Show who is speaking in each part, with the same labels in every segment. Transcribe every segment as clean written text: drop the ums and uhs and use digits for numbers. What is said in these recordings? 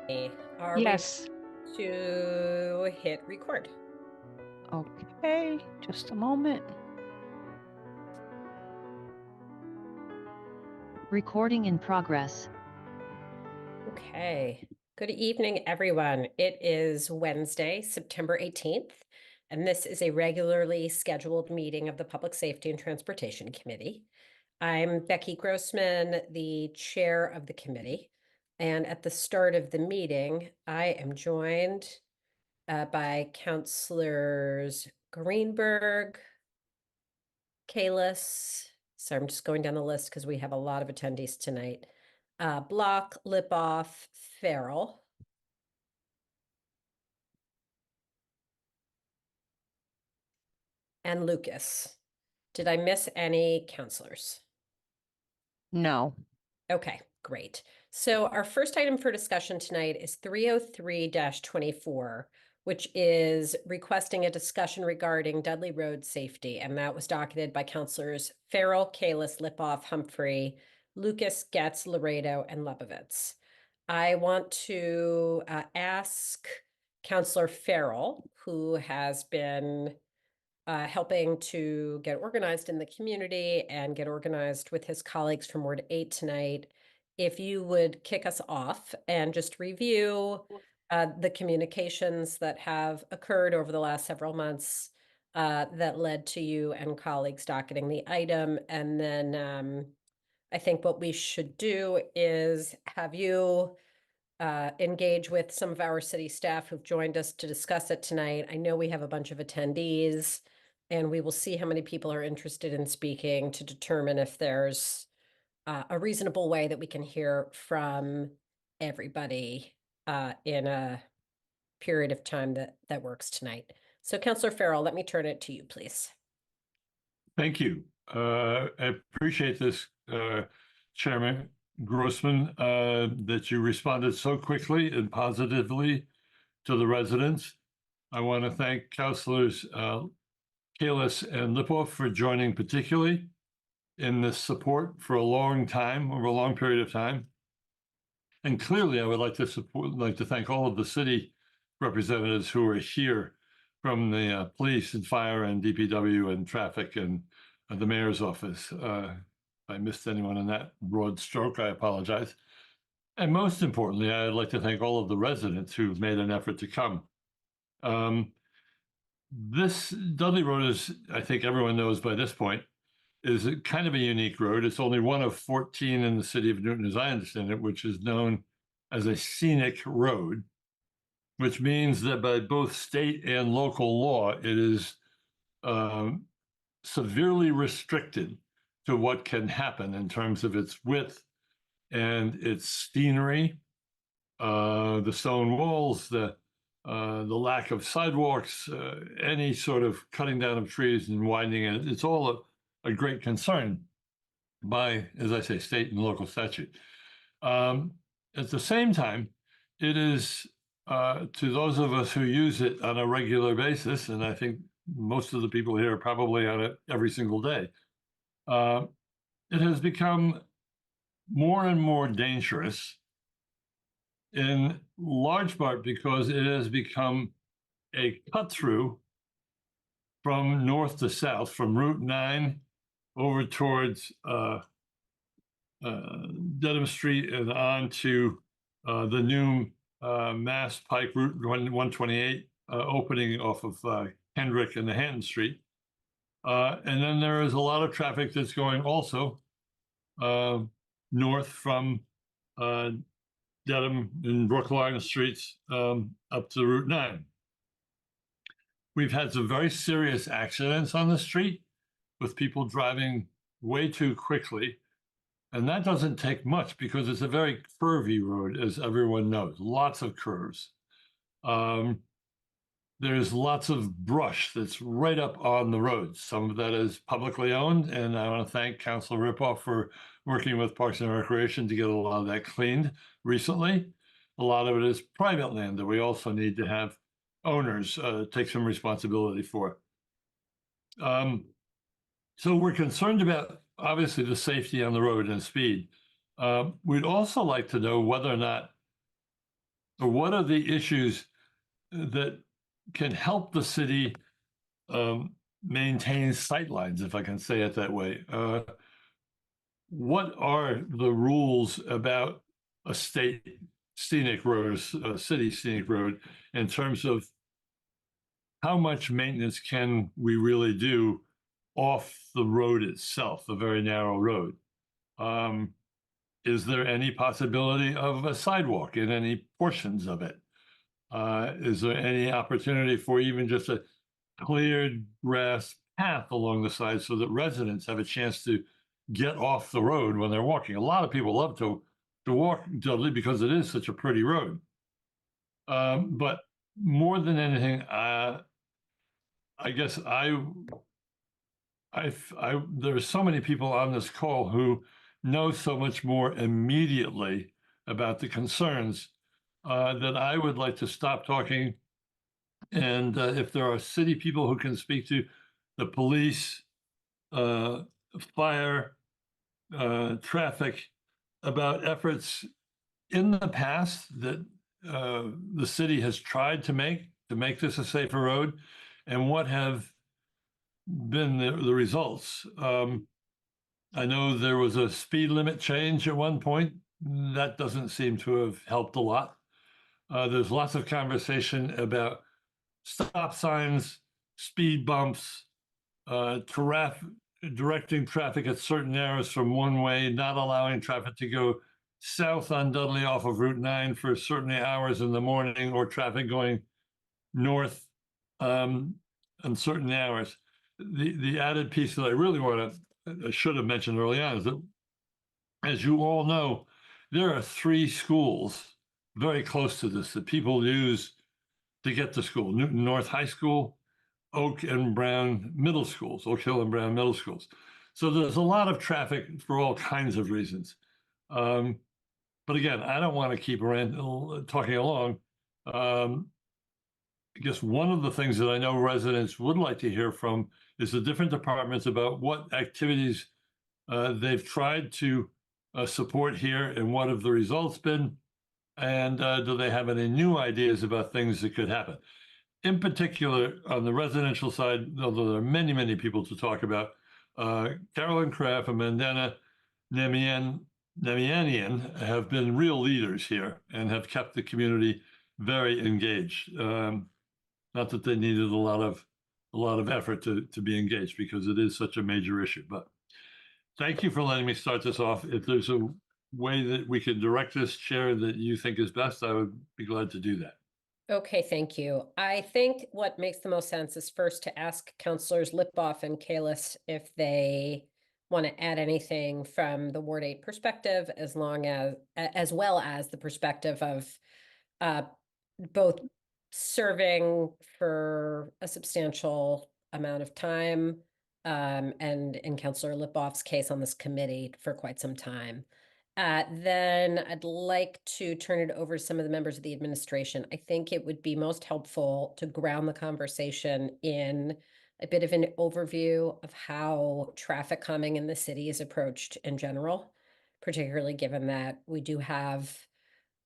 Speaker 1: Are we
Speaker 2: Yes.
Speaker 1: to hit record?
Speaker 2: Okay, just a moment.
Speaker 3: Recording in progress.
Speaker 1: Okay. Good evening, everyone. It is Wednesday, September 18th, and this is a regularly scheduled meeting of the Public Safety and Transportation Committee. I'm Becky Grossman, the chair of the committee. And at the start of the meeting, I am joined by Councilors Greenberg, Kalis. So I'm just going down the list because we have a lot of attendees tonight. Block, Lipoff, Farrell. And Lucas. Did I miss any counselors?
Speaker 2: No.
Speaker 1: Okay, great. So our first item for discussion tonight is 303-24, which is requesting a discussion regarding Dudley Road safety, and that was docketed by Councilors Farrell, Kalis, Lipoff, Humphrey, Lucas, Getz, Laredo, and Lebovitz. I want to ask Councilor Farrell, who has been helping to get organized in the community and get organized with his colleagues from Ward 8 tonight. If you would kick us off and just review the communications that have occurred over the last several months that led to you and colleagues docketing the item. And then I think what we should do is have you engage with some of our city staff who've joined us to discuss it tonight. I know we have a bunch of attendees, and we will see how many people are interested in speaking to determine if there's a reasonable way that we can hear from everybody in a period of time that works tonight. So Councilor Farrell, let me turn it to you, please.
Speaker 4: Thank you. I appreciate this, Chairman Grossman, that you responded so quickly and positively to the residents. I want to thank Councilors Kalis and Lipoff for joining particularly in this support for a long time, over a long period of time. And clearly, I would like to thank all of the city representatives who are here from the police and fire and DPW and traffic and the mayor's office. If I missed anyone in that broad stroke, I apologize. And most importantly, I'd like to thank all of the residents who've made an effort to come. This Dudley Road is, I think everyone knows by this point, is a kind of a unique road. It's only one of 14 in the city of Newton, as I understand it, which is known as a scenic road, which means that by both state and local law, it is severely restricted to what can happen in terms of its width and its scenery, the stone walls, the lack of sidewalks, any sort of cutting down of trees and widening it. It's all a great concern by, as I say, state and local statute. At the same time, it is to those of us who use it on a regular basis, and I think most of the people here are probably on it every single day, it has become more and more dangerous, in large part because it has become a cut through from north to south, from Route 9 over towards Dedham Street and on to the new Mass Pike Route 128 opening off of Kendrick and the Hanton Street. And then there is a lot of traffic that's going also north from Dedham and Brookline streets up to Route 9. We've had some very serious accidents on the street with people driving way too quickly. And that doesn't take much because it's a very curvy road, as everyone knows, lots of curves. There's lots of brush that's right up on the road. Some of that is publicly owned, and I want to thank Councilor Ripoff for working with Parks and Recreation to get a lot of that cleaned recently. A lot of it is private land that we also need to have owners take some responsibility for. So we're concerned about, obviously, the safety on the road and speed. We'd also like to know whether or not or what are the issues that can help the city maintain sightlines, if I can say it that way? What are the rules about a state scenic road, a city scenic road, in terms of how much maintenance can we really do off the road itself, the very narrow road? Is there any possibility of a sidewalk in any portions of it? Is there any opportunity for even just a cleared grass path along the side so that residents have a chance to get off the road when they're walking? A lot of people love to walk Dudley because it is such a pretty road. But more than anything, I guess there are so many people on this call who know so much more immediately about the concerns that I would like to stop talking. And if there are city people who can speak to the police, fire, traffic, about efforts in the past that the city has tried to make this a safer road, and what have been the results. I know there was a speed limit change at one point. That doesn't seem to have helped a lot. There's lots of conversation about stop signs, speed bumps, directing traffic at certain areas from one way, not allowing traffic to go south on Dudley off of Route 9 for certain hours in the morning, or traffic going north on certain hours. The added piece that I really I should have mentioned early on is that, as you all know, there are 3 schools very close to this that people use to get to school: Newton North High School, Oak and Brown Middle Schools, Oak Hill and Brown Middle Schools. So there's a lot of traffic for all kinds of reasons. But again, I don't want to keep talking along. I guess one of the things that I know residents would like to hear from is the different departments about what activities they've tried to support here and what have the results been, and do they have any new ideas about things that could happen? In particular, on the residential side, although there are many, many people to talk about, Carolyn Kraft and Mandana Namianian have been real leaders here and have kept the community very engaged. Not that they needed a lot of effort to be engaged, because it is such a major issue. But thank you for letting me start this off. If there's a way that we could direct this, Chair, that you think is best, I would be glad to do that.
Speaker 1: Okay, thank you. I think what makes the most sense is first to ask Councilors Lippoff and Kalis if they want to add anything from the Ward 8 perspective, as well as the perspective of both serving for a substantial amount of time, and in Councilor Lippoff's case on this committee for quite some time. Then I'd like to turn it over to some of the members of the administration. I think it would be most helpful to ground the conversation in a bit of an overview of how traffic calming in the city is approached in general, particularly given that we do have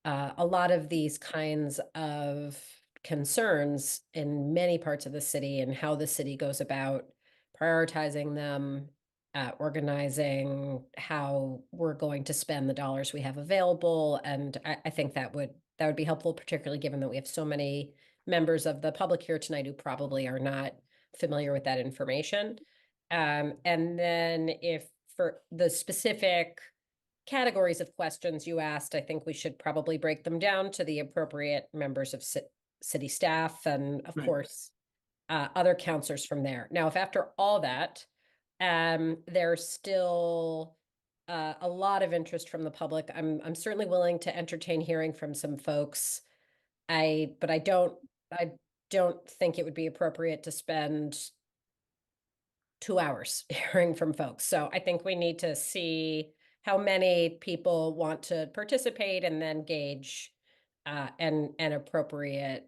Speaker 1: a lot of these kinds of concerns in many parts of the city, and how the city goes about prioritizing them, organizing how we're going to spend the dollars we have available. And I think that would be helpful, particularly given that we have so many members of the public here tonight who probably are not familiar with that information. And then if for the specific categories of questions you asked, I think we should probably break them down to the appropriate members of city staff and, of
Speaker 4: Right.
Speaker 1: course, other counselors from there. Now, if after all that, there's still a lot of interest from the public, I'm certainly willing to entertain hearing from some folks. But I don't think it would be appropriate to spend 2 hours hearing from folks. So I think we need to see how many people want to participate, and then gauge an appropriate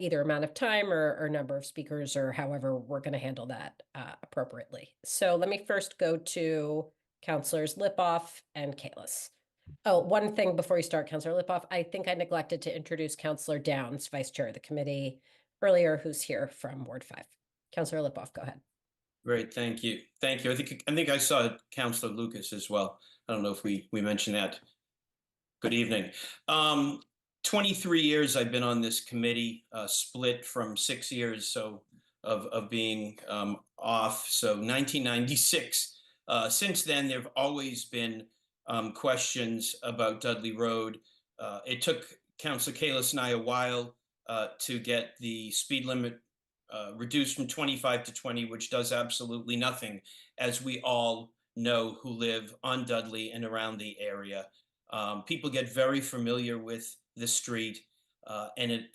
Speaker 1: either amount of time or number of speakers, or however we're going to handle that appropriately. So let me first go to Councilors Lippoff and Kalis. Oh, one thing before you start, Councillor Lipoff, I think I neglected to introduce Councillor Downs, Vice Chair of the committee earlier, who's here from Ward 5. Councillor Lipoff, go ahead.
Speaker 5: Great, thank you. Thank you. I think I saw Councillor Lucas as well. I don't know if we mentioned that. Good evening. 23 years I've been on this committee, split from 6 years so of being off. So 1996. Since then, there have always been questions about Dudley Road. It took Councillor Kalis and I a while to get the speed limit reduced from 25 to 20, which does absolutely nothing, as we all know who live on Dudley and around the area. People get very familiar with the street, and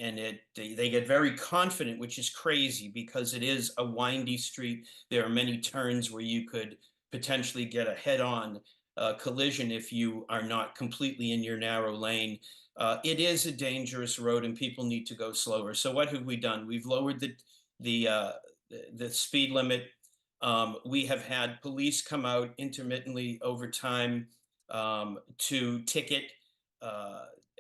Speaker 5: they get very confident, which is crazy because it is a windy street. There are many turns where you could potentially get a head-on collision if you are not completely in your narrow lane. It is a dangerous road, and people need to go slower. So what have we done? We've lowered the speed limit. We have had police come out intermittently over time to ticket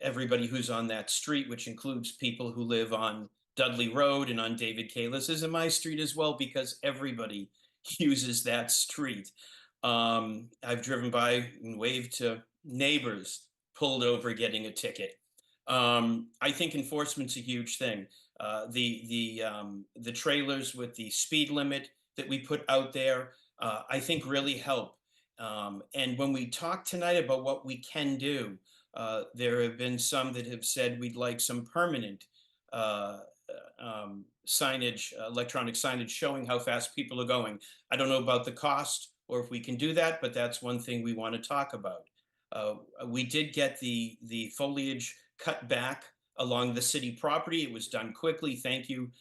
Speaker 5: everybody who's on that street, which includes people who live on Dudley Road and on David Kalis's and my street as well, because everybody uses that street. I've driven by and waved to neighbors pulled over getting a ticket. I think enforcement's a huge thing. The trailers with the speed limit that we put out there, I think really help. And when we talk tonight about what we can do, there have been some that have said we'd like some permanent signage, electronic signage showing how fast people are going. I don't know about the cost or if we can do that, but that's one thing we want to talk about. We did get the foliage cut back along the city property. It was done quickly. Thank you,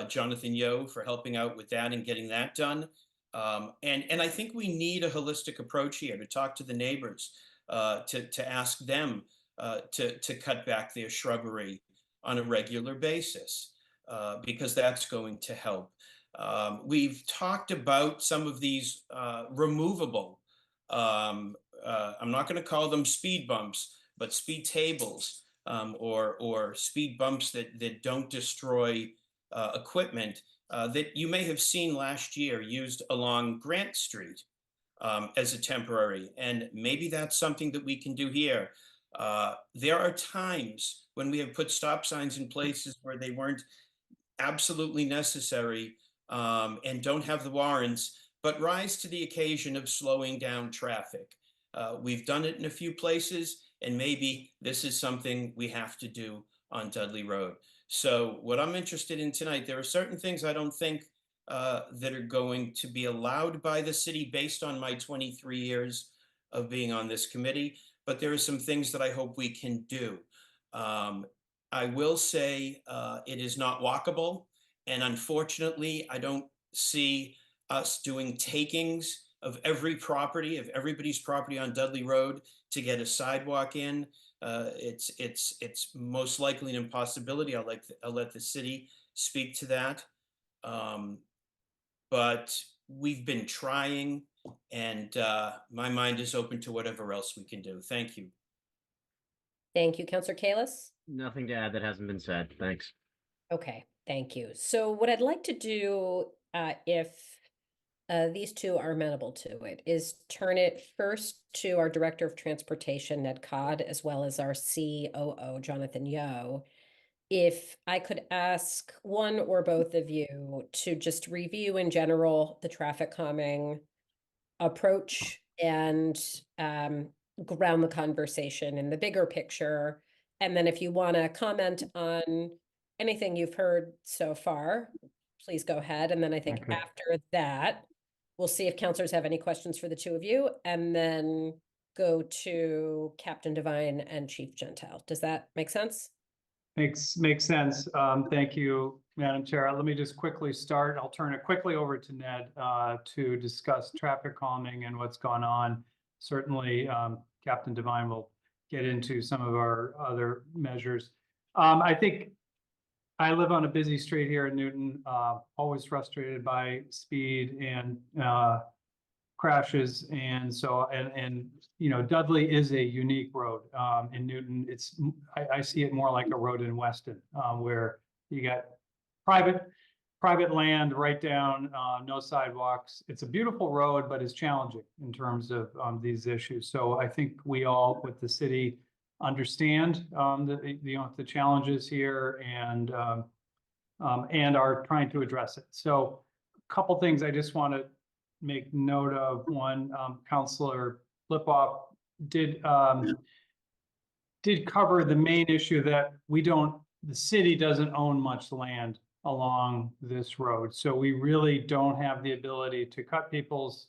Speaker 5: Jonathan Yeo, for helping out with that and getting that done. And I think we need a holistic approach here to talk to the neighbors, to ask them to cut back their shrubbery on a regular basis, because that's going to help. We've talked about some of these removable, I'm not going to call them speed bumps, but speed tables, or speed bumps that don't destroy equipment that you may have seen last year used along Grant Street as a temporary. And maybe that's something that we can do here. There are times when we have put stop signs in places where they weren't absolutely necessary and don't have the warrants, but rise to the occasion of slowing down traffic. We've done it in a few places, and maybe this is something we have to do on Dudley Road. So what I'm interested in tonight, there are certain things I don't think that are going to be allowed by the city based on my 23 years of being on this committee, but there are some things that I hope we can do. I will say it is not walkable, and unfortunately, I don't see us doing takings of everybody's property on Dudley Road to get a sidewalk in. It's most likely an impossibility. I'll let the city speak to that. But we've been trying, and my mind is open to whatever else we can do. Thank you.
Speaker 1: Thank you, Councillor Kalis.
Speaker 6: Nothing to add that hasn't been said. Thanks.
Speaker 1: Okay, thank you. So what I'd like to do, if these two are amenable to it, is turn it first to our Director of Transportation, Ned Codd, as well as our COO, Jonathan Yeo. If I could ask one or both of you to just review in general the traffic calming approach and ground the conversation in the bigger picture. And then if you want to comment on anything you've heard so far, please go ahead. And then I think after that, we'll see if councilors have any questions for the two of you, and then go to Captain Devine and Chief Gentile. Does that make sense?
Speaker 7: Makes sense. Thank you, Madam Chair. Let me just quickly start. I'll turn it quickly over to Ned to discuss traffic calming and what's gone on. Certainly, Captain Devine will get into some of our other measures. I think I live on a busy street here in Newton, always frustrated by speed and crashes. And so, you know, Dudley is a unique road in Newton. I see it more like a road in Weston, where you got private land right down, no sidewalks. It's a beautiful road, but it's challenging in terms of these issues. So I think we all, with the city, understand the challenges here and are trying to address it. So a couple things I just want to make note of. One, Councilor Lipoff did cover the main issue that the city doesn't own much land along this road. So we really don't have the ability to cut people's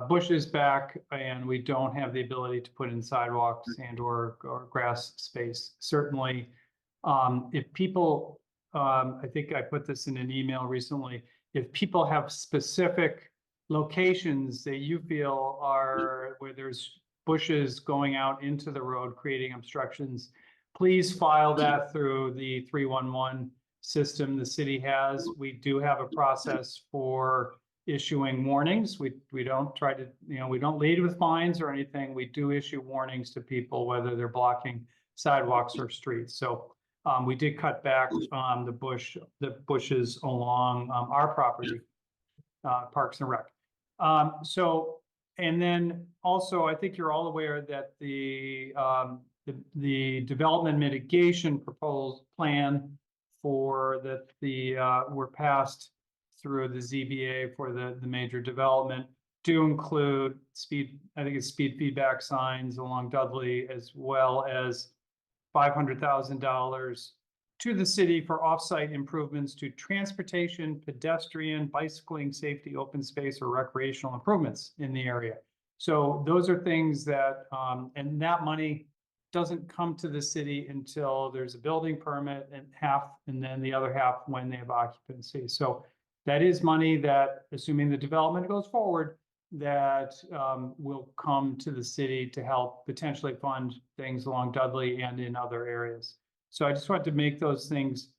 Speaker 7: bushes back, and we don't have the ability to put in sidewalks and or grass space. Certainly, if people, I think I put this in an email recently, if people have specific locations that you feel are where there's bushes going out into the road, creating obstructions, please file that through the 311 system the city has. We do have a process for issuing warnings. We don't try to, you know, we don't lead with fines or anything. We do issue warnings to people, whether they're blocking sidewalks or streets. So we did cut back the bushes along our property, Parks and Rec. And then also, I think you're all aware that the development mitigation proposed plan for were passed through the ZBA for the major development do include speed feedback signs along Dudley, as well as $500,000 to the city for offsite improvements to transportation, pedestrian, bicycling, safety, open space, or recreational improvements in the area. So those are things that, and that money doesn't come to the city until there's a building permit and then the other half when they have occupancy. So that is money that, assuming the development goes forward, that will come to the city to help potentially fund things along Dudley and in other areas. So I just wanted to make those things,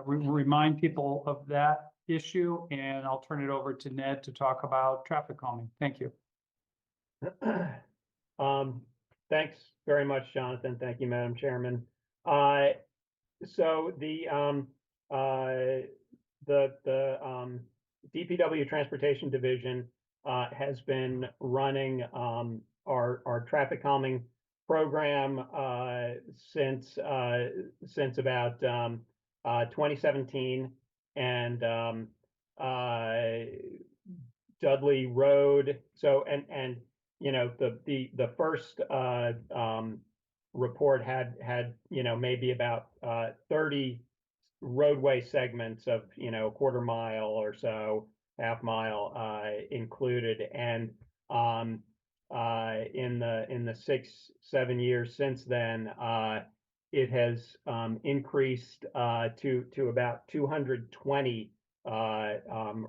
Speaker 7: remind people of that issue, and I'll turn it over to Ned to talk about traffic calming. Thank you.
Speaker 8: Thanks very much, Jonathan. Thank you, Madam Chairman. So the DPW Transportation Division has been running our traffic calming program since about 2017, and Dudley Road. So and you know, the first report had you know, maybe about 30 roadway segments of, you know, a quarter mile or so, half mile included, and in the 6-7 years since then, it has increased to about 220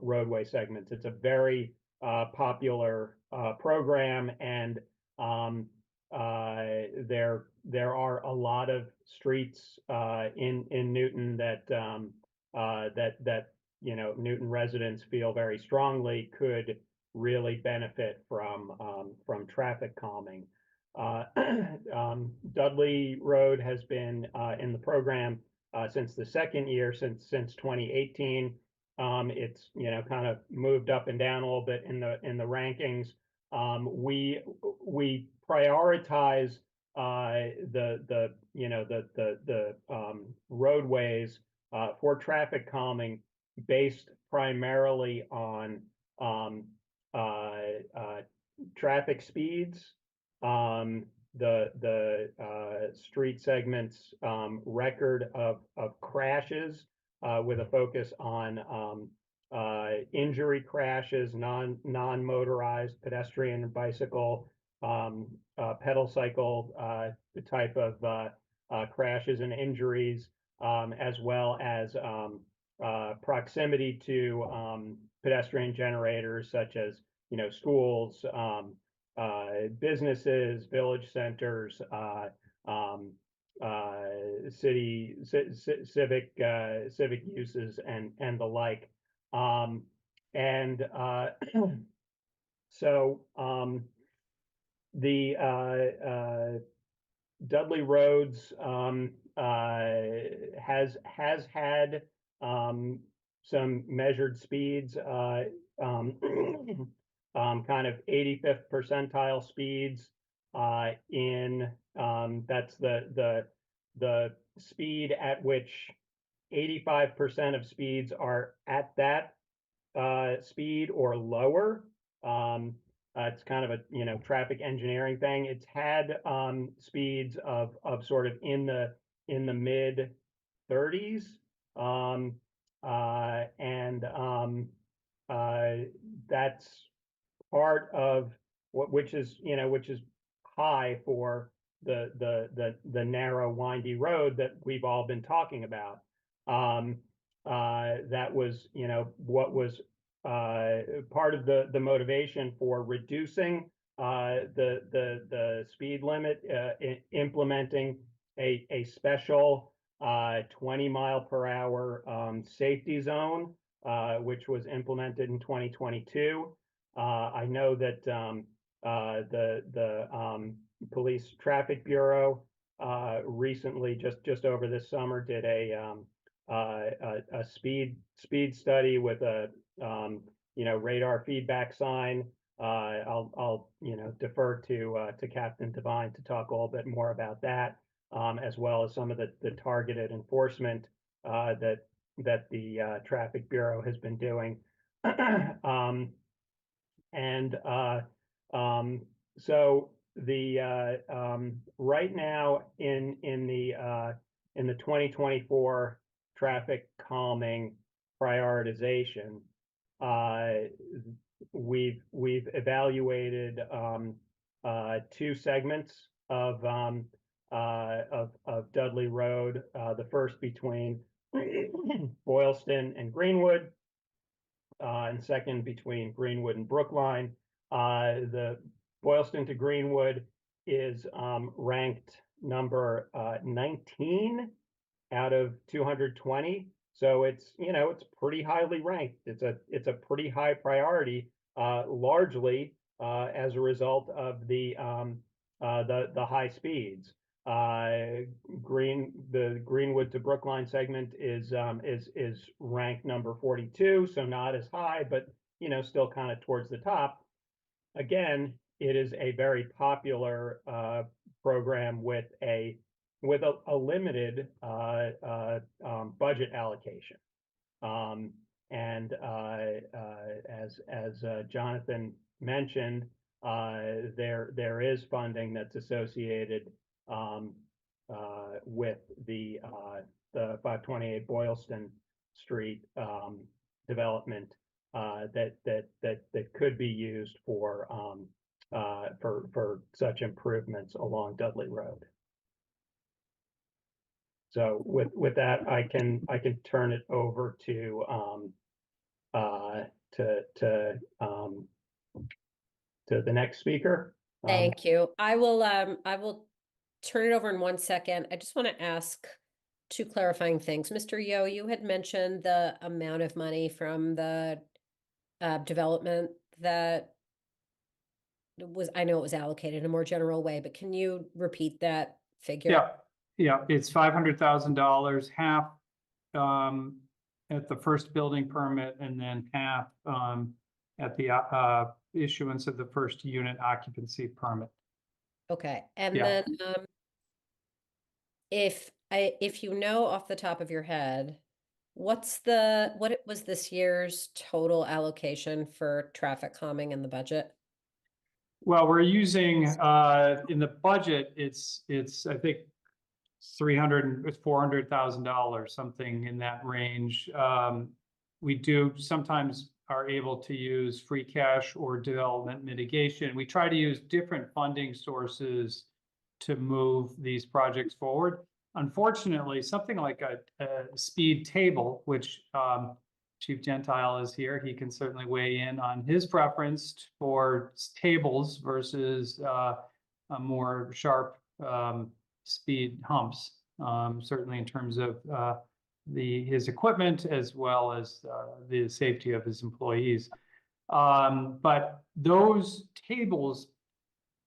Speaker 8: roadway segments. It's a very popular program, and there are a lot of streets in Newton that you know, Newton residents feel very strongly could really benefit from traffic calming. Dudley Road has been in the program since the second year, since 2018. It's, you know, kind of moved up and down a little bit in the rankings. We prioritize the roadways for traffic calming based primarily on traffic speeds, the street segments, record of crashes, with a focus on injury crashes, non-motorized pedestrian and bicycle, pedal cycle type of crashes and injuries, as well as proximity to pedestrian generators such as, you know, schools, businesses, village centers, civic uses, and the like. And so the Dudley Roads has had some measured speeds, kind of 85th percentile speeds in that's the speed at which 85% of speeds are at that speed or lower. It's kind of a traffic engineering thing. It's had speeds of sort of in the mid 30s, and that's part of which is high for the narrow windy road that we've all been talking about. That was what was part of the motivation for reducing the speed limit, implementing a special 20-mile-per-hour safety zone, which was implemented in 2022. I know that the Police Traffic Bureau recently, just over this summer, did a speed study with a radar feedback sign. I'll defer to Captain Devine to talk a little bit more about that, as well as some of the targeted enforcement that the Traffic Bureau has been doing. So the right now in the 2024 traffic calming prioritization, we've evaluated two segments of Dudley Road. The first between Boylston and Greenwood, and second between Greenwood and Brookline. The Boylston to Greenwood is ranked number 19 out of 220. So it's it's pretty highly ranked. It's a pretty high priority, largely as a result of the high speeds. The Greenwood to Brookline segment is ranked number 42, so not as high, but still kind of towards the top. Again, it is a very popular program with a limited budget allocation, and as Jonathan mentioned, there is funding that's associated with the 528 Boylston Street development that could be used for such improvements along Dudley Road. So with that, I can turn it over to the next speaker.
Speaker 1: Thank you. I will turn it over in 1 second. I just want to ask two clarifying things. Mr. Yo, you had mentioned the amount of money from the development that was, I know it was allocated in a more general way, but can you repeat that figure?
Speaker 7: Yeah, it's $500,000, half at the first building permit, and then half at the issuance of the first unit occupancy permit.
Speaker 1: Okay, and
Speaker 7: Yeah.
Speaker 1: then if you know off the top of your head, what it was this year's total allocation for traffic calming in the budget?
Speaker 7: Well, we're using in the budget, it's I think $400,000, something in that range. We do sometimes are able to use free cash or development mitigation. We try to use different funding sources to move these projects forward. Unfortunately, something like a speed table, which Chief Gentile is here, he can certainly weigh in on his preference for tables versus a more sharp speed humps, certainly in terms of his equipment as well as the safety of his employees. But those tables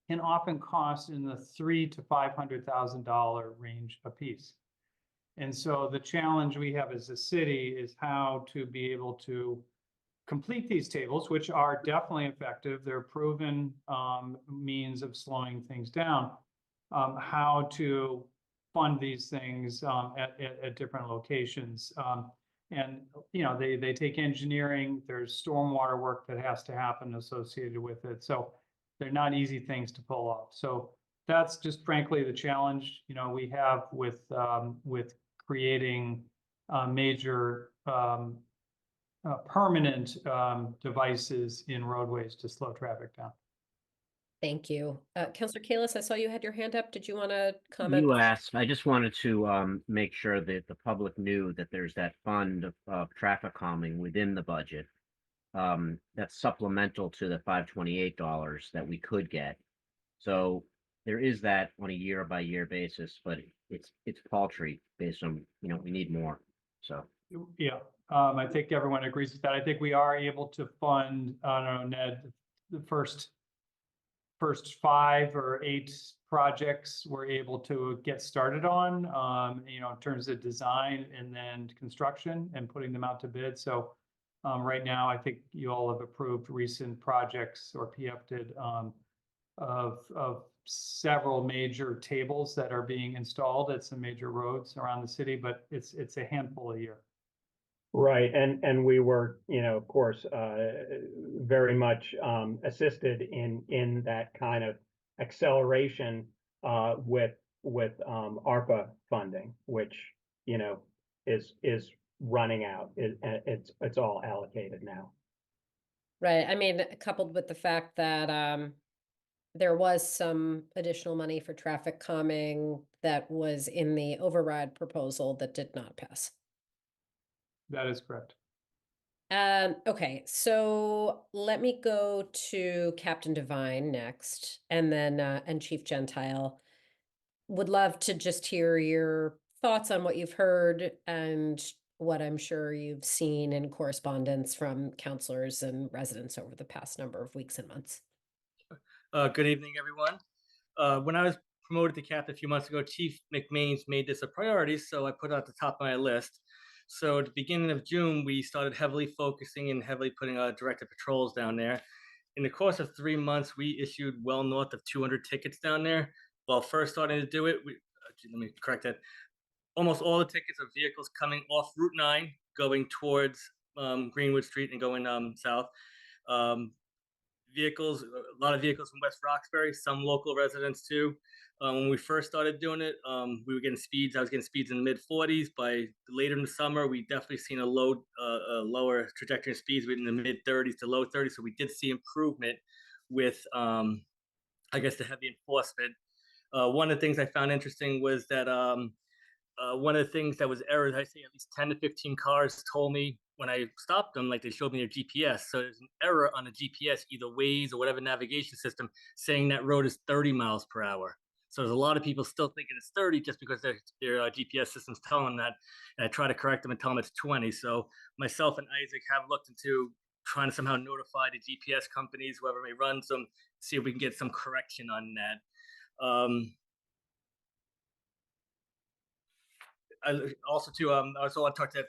Speaker 7: can often cost in the $300,000 to $500,000 range apiece. And so the challenge we have as a city is how to be able to complete these tables, which are definitely effective. They're proven means of slowing things down. How to fund these things at different locations. And they take engineering. There's stormwater work that has to happen associated with it. So they're not easy things to pull off. So that's just frankly the challenge we have with creating major permanent devices in roadways to slow traffic down.
Speaker 1: Thank you. Councilor Kalis, I saw you had your hand up. Did you want to comment?
Speaker 6: You asked, I just wanted to make sure that the public knew that there's that fund of traffic calming within the budget. That's supplemental to the $528 that we could get. So there is that on a year by year basis, but it's paltry based on, we need more. So
Speaker 7: Yeah, I think everyone agrees with that. I think we are able to fund, I don't know, Ned, the first 5 or 8 projects we're able to get started on, in terms of design and then construction and putting them out to bid. So right now, I think you all have approved recent projects, or PF did, of several major tables that are being installed at some major roads around the city, but it's a handful a year.
Speaker 8: Right, and we were, of course, very much assisted in that kind of acceleration with ARPA funding, which is running out. It's all allocated now.
Speaker 1: Right. I mean, coupled with the fact that there was some additional money for traffic calming that was in the override proposal that did not pass.
Speaker 7: That is correct.
Speaker 1: Okay, so let me go to Captain Devine next, and then and Chief Gentile. Would love to just hear your thoughts on what you've heard and what I'm sure you've seen in correspondence from counselors and residents over the past number of weeks and months.
Speaker 9: Good evening, everyone. When I was promoted to captain a few months ago, Chief McMains made this a priority, so I put it at the top of my list. So at the beginning of June, we started heavily focusing and heavily putting directed patrols down there. In the course of 3 months, we issued well north of 200 tickets down there. While first starting to do it, let me correct that. Almost all the tickets are vehicles coming off Route 9, going towards Greenwood Street and going south. Vehicles, a lot of vehicles from West Roxbury, some local residents too. When we first started doing it, we were getting speeds. I was getting speeds in the mid-40s. By later in the summer, we definitely seen a lower trajectory of speeds in the mid-30s to low 30s. So we did see improvement with, I guess, the heavy enforcement. One of the things I found interesting was that one of the things that was errors, I say at least 10 to 15 cars told me when I stopped them, like they showed me their GPS. So there's an error on the GPS, either Waze or whatever navigation system, saying that road is 30 miles per hour. So there's a lot of people still thinking it's 30 just because their GPS system's telling them that. And I try to correct them and tell them it's 20. So myself and Isaac have looked into trying to somehow notify the GPS companies, whoever may run them, see if we can get some correction on that. I also want to talk to.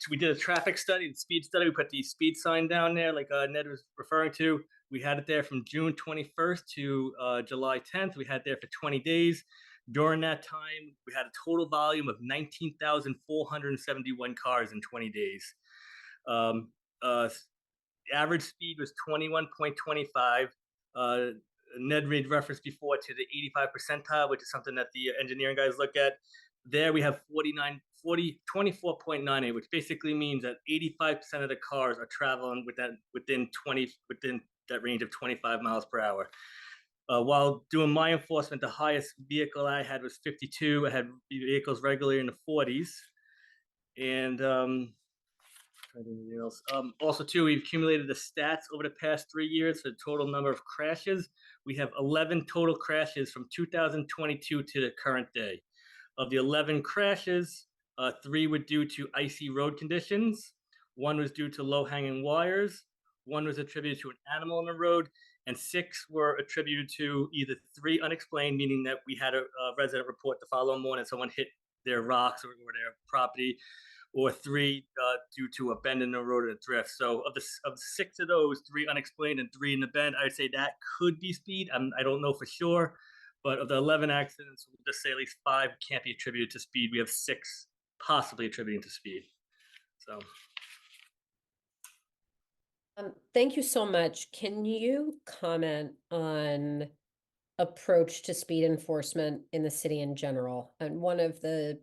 Speaker 9: We did a traffic study, the speed study. We put the speed sign down there, like Ned was referring to. We had it there from June 21st to July 10th. We had it there for 20 days. During that time, we had a total volume of 19,471 cars in 20 days. The average speed was 21.25. Ned made reference before to the 85 percentile, which is something that the engineering guys look at. There we have 24.98, which basically means that 85% of the cars are traveling within that range of 25 miles per hour. While doing my enforcement, the highest vehicle I had was 52. I had vehicles regularly in the 40s. And also too, we've accumulated the stats over the past 3 years for the total number of crashes. We have 11 total crashes from 2022 to the current day. Of the 11 crashes, 3 were due to icy road conditions, 1 was due to low hanging wires, 1 was attributed to an animal on the road, and 6 were attributed to either 3 unexplained, meaning that we had a resident report the following morning someone hit their rocks or their property, or 3 due to a bend in the road or a drift. So of the 6 of those, 3 unexplained and 3 in the bend, I would say that could be speed. I don't know for sure, but of the 11 accidents, we'll just say at least 5 can't be attributed to speed. We have 6 possibly attributing to speed. So
Speaker 1: Thank you so much. Can you comment on approach to speed enforcement in the city in general? And one of the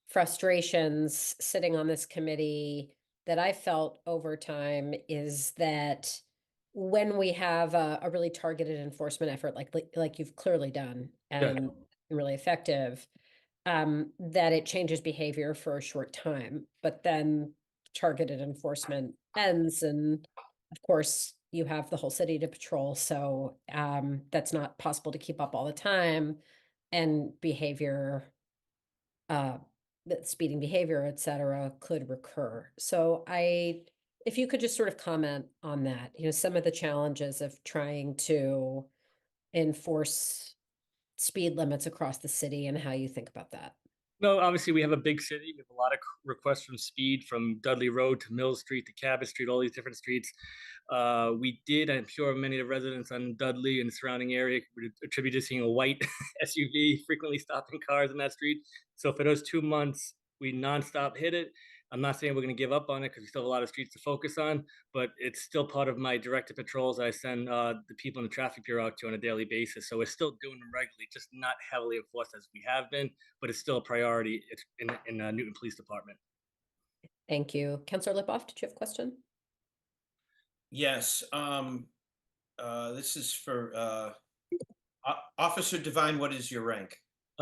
Speaker 1: frustrations sitting on this committee that I felt over time is that when we have a really targeted enforcement effort, like you've clearly done and really effective, that it changes behavior for a short time, but then targeted enforcement ends, and of course you have the whole city to patrol, so that's not possible to keep up all the time, and behavior, speeding behavior, et cetera, could recur. So if you could just sort of comment on that, some of the challenges of trying to enforce speed limits across the city and how you think about that.
Speaker 9: no, obviously we have a big city. We have a lot of requests from speed from Dudley Road to Mill Street to Cabot Street, all these different streets. I'm sure many of the residents on Dudley and the surrounding area would attribute to seeing a white SUV frequently stopping cars in that street. So for those 2 months, we nonstop hit it. I'm not saying we're going to give up on it because we still have a lot of streets to focus on, but it's still part of my directed patrols I send the people in the traffic bureau out to on a daily basis. So we're still doing them regularly, just not heavily enforced as we have been, but it's still a priority. It's in Newton Police Department.
Speaker 1: Thank you. Councilor Lipoff, did you have a question?
Speaker 5: Yes, this is for Officer Devine. What is your rank?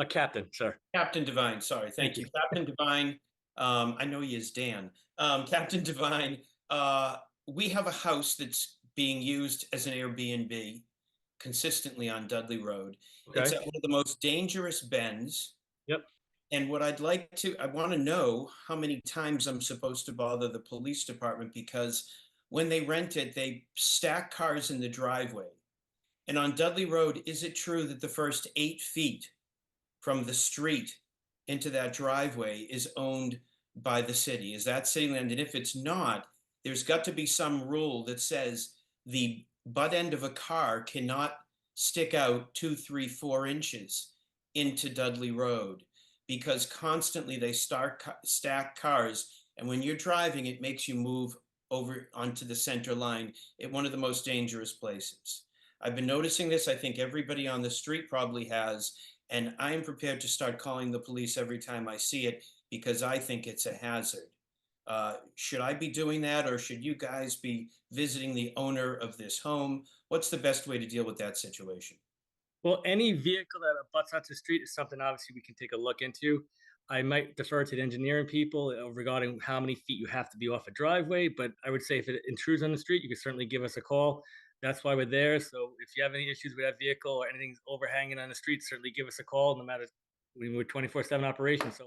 Speaker 9: Captain, sir.
Speaker 5: Captain Devine, sorry, thank you. Captain Devine, I know he is Dan. Captain Devine, we have a house that's being used as an Airbnb consistently on Dudley Road. It's
Speaker 9: Okay.
Speaker 5: at one of the most dangerous bends.
Speaker 9: Yep.
Speaker 5: And what I want to know how many times I'm supposed to bother the police department, because when they rent it, they stack cars in the driveway. And on Dudley Road, is it true that the first 8 feet from the street into that driveway is owned by the city? Is that city land? And if it's not, there's got to be some rule that says the butt end of a car cannot stick out 2, 3, 4 inches into Dudley Road, because constantly they stack cars. And when you're driving, it makes you move over onto the center line at one of the most dangerous places. I've been noticing this. I think everybody on the street probably has. And I am prepared to start calling the police every time I see it, because I think it's a hazard. Should I be doing that, or should you guys be visiting the owner of this home? What's the best way to deal with that situation?
Speaker 9: Well, any vehicle that abuts onto the street is something obviously we can take a look into. I might defer to the engineering people regarding how many feet you have to be off a driveway, but I would say if it intrudes on the street, you can certainly give us a call. That's why we're there. So if you have any issues with that vehicle or anything's overhanging on the street, certainly give us a call. No matter, we're 24/7 operation, so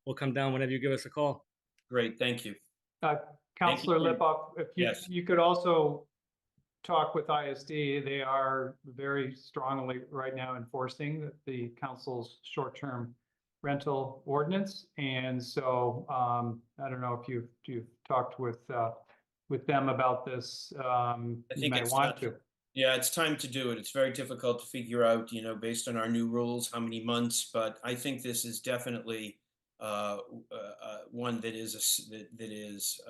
Speaker 9: we'll come down whenever you give us a call.
Speaker 5: Great, thank you.
Speaker 7: Councilor
Speaker 5: Thank you.
Speaker 7: Lipoff, if
Speaker 5: Yes.
Speaker 7: you could also talk with ISD. They are very strongly right now enforcing the council's short-term rental ordinance. And so I don't know if you've talked with them about this. You
Speaker 5: think
Speaker 7: might
Speaker 5: it's
Speaker 7: want
Speaker 5: time.
Speaker 7: to.
Speaker 5: Yeah, it's time to do it. It's very difficult to figure out, based on our new rules, how many months. But I think this is definitely one that is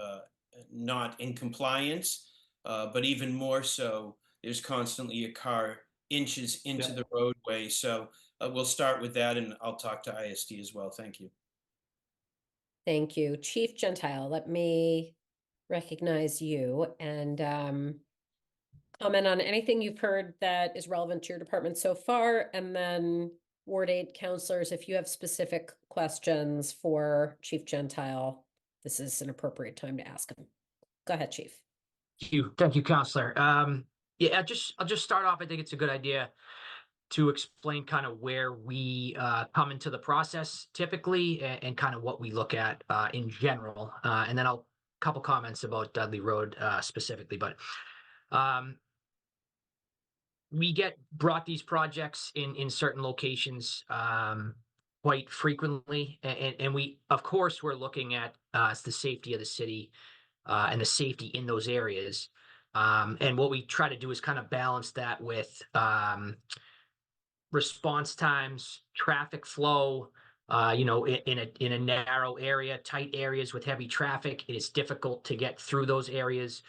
Speaker 5: not in compliance. But even more so, there's constantly a car inches into the roadway. So we'll start with that, and I'll talk to ISD as well. Thank you.
Speaker 1: Thank you. Chief Gentile, let me recognize you and comment on anything you've heard that is relevant to your department so far, and then Ward 8 counselors, if you have specific questions for Chief Gentile, this is an appropriate time to ask him. Go ahead, Chief.
Speaker 10: Thank you, Counselor. Yeah, I'll just start off. I think it's a good idea to explain kind of where we come into the process typically and kind of what we look at in general. And then I'll couple comments about Dudley Road specifically, but we get brought these projects in certain locations quite frequently, and we, of course, we're looking at the safety of the city and the safety in those areas. And what we try to do is kind of balance that with response times, traffic flow. In a narrow area, tight areas with heavy traffic, it is difficult to get through those areas.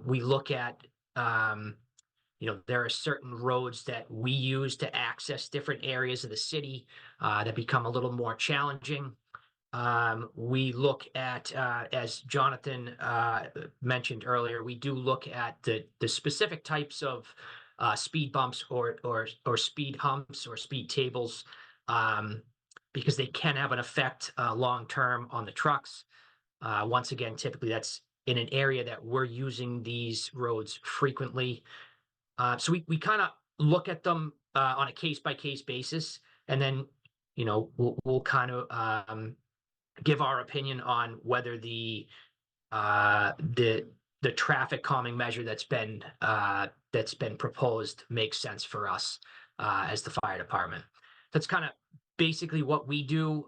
Speaker 10: We look at, there are certain roads that we use to access different areas of the city that become a little more challenging. We look at, as Jonathan mentioned earlier, we do look at the specific types of speed bumps or speed humps or speed tables because they can have an effect long term on the trucks. Once again, typically that's in an area that we're using these roads frequently. So we kind of look at them on a case by case basis, and then we'll kind of give our opinion on whether the traffic calming measure that's been proposed makes sense for us as the fire department. That's kind of basically what we do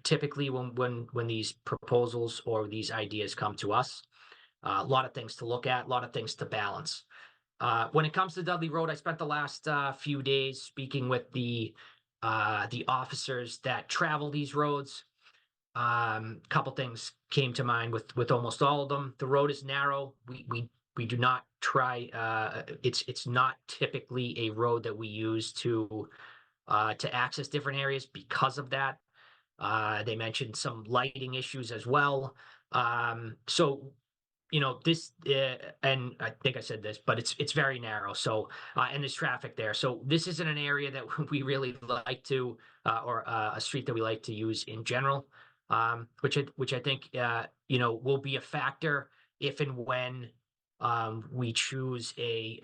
Speaker 10: typically when these proposals or these ideas come to us. A lot of things to look at, a lot of things to balance. When it comes to Dudley Road, I spent the last few days speaking with the officers that travel these roads. Couple things came to mind with almost all of them. The road is narrow. We do not try. It's not typically a road that we use to access different areas because of that. They mentioned some lighting issues as well. So this, and I think I said this, but it's very narrow. So, and there's traffic there. So this isn't an area that we really like to, or a street that we like to use in general, which I think, will be a factor if and when we choose a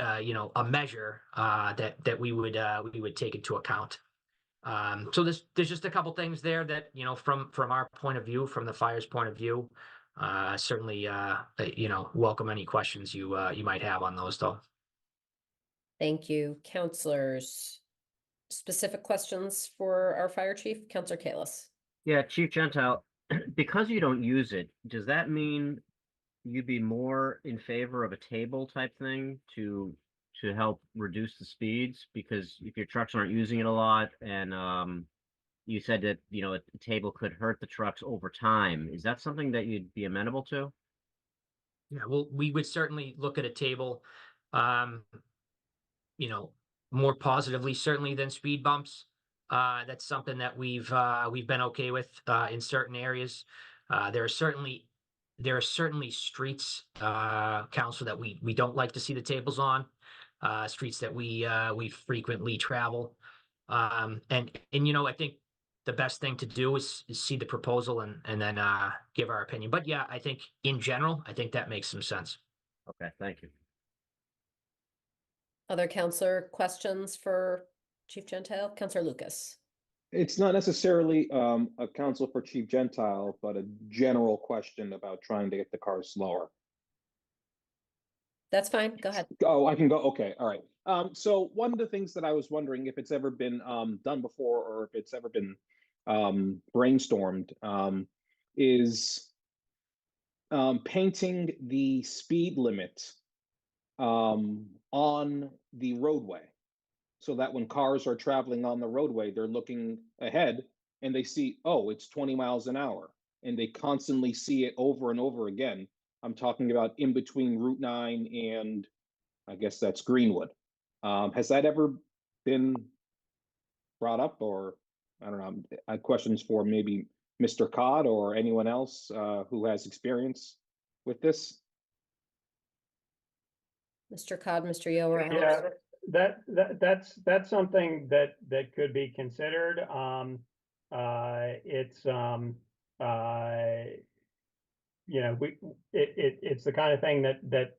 Speaker 10: measure that we would take into account. So there's just a couple things there that, from our point of view, from the fire's point of view, certainly, welcome any questions you might have on those, though.
Speaker 1: Thank you. Counselors, specific questions for our fire chief? Counselor Kalis.
Speaker 6: Yeah, Chief Gentile, because you don't use it, does that mean you'd be more in favor of a table type thing to help reduce the speeds? Because if your trucks aren't using it a lot, and you said that a table could hurt the trucks over time, is that something that you'd be amenable to?
Speaker 10: Yeah, well, we would certainly look at a table, more positively certainly than speed bumps. That's something that we've been okay with in certain areas. There are certainly streets, council, that we don't like to see the tables on. Streets that we frequently travel, and I think the best thing to do is see the proposal and then give our opinion. But yeah, I think in general, I think that makes some sense.
Speaker 6: Okay, thank you.
Speaker 1: Other counselor questions for Chief Gentile? Counselor Lucas.
Speaker 11: It's not necessarily a counsel for Chief Gentile, but a general question about trying to get the cars slower.
Speaker 1: That's fine. Go ahead.
Speaker 11: Oh, I can go. Okay. All right. So one of the things that I was wondering if it's ever been done before, or if it's ever been brainstormed, is painting the speed limit on the roadway, so that when cars are traveling on the roadway, they're looking ahead and they see, oh, it's 20 miles an hour, and they constantly see it over and over again. I'm talking about in between Route 9 and I guess that's Greenwood. Has that ever been brought up, or I don't know, I have questions for maybe Mr. Codd or anyone else who has experience with this?
Speaker 1: Mr. Codd, Mr. Yoder.
Speaker 8: Yeah, that's something that could be considered. It's the kind of thing that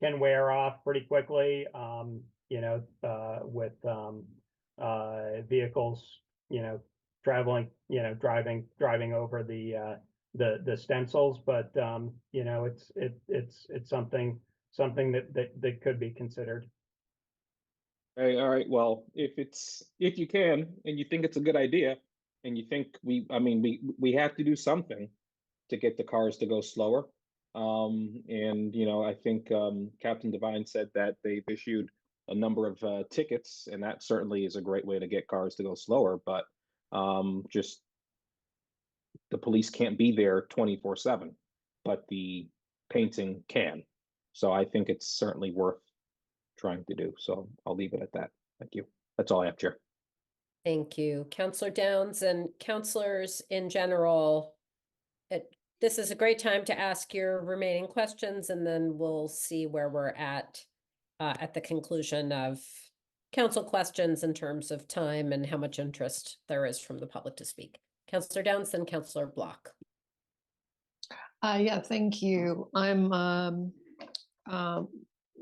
Speaker 8: can wear off pretty quickly. with vehicles, traveling, driving over the stencils, but it's something that could be considered.
Speaker 11: All right. Well, if you can and you think it's a good idea, and you think we have to do something to get the cars to go slower. And I think Captain Devine said that they've issued a number of tickets, and that certainly is a great way to get cars to go slower. But just the police can't be there 24/7, but the painting can. So I think it's certainly worth trying to do. So I'll leave it at that. Thank you. That's all I have, Chair.
Speaker 1: Thank you. Counselor Downs and counselors in general, this is a great time to ask your remaining questions, and then we'll see where we're at the conclusion of council questions in terms of time and how much interest there is from the public to speak. Counselor Downs, then Counselor Block.
Speaker 12: Yeah, thank you.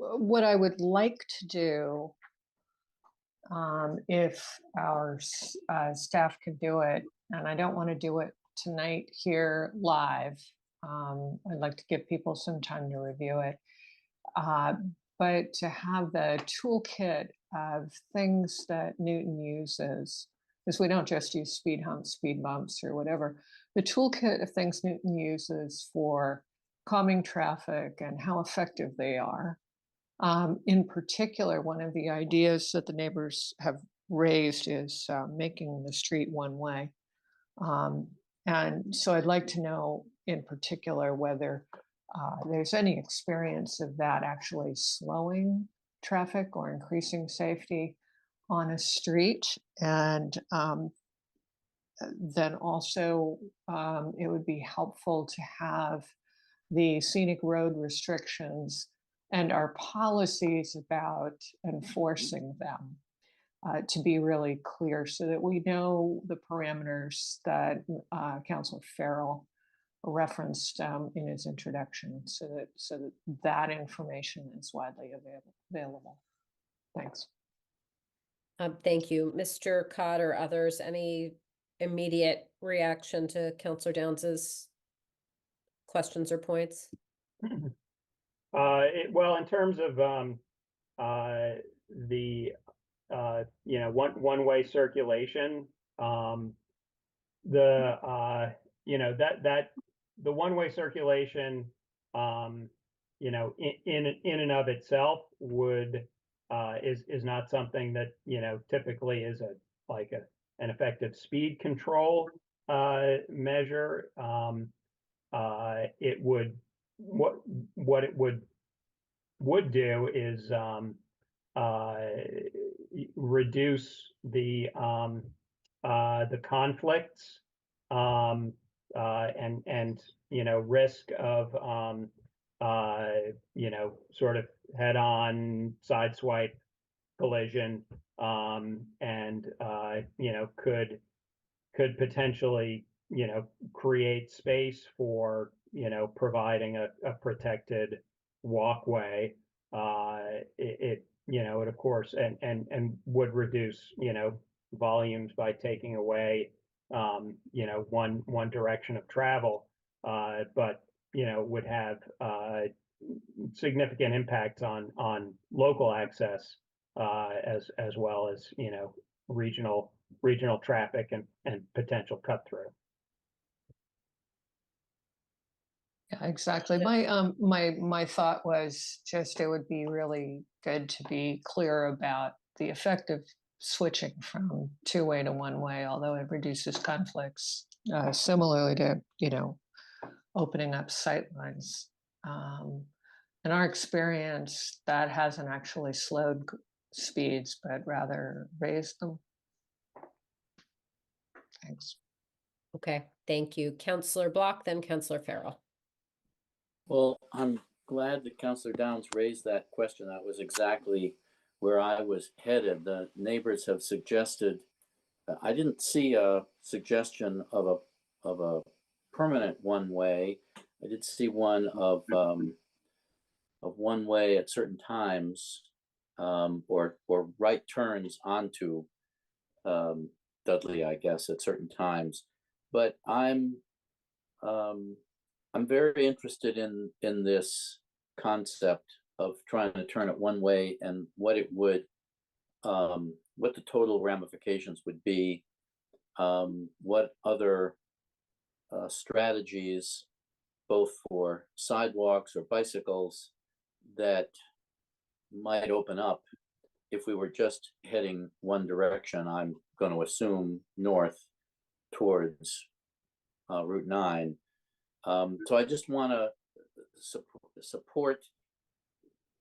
Speaker 12: What I would like to do, if our staff could do it, and I don't want to do it tonight here live. I'd like to give people some time to review it. But to have the toolkit of things that Newton uses, because we don't just use speed humps, speed bumps, or whatever, the toolkit of things Newton uses for calming traffic and how effective they are. In particular, one of the ideas that the neighbors have raised is making the street one way. And so I'd like to know in particular whether there's any experience of that actually slowing traffic or increasing safety on a street. And then also it would be helpful to have the scenic road restrictions and our policies about enforcing them to be really clear, so that we know the parameters that Councilor Farrell referenced in his introduction, so that information is widely available. Thanks.
Speaker 1: Thank you. Mr. Cott or others, any immediate reaction to Counselor Downs's questions or points?
Speaker 8: Well, in terms of the one-way circulation, the one-way circulation, in and of itself would is not something that typically is an effective speed control measure. It would what it would do is reduce the conflicts and risk of sort of head-on sideswipe collision, and could potentially create space for providing a protected walkway. It of course and would reduce volumes by taking away one direction of travel, but would have significant impacts on local access as well as regional traffic and potential cut through.
Speaker 12: Yeah, exactly. My thought was just it would be really good to be clear about the effect of switching from two-way to one-way, although it reduces conflicts, similarly to opening up sightlines. In our experience, that hasn't actually slowed speeds, but rather raised them. Thanks.
Speaker 1: Okay, thank you. Counselor Block, then Counselor Farrell.
Speaker 13: Well, I'm glad that Counselor Downs raised that question. That was exactly where I was headed. The neighbors have suggested, I didn't see a suggestion of a permanent one-way. I did see one of one way at certain times. or right turns onto Dudley, I guess, at certain times. But I'm very interested in this concept of trying to turn it one way and what it would, what the total ramifications would be, what other strategies, both for sidewalks or bicycles, that might open up if we were just heading one direction. I'm going to assume north towards Route 9. So I just want to support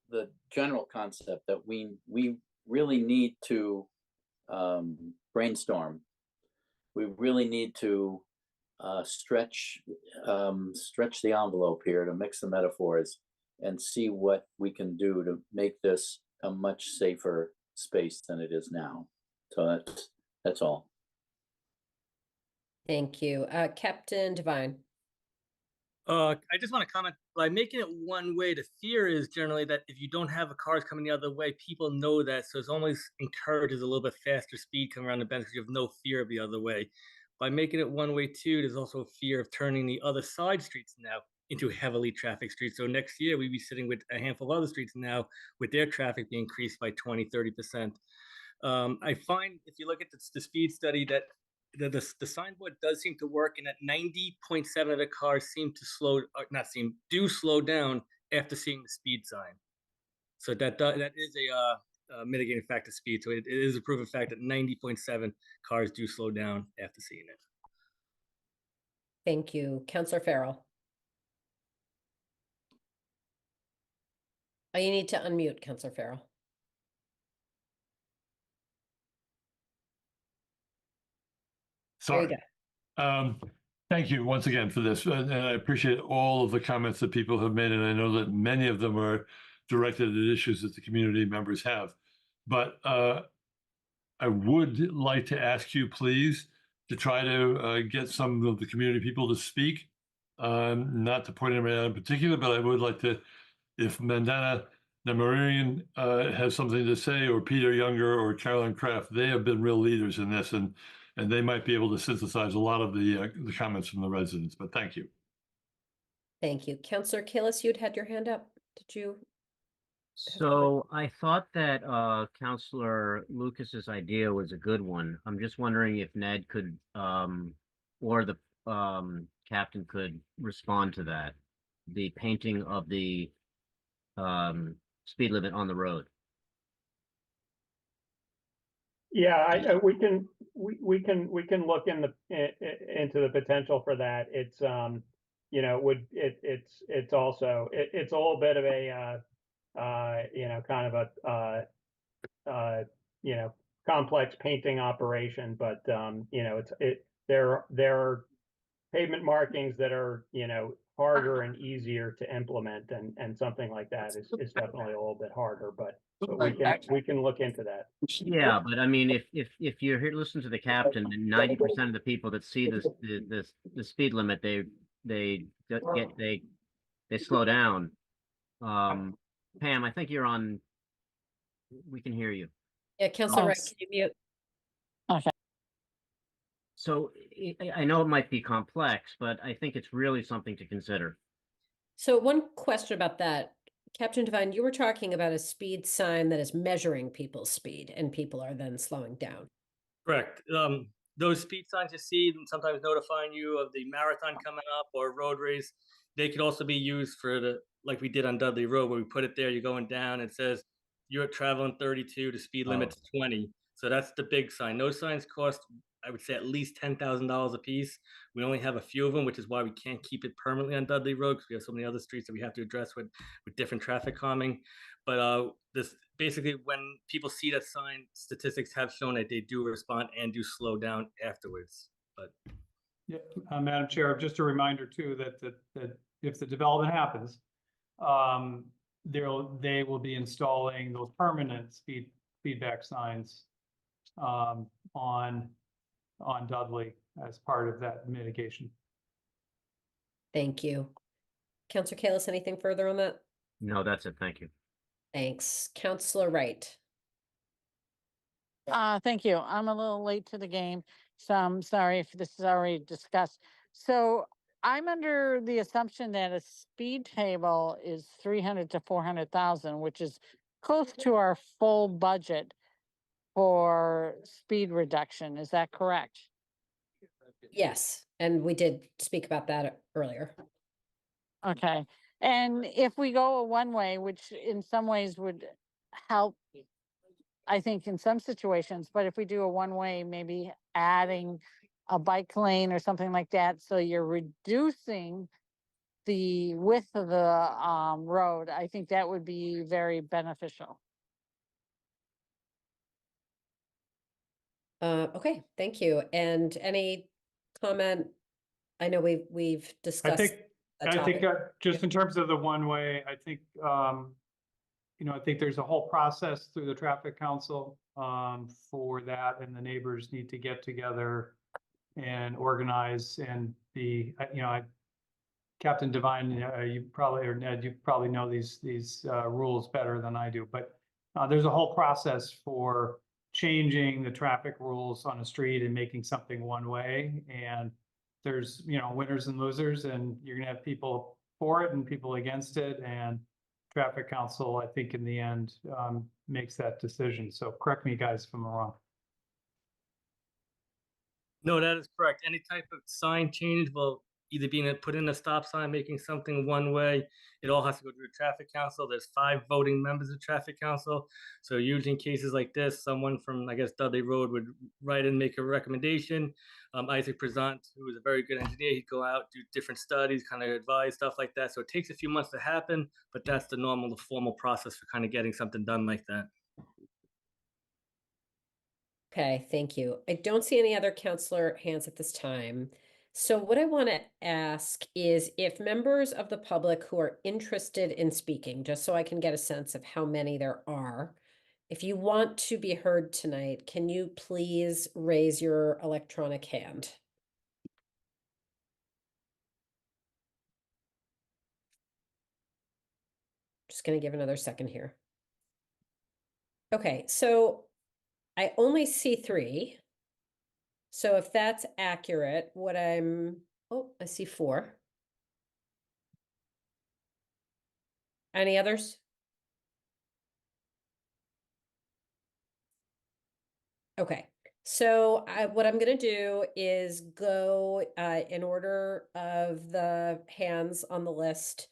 Speaker 13: the general concept that we really need to brainstorm. We really need to stretch the envelope here, to mix the metaphors, and see what we can do to make this a much safer space than it is now. So that's all.
Speaker 1: Thank you. Captain Devine.
Speaker 9: I just want to comment, by making it one way, the fear is generally that if you don't have cars coming the other way, people know that. So it's almost encourages a little bit faster speed coming around the bend because you have no fear of the other way. By making it one way too, there's also a fear of turning the other side streets now into heavily traffic streets. So next year we'd be sitting with a handful of other streets now with their traffic being increased by 20-30%. I find if you look at the speed study that the signboard does seem to work, and that 90.7% of the cars seem to do slow down after seeing the speed sign. So that is a mitigating factor, speed. So it is a proven fact that 90.7% cars do slow down after seeing it.
Speaker 1: Thank you. Councillor Farrell. Oh, you need to unmute, Councillor Farrell. There you
Speaker 4: Sorry.
Speaker 1: go.
Speaker 4: Thank you once again for this. And I appreciate all of the comments that people have made. And I know that many of them are directed at issues that the community members have. But I would like to ask you, please, to try to get some of the community people to speak. Not to point anybody out in particular, but I would like to, if Mandana Namarian has something to say, or Peter Younger or Carolyn Kraft, they have been real leaders in this, and they might be able to synthesize a lot of the comments from the residents. But thank you.
Speaker 1: Thank you. Councillor Kalis, you'd had your hand up. Did you?
Speaker 6: So I thought that Councillor Lucas's idea was a good one. I'm just wondering if Ned could, or the captain could respond to that. The painting of the speed limit on the road.
Speaker 8: Yeah, we can look into the potential for that. It's you know, it's also it's a little bit of a you know, kind of a you know, complex painting operation, but you know, there are pavement markings that are, you know, harder and easier to implement, and something like that is definitely a little bit harder, but we can look into that.
Speaker 6: Yeah, but I mean, if you're here to listen to the captain, 90% of the people that see the speed limit, they slow down. Pam, I think you're on. We can hear you.
Speaker 1: Yeah, Councillor Wright, can you mute?
Speaker 2: Okay.
Speaker 6: So I know it might be complex, but I think it's really something to consider.
Speaker 1: So one question about that, Captain Devine, you were talking about a speed sign that is measuring people's speed, and people are then slowing down.
Speaker 9: Correct. Those speed signs you see, and sometimes notifying you of the marathon coming up or road race, they could also be used for like we did on Dudley Road, where we put it there, you're going down, it says you're traveling 32, the speed limit's 20. So that's the big sign. Those signs cost, I would say, at least $10,000 a piece. We only have a few of them, which is why we can't keep it permanently on Dudley Road, because we have so many other streets that we have to address with different traffic calming. But this basically, when people see that sign, statistics have shown that they do respond and do slow down afterwards. But
Speaker 7: yeah, Madam Chair, just a reminder too that if the development happens, they will be installing those permanent feedback signs on Dudley as part of that mitigation.
Speaker 1: Thank you. Councillor Kalis, anything further on that?
Speaker 6: No, that's it. Thank you.
Speaker 1: Thanks. Counselor Wright.
Speaker 14: Thank you. I'm a little late to the game, so I'm sorry if this is already discussed. So I'm under the assumption that a speed table is 300 to 400,000, which is close to our full budget for speed reduction. Is that correct?
Speaker 1: Yes, and we did speak about that earlier.
Speaker 14: Okay. And if we go a one way, which in some ways would help, I think in some situations, but if we do a one way, maybe adding a bike lane or something like that, so you're reducing the width of the road, I think that would be very beneficial.
Speaker 1: Okay, thank you. And any comment? I know we've
Speaker 7: I
Speaker 1: discussed.
Speaker 7: think,
Speaker 1: that
Speaker 7: I think
Speaker 1: topic.
Speaker 7: just in terms of the one way, I think, you know, I think there's a whole process through the traffic council for that, and the neighbors need to get together and organize and be, you know, Captain Devine, you probably, or Ned, you probably know these rules better than I do, but there's a whole process for changing the traffic rules on a street and making something one way. And there's, you know, winners and losers, and you're gonna have people for it and people against it. And traffic council, I think in the end, makes that decision. So correct me guys if I'm wrong.
Speaker 9: No, that is correct. Any type of sign change will either be put in a stop sign, making something one way. It all has to go through the traffic council. There's 5 voting members of traffic council. So usually in cases like this, someone from, I guess, Dudley Road would write and make a recommendation. Isaac Prezant, who is a very good engineer, he'd go out, do different studies, kind of advise, stuff like that. So it takes a few months to happen, but that's the normal, the formal process for kind of getting something done like that.
Speaker 1: Okay, thank you. I don't see any other counselor hands at this time. So what I want to ask is if members of the public who are interested in speaking, just so I can get a sense of how many there are, if you want to be heard tonight, can you please raise your electronic hand? Just going to give another second here. Okay, so I only see 3. So if that's accurate, what oh, I see 4. Any others? Okay, so what I'm going to do is go in order of the hands on the list,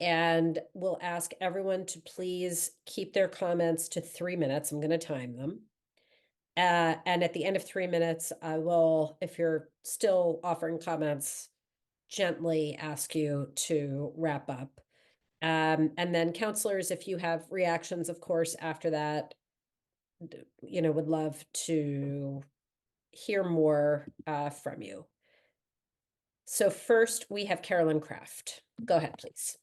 Speaker 1: and we'll ask everyone to please keep their comments to 3 minutes. I'm going to time them. And at the end of 3 minutes, I will, if you're still offering comments, gently ask you to wrap up. And then counselors, if you have reactions, of course, after that, you know, would love to hear more from you. So first we have Carolyn Kraft. Go ahead, please.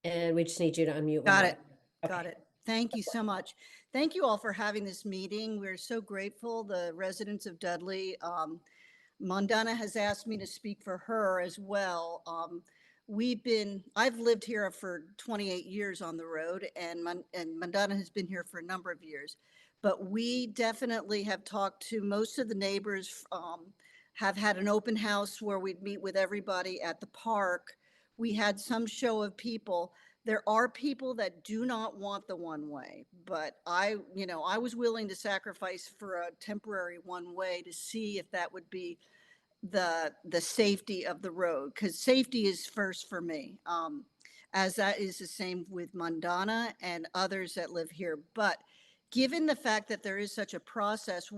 Speaker 1: And we just need you to unmute.
Speaker 15: Got it. Got it. Thank you so much. Thank you all for having this meeting. We're so grateful, the residents of Dudley. Mandana has asked me to speak for her as well. I've lived here for 28 years on the road, and Mandana has been here for a number of years. But we definitely have talked to most of the neighbors, have had an open house where we'd meet with everybody at the park. We had some show of people. There are people that do not want the one way, but I was willing to sacrifice for a temporary one way to see if that would be the safety of the road, because safety is first for me, as that is the same with Mandana and others that live here. But given the fact that there is such a process,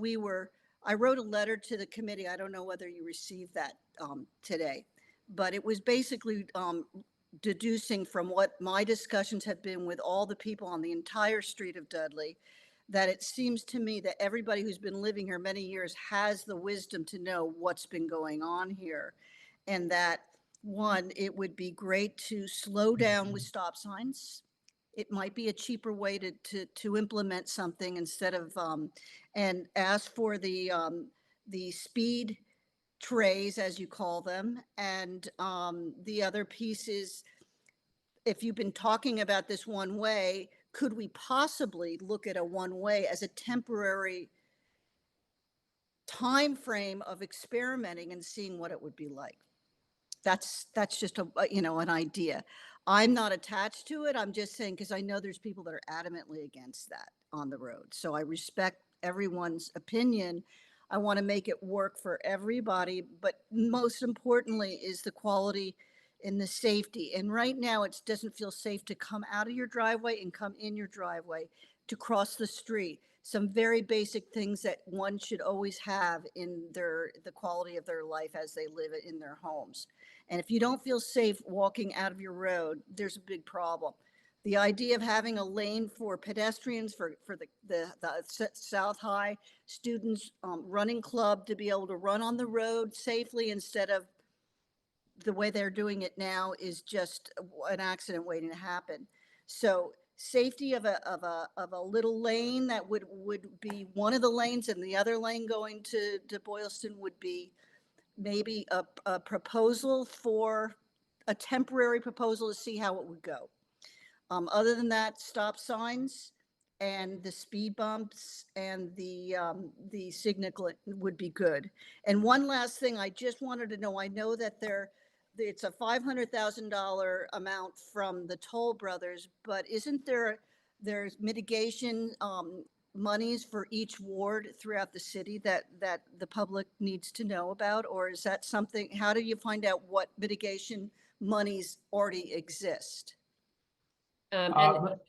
Speaker 15: I wrote a letter to the committee. I don't know whether you received that today, but it was basically deducing from what my discussions have been with all the people on the entire street of Dudley, that it seems to me that everybody who's been living here many years has the wisdom to know what's been going on here. And that, one, it would be great to slow down with stop signs. It might be a cheaper way to implement something instead of, and ask for the speed trays, as you call them. And the other piece is, if you've been talking about this one way, could we possibly look at a one way as a temporary time frame of experimenting and seeing what it would be like? That's just an idea. I'm not attached to it. I'm just saying, because I know there's people that are adamantly against that on the road. So I respect everyone's opinion. I want to make it work for everybody, but most importantly is the quality and the safety. And right now it doesn't feel safe to come out of your driveway and come in your driveway, to cross the street. Some very basic things that one should always have in the quality of their life as they live in their homes. And if you don't feel safe walking out of your road, there's a big problem. The idea of having a lane for pedestrians, for the South High students running club to be able to run on the road safely instead of the way they're doing it now, is just an accident waiting to happen. So safety of a little lane that would be one of the lanes, and the other lane going to Boylston would be maybe a proposal for a temporary proposal to see how it would go. Other than that, stop signs and the speed bumps and the signal would be good. And one last thing, I just wanted to know, I know that it's a $500,000 amount from the Toll Brothers, but isn't there's mitigation monies for each ward throughout the city that the public needs to know about? Or is that something, how do you find out what mitigation monies already exist?
Speaker 1: And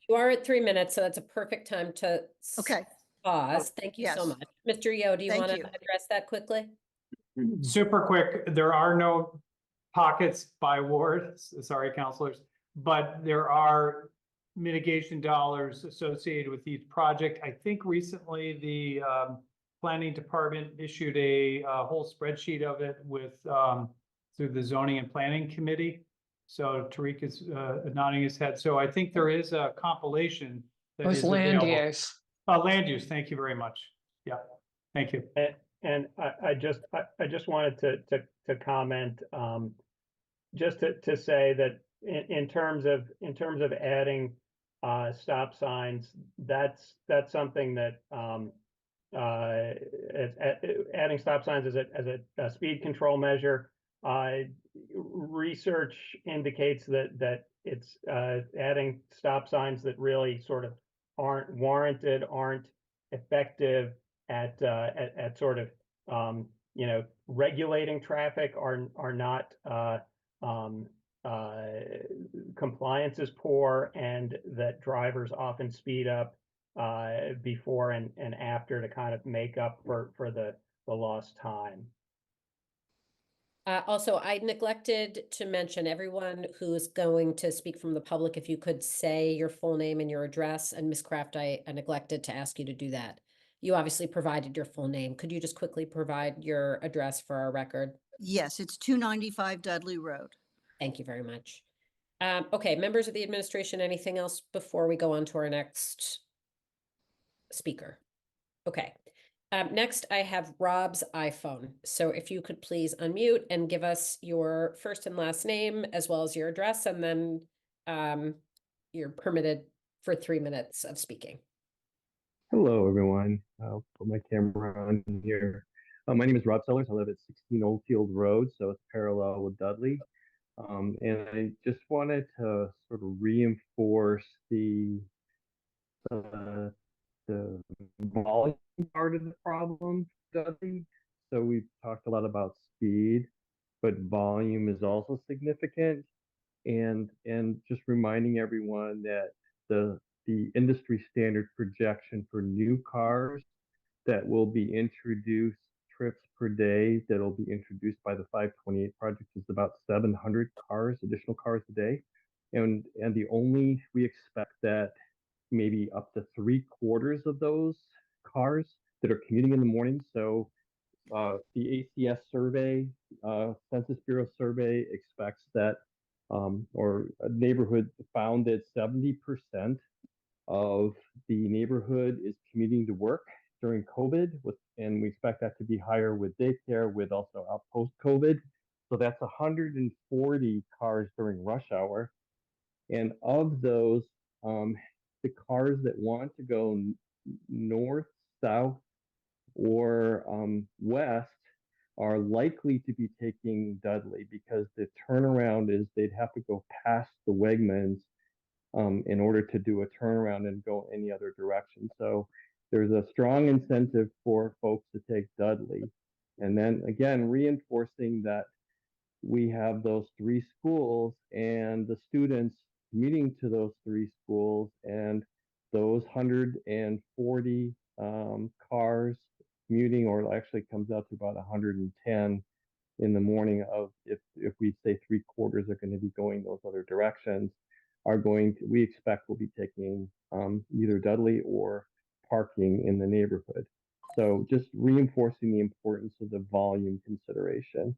Speaker 1: you are at 3 minutes, so that's a perfect time to
Speaker 15: Okay.
Speaker 1: pause. Thank you so
Speaker 15: Yes.
Speaker 1: much. Mr. Yo, do you
Speaker 15: Thank
Speaker 1: want to
Speaker 15: you.
Speaker 1: address that quickly?
Speaker 7: Super quick, there are no pockets by ward, sorry, counselors, but there are mitigation dollars associated with each project. I think recently the planning department issued a whole spreadsheet of it with through the zoning and planning committee. So Tariq is nodding his head. So I think there is a compilation that is available. Land use. Thank you very much. Yeah, thank you.
Speaker 8: And I just wanted to comment, just to say that in terms of adding stop signs, that's something that adding stop signs as a speed control measure. Research indicates that it's adding stop signs that really sort of aren't warranted, aren't effective at sort of regulating traffic, are not compliance is poor, and that drivers often speed up before and after to kind of make up for the lost time.
Speaker 1: Also, I neglected to mention, everyone who's going to speak from the public, if you could say your full name and your address. And Ms. Kraft, I neglected to ask you to do that. You obviously provided your full name. Could you just quickly provide your address for our record?
Speaker 15: Yes, it's 295 Dudley Road.
Speaker 1: Thank you very much. Okay, members of the administration, anything else before we go on to our next speaker? Okay. Next, I have Rob's iPhone. So if you could please unmute and give us your first and last name as well as your address, and then you're permitted for 3 minutes of speaking.
Speaker 16: Hello, everyone. I'll put my camera on here. My name is Rob Sellers. I live at 16 Oldfield Road, so it's parallel with Dudley. And I just wanted to sort of reinforce the volume part of the problem, Dudley. So we've talked a lot about speed, but volume is also significant. And just reminding everyone that the industry standard projection for new cars that will be introduced, trips per day that will be introduced by the 528 project, is about 700 cars, additional cars a day. And we expect that maybe up to 3/4 of those cars that are commuting in the morning. So the ACS survey, Census Bureau survey expects that, or a neighborhood found that 70% of the neighborhood is commuting to work during COVID, and we expect that to be higher with daycare, with also out post-COVID. So that's 140 cars during rush hour. And of those, the cars that want to go north, south, or west are likely to be taking Dudley, because the turnaround is they'd have to go past the Wegmans in order to do a turnaround and go any other direction. So there's a strong incentive for folks to take Dudley. And then again, reinforcing that we have those 3 schools and the students commuting to those 3 schools, and those 140 cars commuting, or actually comes out to about 110 in the morning of, if we say 3/4 are going to be going those other directions, we expect will be taking either Dudley or parking in the neighborhood. So just reinforcing the importance of the volume consideration.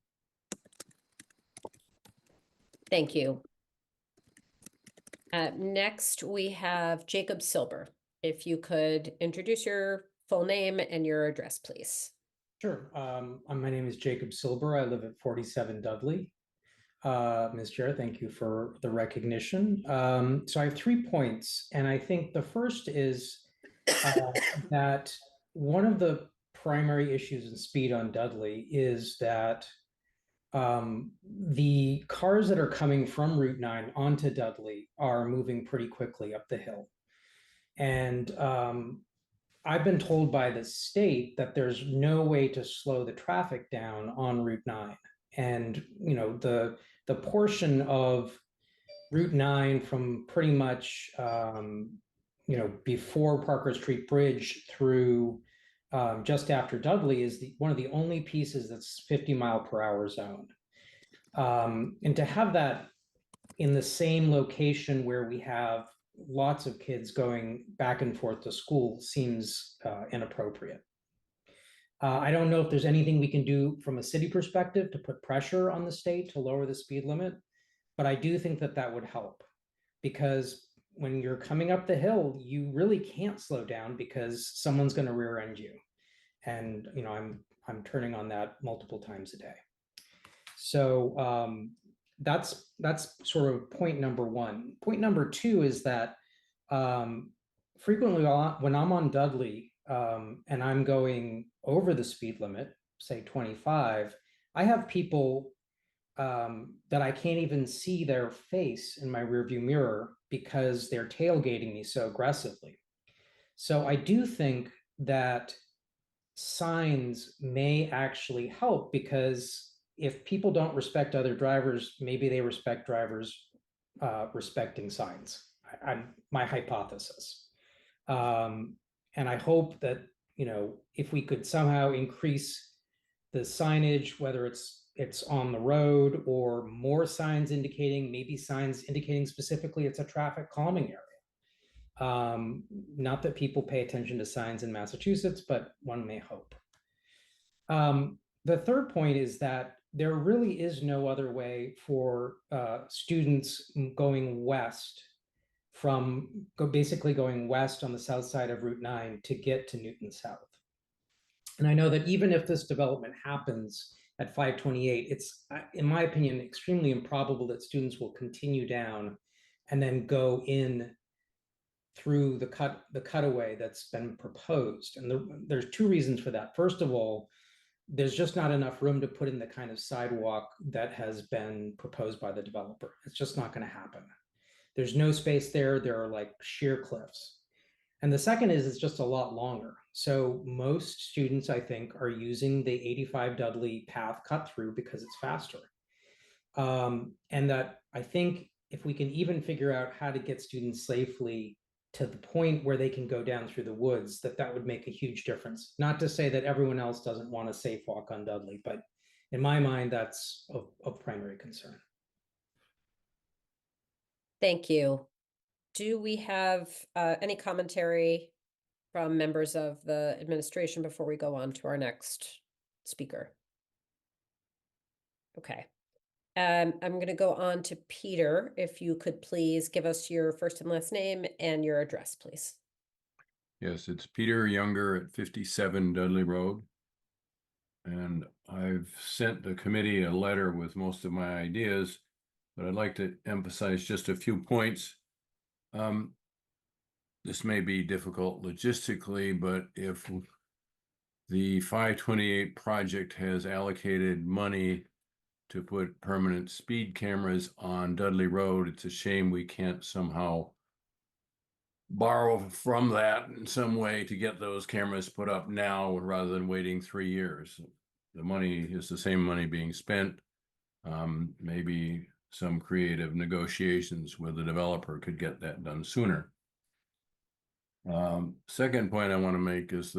Speaker 1: Thank you. Next, we have Jacob Silber. If you could introduce your full name and your address, please.
Speaker 17: Sure. My name is Jacob Silber. I live at 47 Dudley. Ms. Chair, thank you for the recognition. So I have 3 points, and I think the first is that one of the primary issues in speed on Dudley is that the cars that are coming from Route 9 onto Dudley are moving pretty quickly up the hill. And I've been told by the state that there's no way to slow the traffic down on Route 9. And, you know, the portion of Route 9 from pretty much, you know, before Parker Street Bridge through just after Dudley is one of the only pieces that's 50-mile-per-hour zone. And to have that in the same location where we have lots of kids going back and forth to school seems inappropriate. I don't know if there's anything we can do from a city perspective to put pressure on the state to lower the speed limit, but I do think that that would help, because when you're coming up the hill, you really can't slow down because someone's going to rear end you. And, you know, I'm turning on that multiple times a day. So that's sort of point number one. Point number two is that frequently when I'm on Dudley and I'm going over the speed limit, say 25, I have people that I can't even see their face in my rearview mirror because they're tailgating me so aggressively. So I do think that signs may actually help, because if people don't respect other drivers, maybe they respect drivers respecting signs. My hypothesis. And I hope that, you know, if we could somehow increase the signage, whether it's on the road or more signs indicating, maybe signs indicating specifically it's a traffic calming area. Not that people pay attention to signs in Massachusetts, but one may hope. The third point is that there really is no other way for students going west basically going west on the south side of Route 9 to get to Newton South. And I know that even if this development happens at 528, it's, in my opinion, extremely improbable that students will continue down and then go in through the cutaway that's been proposed. And there's two reasons for that. First of all, there's just not enough room to put in the kind of sidewalk that has been proposed by the developer. It's just not going to happen. There's no space there. There are like sheer cliffs. And the second is it's just a lot longer. So most students, I think, are using the 85 Dudley path cut through because it's faster. And that I think if we can even figure out how to get students safely to the point where they can go down through the woods, that would make a huge difference. Not to say that everyone else doesn't want a safe walk on Dudley, but in my mind, that's of primary concern.
Speaker 1: Thank you. Do we have any commentary from members of the administration before we go on to our next speaker? Okay. I'm going to go on to Peter. If you could please give us your first and last name and your address, please.
Speaker 18: Yes, it's Peter Younger at 57 Dudley Road. And I've sent the committee a letter with most of my ideas, but I'd like to emphasize just a few points. This may be difficult logistically, but if the 528 project has allocated money to put permanent speed cameras on Dudley Road, it's a shame we can't somehow borrow from that in some way to get those cameras put up now rather than waiting 3 years. The money is the same money being spent. Maybe some creative negotiations with the developer could get that done sooner. Second point I want to make is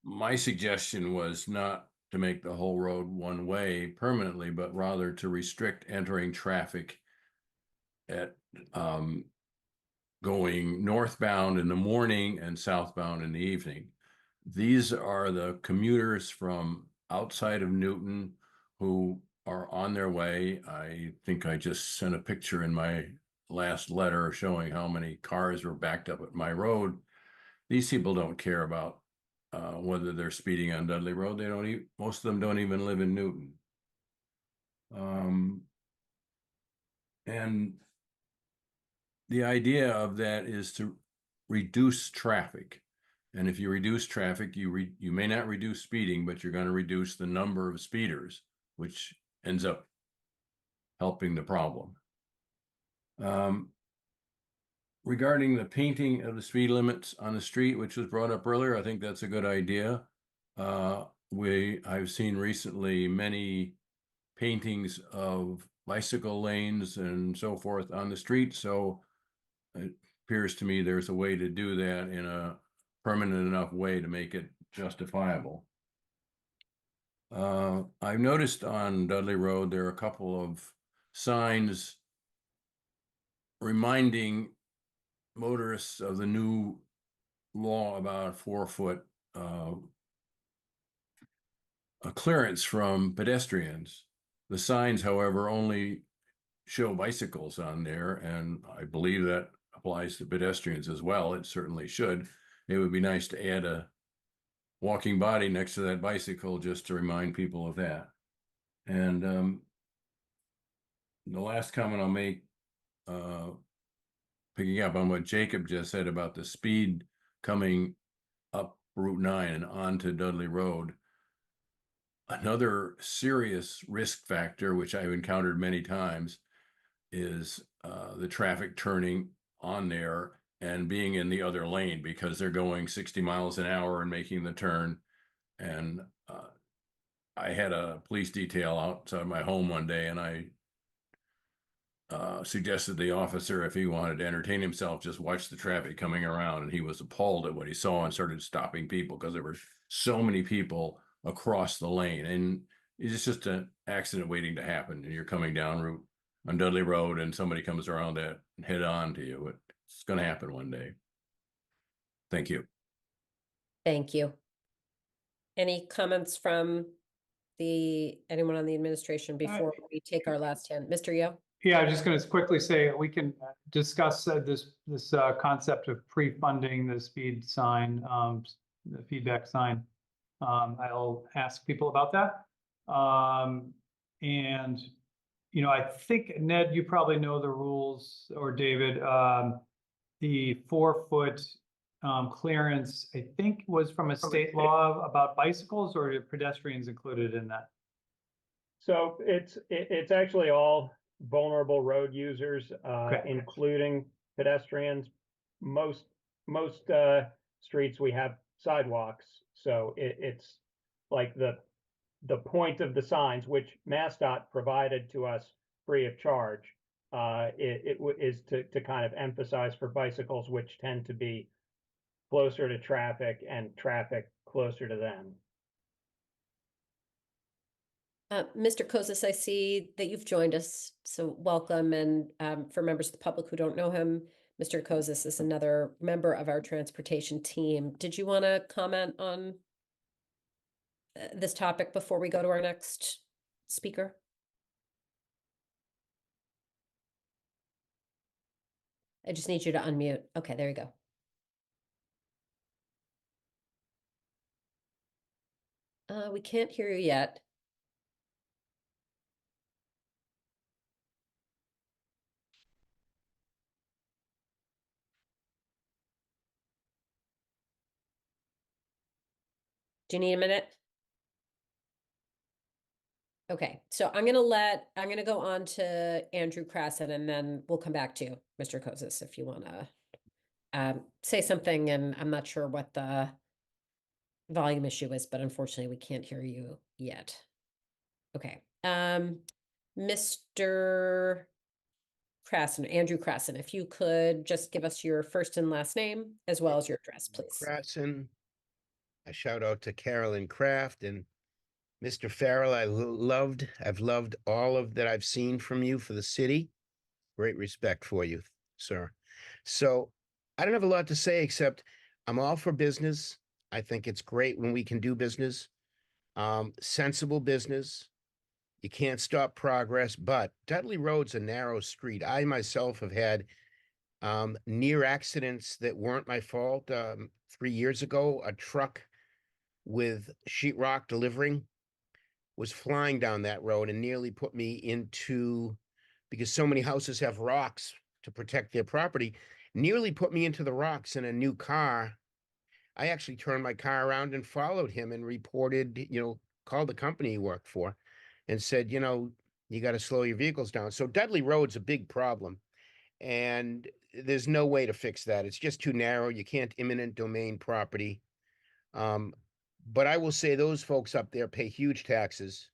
Speaker 18: my suggestion was not to make the whole road one way permanently, but rather to restrict entering traffic at going northbound in the morning and southbound in the evening. These are the commuters from outside of Newton who are on their way. I think I just sent a picture in my last letter showing how many cars were backed up at my road. These people don't care about whether they're speeding on Dudley Road. They don't. Most of them don't even live in Newton. And the idea of that is to reduce traffic. And if you reduce traffic, you may not reduce speeding, but you're going to reduce the number of speeders, which ends up helping the problem. Regarding the painting of the speed limits on the street, which was brought up earlier, I think that's a good idea. I've seen recently many paintings of bicycle lanes and so forth on the street. So it appears to me there's a way to do that in a permanent enough way to make it justifiable. I've noticed on Dudley Road, there are a couple of signs reminding motorists of the new law about 4-foot a clearance from pedestrians. The signs, however, only show bicycles on there, and I believe that applies to pedestrians as well. It certainly should. It would be nice to add a walking body next to that bicycle just to remind people of that. And the last comment I'll make, picking up on what Jacob just said about the speed coming up Route 9 and onto Dudley Road, another serious risk factor, which I've encountered many times, is the traffic turning on there and being in the other lane because they're going 60 miles an hour and making the turn. And I had a police detail outside my home one day, and I suggested the officer, if he wanted to entertain himself, just watch the traffic coming around. And he was appalled at what he saw and started stopping people because there were so many people across the lane. And it's just an accident waiting to happen. And you're coming down route on Dudley Road and somebody comes around that head on to you. It's going to happen one day. Thank you.
Speaker 1: Thank you. Any comments from anyone on the administration before we take our last 10? Mr. Yo?
Speaker 7: Yeah, I'm just going to quickly say we can discuss this concept of pre-funding the speed sign, the feedback sign. I'll ask people about that. And you know, I think Ned, you probably know the rules, or David. The 4-foot clearance, I think, was from a state law about bicycles, or are pedestrians included in that?
Speaker 8: So it's actually all vulnerable road users, including pedestrians. Most streets we have sidewalks, so it's like the point of the signs, which MassDOT provided to us free of charge, is to kind of emphasize for bicycles, which tend to be closer to traffic and traffic closer to them.
Speaker 1: Mr. Kozis, I see that you've joined us, so welcome. And for members of the public who don't know him, Mr. Kozis is another member of our transportation team. Did you want to comment on this topic before we go to our next speaker? I just need you to unmute. Okay, there you go. We can't hear you yet. Do you need a minute? Okay, so I'm gonna go on to Andrew Krasson and then we'll come back to you, Mr. Kozis, if you wanna say something, and I'm not sure what the volume issue is, but unfortunately we can't hear you yet. Okay, Mr. Krasson, Andrew Krasson, if you could just give us your first and last name as well as your address, please.
Speaker 19: Krasson. A shout out to Carolyn Kraft and Mr. Farrell. I've loved all of that I've seen from you for the city. Great respect for you, sir. So I don't have a lot to say except I'm all for business. I think it's great when we can do business, sensible business. You can't stop progress, but Dudley Road's a narrow street. I myself have had near accidents that weren't my fault. 3 years ago, a truck with sheetrock delivering was flying down that road and nearly put me into, because so many houses have rocks to protect their property, nearly put me into the rocks in a new car. I actually turned my car around and followed him and reported, called the company he worked for and said, you got to slow your vehicles down. So Dudley Road's a big problem. And there's no way to fix that. It's just too narrow. You can't eminent domain property. But I will say those folks up there pay huge taxes,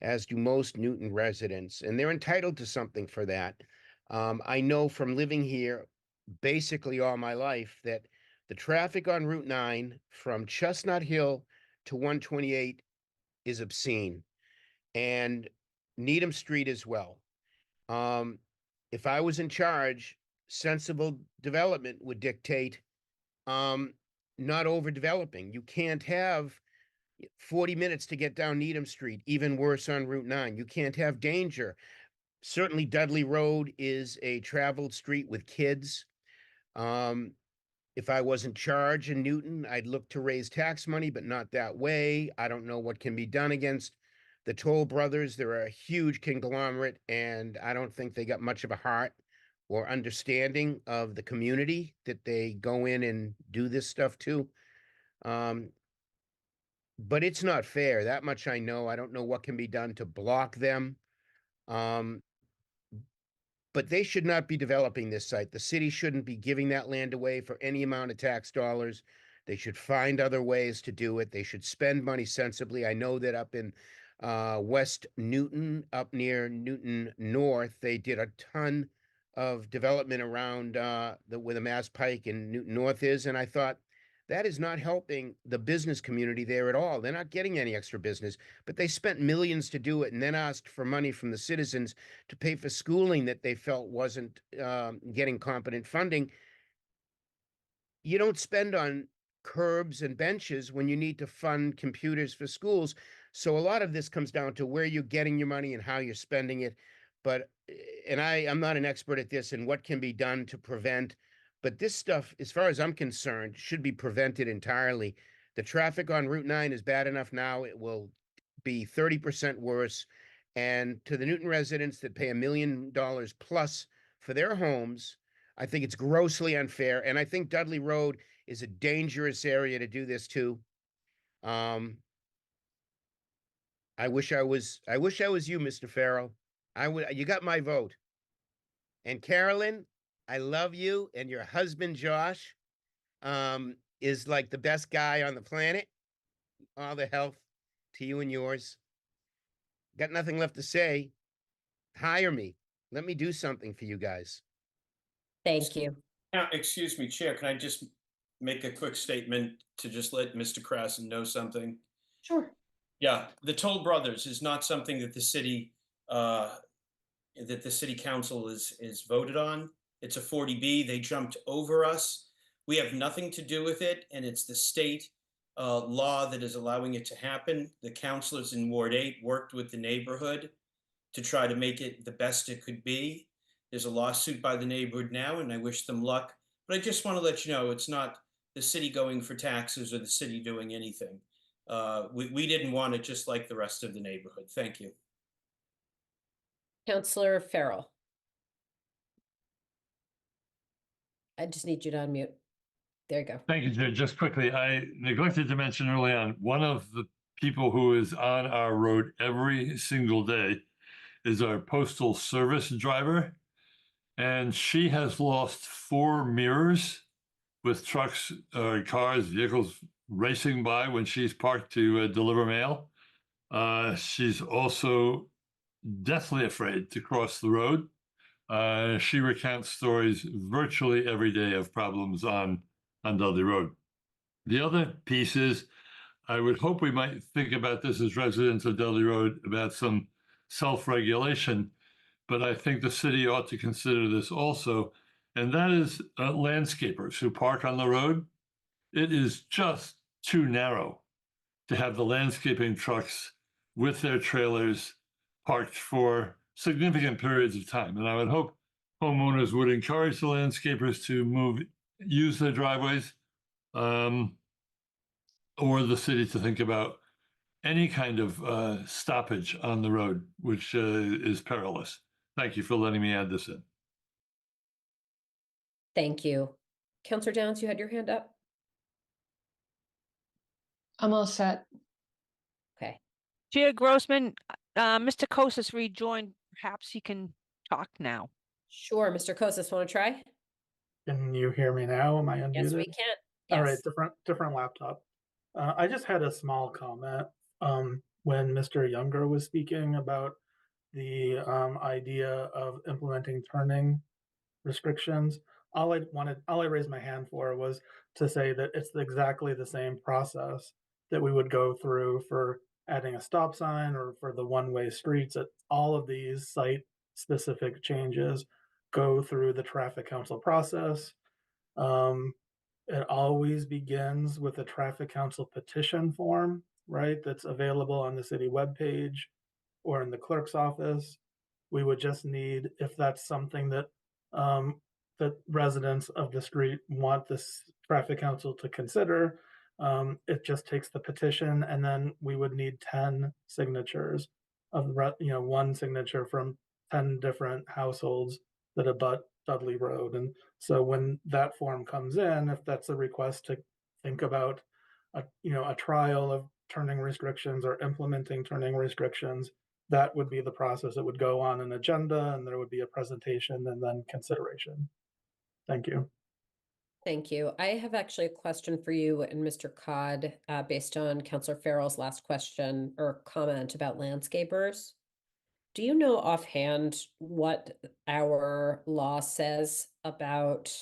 Speaker 19: as do most Newton residents, and they're entitled to something for that. I know from living here basically all my life that the traffic on Route 9 from Chestnut Hill to 128 is obscene, and Needham Street as well. If I was in charge, sensible development would dictate not overdeveloping. You can't have 40 minutes to get down Needham Street, even worse on Route 9. You can't have danger. Certainly Dudley Road is a traveled street with kids. If I was in charge in Newton, I'd look to raise tax money, but not that way. I don't know what can be done against the Toll Brothers. They're a huge conglomerate, and I don't think they got much of a heart or understanding of the community that they go in and do this stuff to. But it's not fair. That much I know. I don't know what can be done to block them. But they should not be developing this site. The city shouldn't be giving that land away for any amount of tax dollars. They should find other ways to do it. They should spend money sensibly. I know that up in West Newton, up near Newton North, they did a ton of development around where the Mass Pike and Newton North is. And I thought, that is not helping the business community there at all. They're not getting any extra business, but they spent millions to do it and then asked for money from the citizens to pay for schooling that they felt wasn't getting competent funding. You don't spend on curbs and benches when you need to fund computers for schools. So a lot of this comes down to where you're getting your money and how you're spending it. But, and I'm not an expert at this and what can be done to prevent, but this stuff, as far as I'm concerned, should be prevented entirely. The traffic on Route 9 is bad enough now. It will be 30% worse. And to the Newton residents that pay $1 million plus for their homes, I think it's grossly unfair. And I think Dudley Road is a dangerous area to do this to. I wish I was you, Mr. Farrell. You got my vote. And Carolyn, I love you, and your husband, Josh, is like the best guy on the planet. All the health to you and yours. Got nothing left to say. Hire me. Let me do something for you guys.
Speaker 1: Thank you.
Speaker 5: Now, excuse me, Chair, can I just make a quick statement to just let Mr. Krasson know something?
Speaker 1: Sure.
Speaker 5: Yeah, the Toll Brothers is not something that the city council is voted on. It's a 40B. They jumped over us. We have nothing to do with it, and it's the state law that is allowing it to happen. The councilors in Ward 8 worked with the neighborhood to try to make it the best it could be. There's a lawsuit by the neighborhood now, and I wish them luck. But I just want to let you know, it's not the city going for taxes or the city doing anything. We didn't want it just like the rest of the neighborhood. Thank you.
Speaker 1: Counselor Farrell. I just need you to unmute. There you go.
Speaker 4: Thank you, Chair. Just quickly, I neglected to mention early on, one of the people who is on our road every single day is our postal service driver. And she has lost 4 mirrors with trucks, cars, vehicles racing by when she's parked to deliver mail. She's also deathly afraid to cross the road. She recounts stories virtually every day of problems on Dudley Road. The other piece is, I would hope we might think about this as residents of Dudley Road about some self-regulation, but I think the city ought to consider this also, and that is landscapers who park on the road. It is just too narrow to have the landscaping trucks with their trailers parked for significant periods of time. And I would hope homeowners would encourage the landscapers to use their driveways, or the city to think about any kind of stoppage on the road, which is perilous. Thank you for letting me add this in.
Speaker 1: Thank you. Counselor Downs, you had your hand up?
Speaker 12: I'm all set.
Speaker 1: Okay.
Speaker 2: Chair Grossman, Mr. Kosas rejoined. Perhaps he can talk now.
Speaker 1: Sure. Mr. Kosas, want to try?
Speaker 20: Can you hear me now? Am I unmuted?
Speaker 1: Yes, we can.
Speaker 20: All right,
Speaker 1: Yes.
Speaker 20: different laptop. I just had a small comment when Mr. Younger was speaking about the idea of implementing turning restrictions. All I raised my hand for was to say that it's exactly the same process that we would go through for adding a stop sign or for the one-way streets. That all of these site-specific changes go through the traffic council process. It always begins with a traffic council petition form, right? That's available on the city webpage or in the clerk's office. We would just need, if that's something that that residents of the street want this traffic council to consider, it just takes the petition, and then we would need 10 signatures of, one signature from 10 different households that abut Dudley Road. And so when that form comes in, if that's a request to think about a trial of turning restrictions or implementing turning restrictions, that would be the process. It would go on an agenda, and there would be a presentation and then consideration. Thank you.
Speaker 1: Thank you. I have actually a question for you and Mr. Codd, based on Counselor Farrell's last question or comment about landscapers. Do you know offhand what our law says about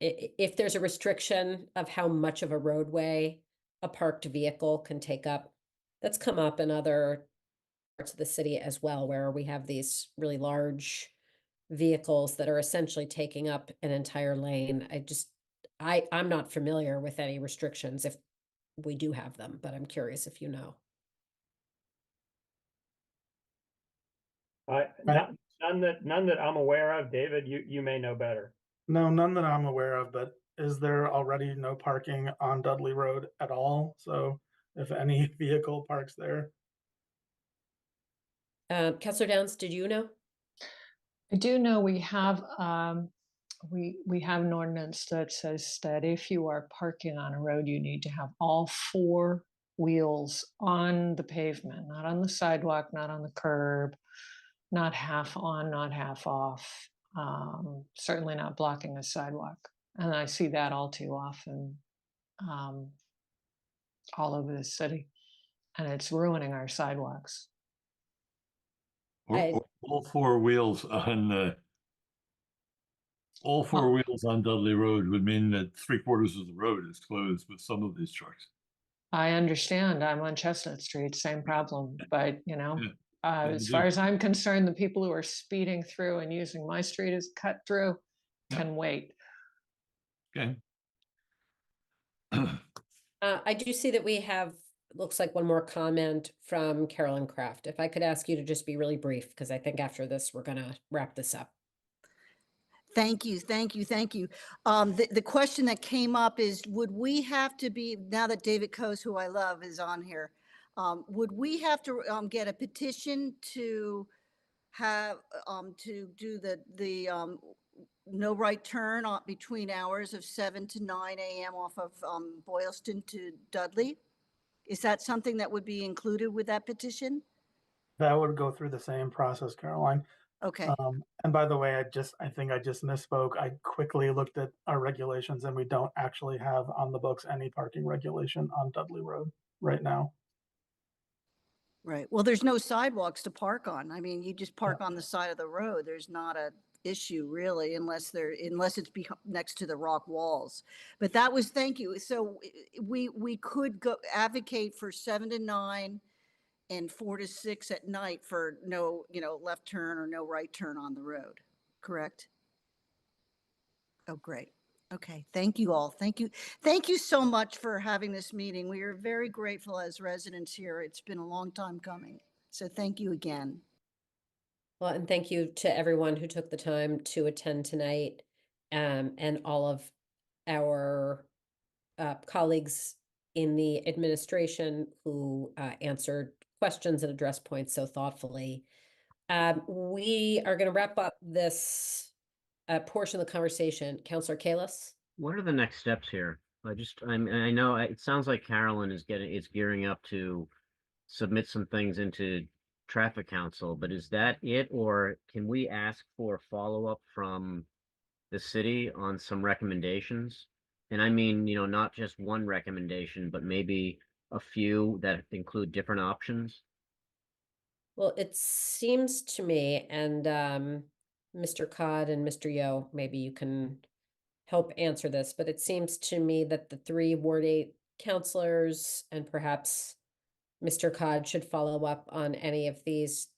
Speaker 1: if there's a restriction of how much of a roadway a parked vehicle can take up? That's come up in other parts of the city as well, where we have these really large vehicles that are essentially taking up an entire lane. I'm not familiar with any restrictions if we do have them, but I'm curious if you know.
Speaker 8: None that I'm aware of. David, you may know better.
Speaker 20: No, none that I'm aware of, but is there already no parking on Dudley Road at all? So if any vehicle parks there.
Speaker 1: Counselor Downs, did you know?
Speaker 12: I do know we have we have an ordinance that says that if you are parking on a road, you need to have all 4 wheels on the pavement, not on the sidewalk, not on the curb, not half on, not half off, certainly not blocking a sidewalk. And I see that all too often all over the city, and it's ruining our sidewalks.
Speaker 4: All 4 wheels on wheels on Dudley Road would mean that 3/4 of the road is closed with some of these trucks.
Speaker 12: I understand. I'm on Chestnut Street, same problem, but as
Speaker 4: you
Speaker 12: far
Speaker 4: do.
Speaker 12: as I'm concerned, the people who are speeding through and using my street as cut through can wait.
Speaker 4: Okay.
Speaker 1: I do see that we have looks like one more comment from Carolyn Kraft. If I could ask you to just be really brief, because I think after this, we're gonna wrap this up.
Speaker 15: Thank you, thank you, thank you. The question that came up is, would we have to be, now that David Coase, who I love, is on here, would we have to get a petition to have, to do the no right turn between hours of 7 to 9 a.m. off of Boylston to Dudley? Is that something that would be included with that petition?
Speaker 20: That would go through the same process, Caroline.
Speaker 15: Okay.
Speaker 20: And by the way, I think I just misspoke. I quickly looked at our regulations and we don't actually have on the books any parking regulation on Dudley Road right now.
Speaker 15: Right. Well, there's no sidewalks to park on. I mean, you just park on the side of the road. There's not a issue really, unless it's next to the rock walls. But that was, thank you. So we could go advocate for 7 to 9 and 4 to 6 at night for no, left turn or no right turn on the road, correct? Oh, great. Okay, thank you all. Thank you. Thank you so much for having this meeting. We are very grateful as residents here. It's been a long time coming. So thank you again.
Speaker 1: Well, and thank you to everyone who took the time to attend tonight, and all of our colleagues in the administration who answered questions and addressed points so thoughtfully. We are going to wrap up this portion of the conversation. Councillor Kalis?
Speaker 6: What are the next steps here? I know it sounds like Carolyn is gearing up to submit some things into Traffic Council, but is that it, or can we ask for follow-up from the city on some recommendations? And I mean, not just one recommendation, but maybe a few that include different options.
Speaker 1: Well, it seems to me, and Mr. Codd and Mr. Yo, maybe you can help answer this, but it seems to me that the 3 Ward 8 councilors and perhaps Mr. Codd should follow up on any of these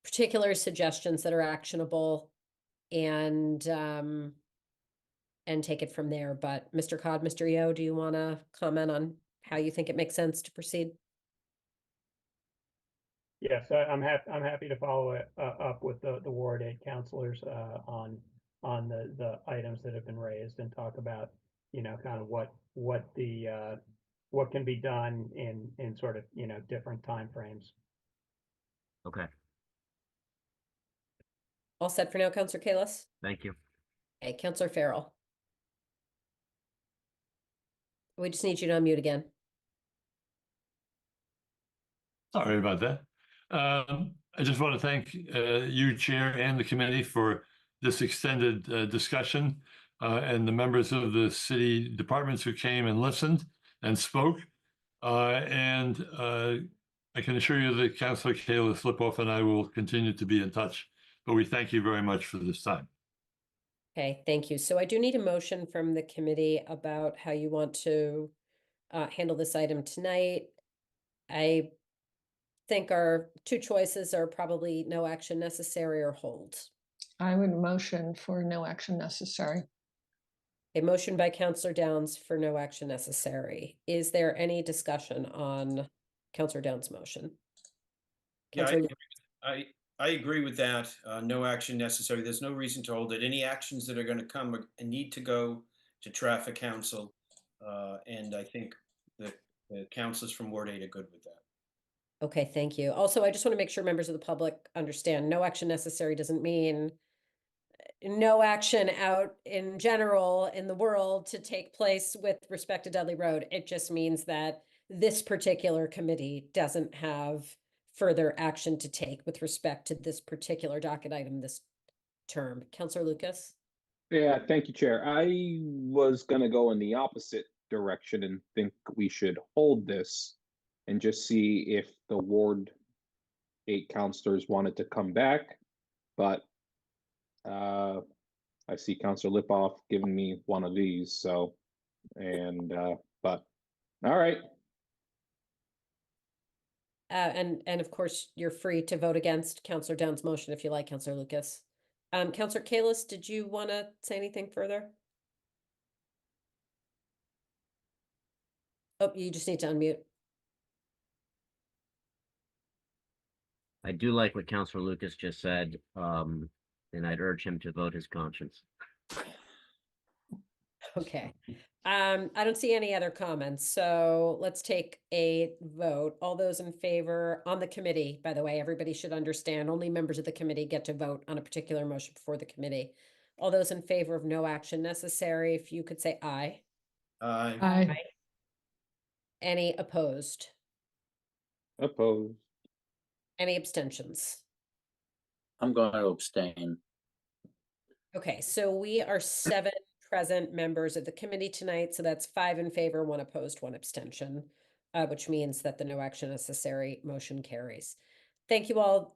Speaker 1: particular suggestions that are actionable and take it from there. But Mr. Codd, Mr. Yo, do you want to comment on how you think it makes sense to proceed?
Speaker 8: Yes, I'm happy to follow it up with the Ward 8 councilors on the items that have been raised and talk about, kind of what can be done in sort of, different timeframes.
Speaker 6: Okay.
Speaker 1: All set for now, Councillor Kalis?
Speaker 6: Thank you.
Speaker 1: Okay, Councillor Farrell. We just need you to unmute again.
Speaker 4: Sorry about that. I just want to thank you, Chair, and the committee for this extended discussion, and the members of the city departments who came and listened and spoke. And I can assure you that Councillor Kalis Lipoff and I will continue to be in touch. But we thank you very much for this time.
Speaker 1: Okay, thank you. So I do need a motion from the committee about how you want to handle this item tonight. I think our 2 choices are probably no action necessary or hold.
Speaker 12: I would motion for no action necessary.
Speaker 1: A motion by Councillor Downs for no action necessary. Is there any discussion on Councillor Downs' motion?
Speaker 5: Yeah, I agree with that. No action necessary. There's no reason to hold it. Any actions that are going to come need to go to Traffic Council. And I think the councilors from Ward 8 are good with that.
Speaker 1: Okay, thank you. Also, I just want to make sure members of the public understand no action necessary doesn't mean no action out in general in the world to take place with respect to Dudley Road. It just means that this particular committee doesn't have further action to take with respect to this particular docket item this term. Councillor Lucas?
Speaker 11: Yeah, thank you, Chair. I was going to go in the opposite direction and think we should hold this and just see if the Ward 8 councilors wanted to come back. But I see Councillor Lipoff giving me one of these, so, but, all right.
Speaker 1: And of course, you're free to vote against Councillor Downs' motion if you like, Councillor Lucas. Councillor Kalis, did you want to say anything further? Oh, you just need to unmute.
Speaker 6: I do like what Councilor Lucas just said, and I'd urge him to vote his conscience.
Speaker 1: Okay. I don't see any other comments, so let's take a vote. All those in favor on the committee, by the way, everybody should understand, only members of the committee get to vote on a particular motion before the committee. All those in favor of no action necessary, if you could say aye.
Speaker 5: Aye.
Speaker 1: Aye. Any opposed?
Speaker 11: Opposed.
Speaker 1: Any abstentions?
Speaker 13: I'm going to abstain.
Speaker 1: Okay, so we are 7 present members of the committee tonight, so that's 5 in favor, 1 opposed, 1 abstention, which means that the no action necessary motion carries. Thank you all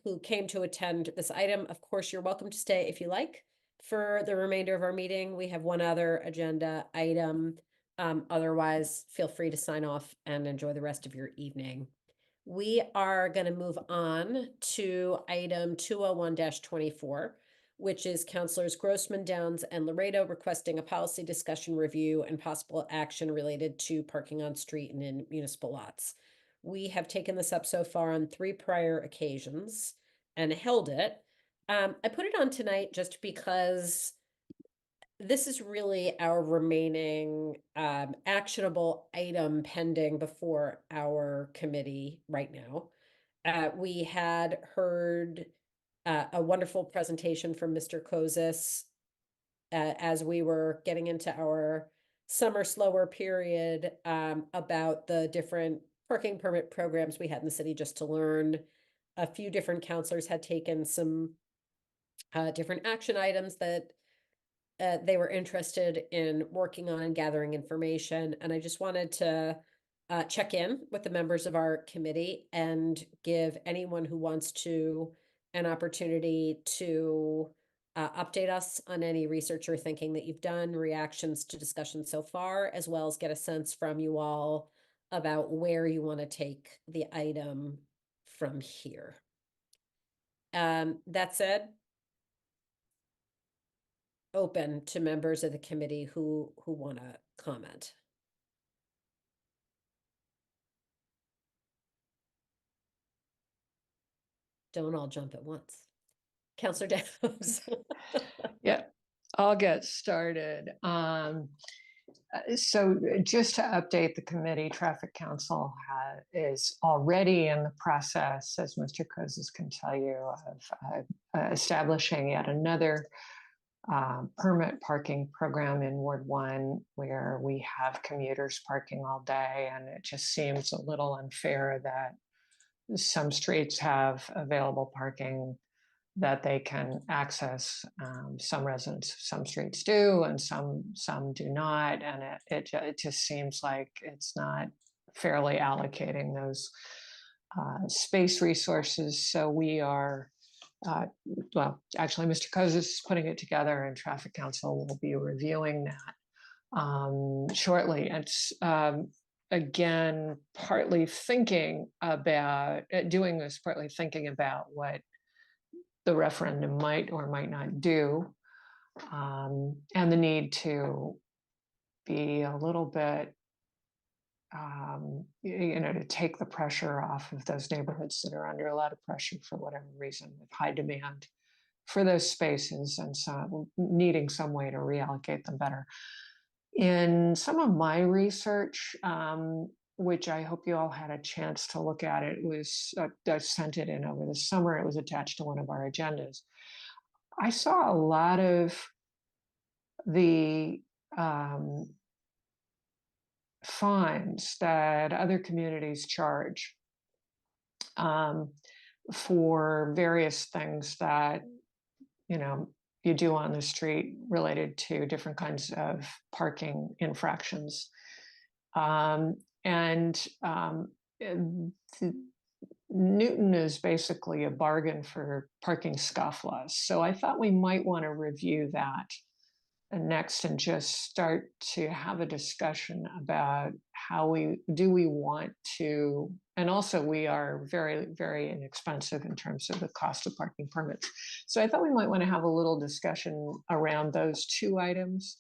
Speaker 1: who came to attend this item. Of course, you're welcome to stay if you like for the remainder of our meeting. We have one other agenda item. Otherwise, feel free to sign off and enjoy the rest of your evening. We are going to move on to item 201-24, which is Councilors Grossman, Downs, and Laredo requesting a policy discussion review and possible action related to parking on street and in municipal lots. We have taken this up so far on 3 prior occasions and held it. I put it on tonight just because this is really our remaining actionable item pending before our committee right now. We had heard a wonderful presentation from Mr. Kozis as we were getting into our summer slower period about the different parking permit programs we had in the city, just to learn. A few different counselors had taken some different action items that they were interested in working on and gathering information. And I just wanted to check in with the members of our committee and give anyone who wants to an opportunity to update us on any research or thinking that you've done, reactions to discussions so far, as well as get a sense from you all about where you want to take the item from here. That said, open to members of the committee who want to comment. Don't all jump at once. Councilor Downs.
Speaker 12: Yeah, I'll get started. So just to update the committee, Traffic Council is already in the process, as Mr. Kozis can tell you, of establishing yet another permit parking program in Ward 1, where we have commuters parking all day, and it just seems a little unfair that some streets have available parking that they can access. Some residents, some streets do, and some do not, and it just seems like it's not fairly allocating those space resources. So we are, well, actually, Mr. Kozis is putting it together, and Traffic Council will be reviewing that shortly. It's again, partly thinking about doing this, partly thinking about what the referendum might or might not do, and the need to be a little bit, to take the pressure off of those neighborhoods that are under a lot of pressure for whatever reason, with high demand for those spaces, and so needing some way to reallocate them better. In some of my research, which I hope you all had a chance to look at, it was, I sent it in over the summer, it was attached to one of our agendas. I saw a lot of the fines that other communities charge for various things that, you do on the street related to different kinds of parking infractions. Newton is basically a bargain for parking scofflaws. So I thought we might want to review that next and just start to have a discussion about how we want to, and also we are very, very inexpensive in terms of the cost of parking permits. So I thought we might want to have a little discussion around those 2 items.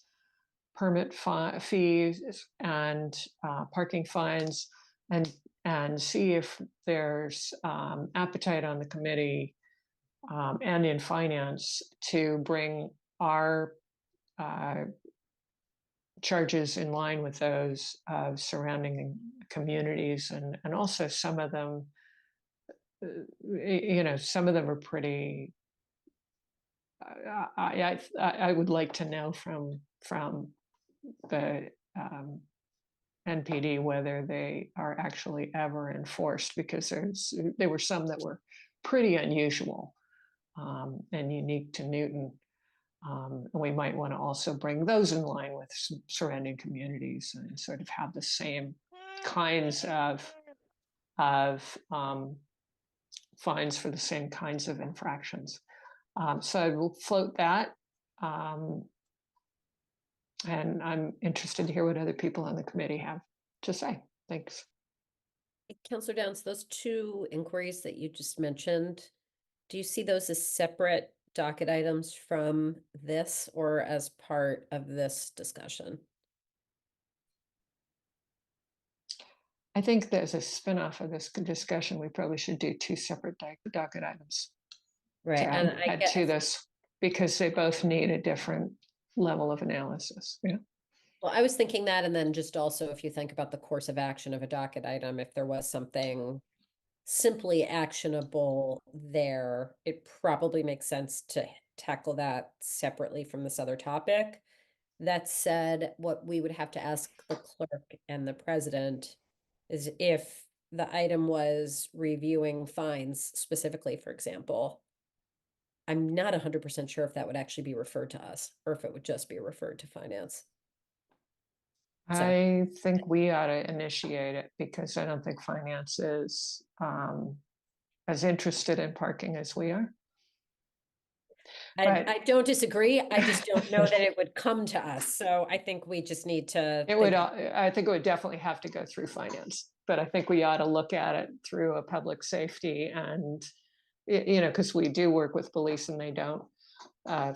Speaker 12: permit fees and parking fines, and see if there's appetite on the committee and in finance to bring our charges in line with those of surrounding communities, and also some of them, some of them are pretty. I would like to know from the NPD whether they are actually ever enforced, because there were some that were pretty unusual and unique to Newton. And we might want to also bring those in line with surrounding communities and sort of have the same kinds of fines for the same kinds of infractions. So I will float that. And I'm interested to hear what other people on the committee have to say. Thanks.
Speaker 1: Councillor Downs, those two inquiries that you just mentioned, do you see those as separate docket items from this or as part of this discussion?
Speaker 12: I think there's a spin-off of this discussion. We probably should do two separate docket items.
Speaker 1: Right,
Speaker 12: To
Speaker 1: and
Speaker 12: add to this, because they both need a different level of analysis. Yeah.
Speaker 1: Well, I was thinking that, and then just also if you think about the course of action of a docket item, if there was something simply actionable there, it probably makes sense to tackle that separately from this other topic. That said, what we would have to ask the clerk and the president is if the item was reviewing fines specifically, for example, I'm not 100% sure if that would actually be referred to us or if it would just be referred to finance. So,
Speaker 12: I think we ought to initiate it, because I don't think finance is as interested in parking as we are. But
Speaker 1: I don't disagree. I just don't know that it would come to us. So I think we just need to.
Speaker 12: it would, I think it would definitely have to go through finance, but I think we ought to look at it through a public safety and, because we do work with police and they don't,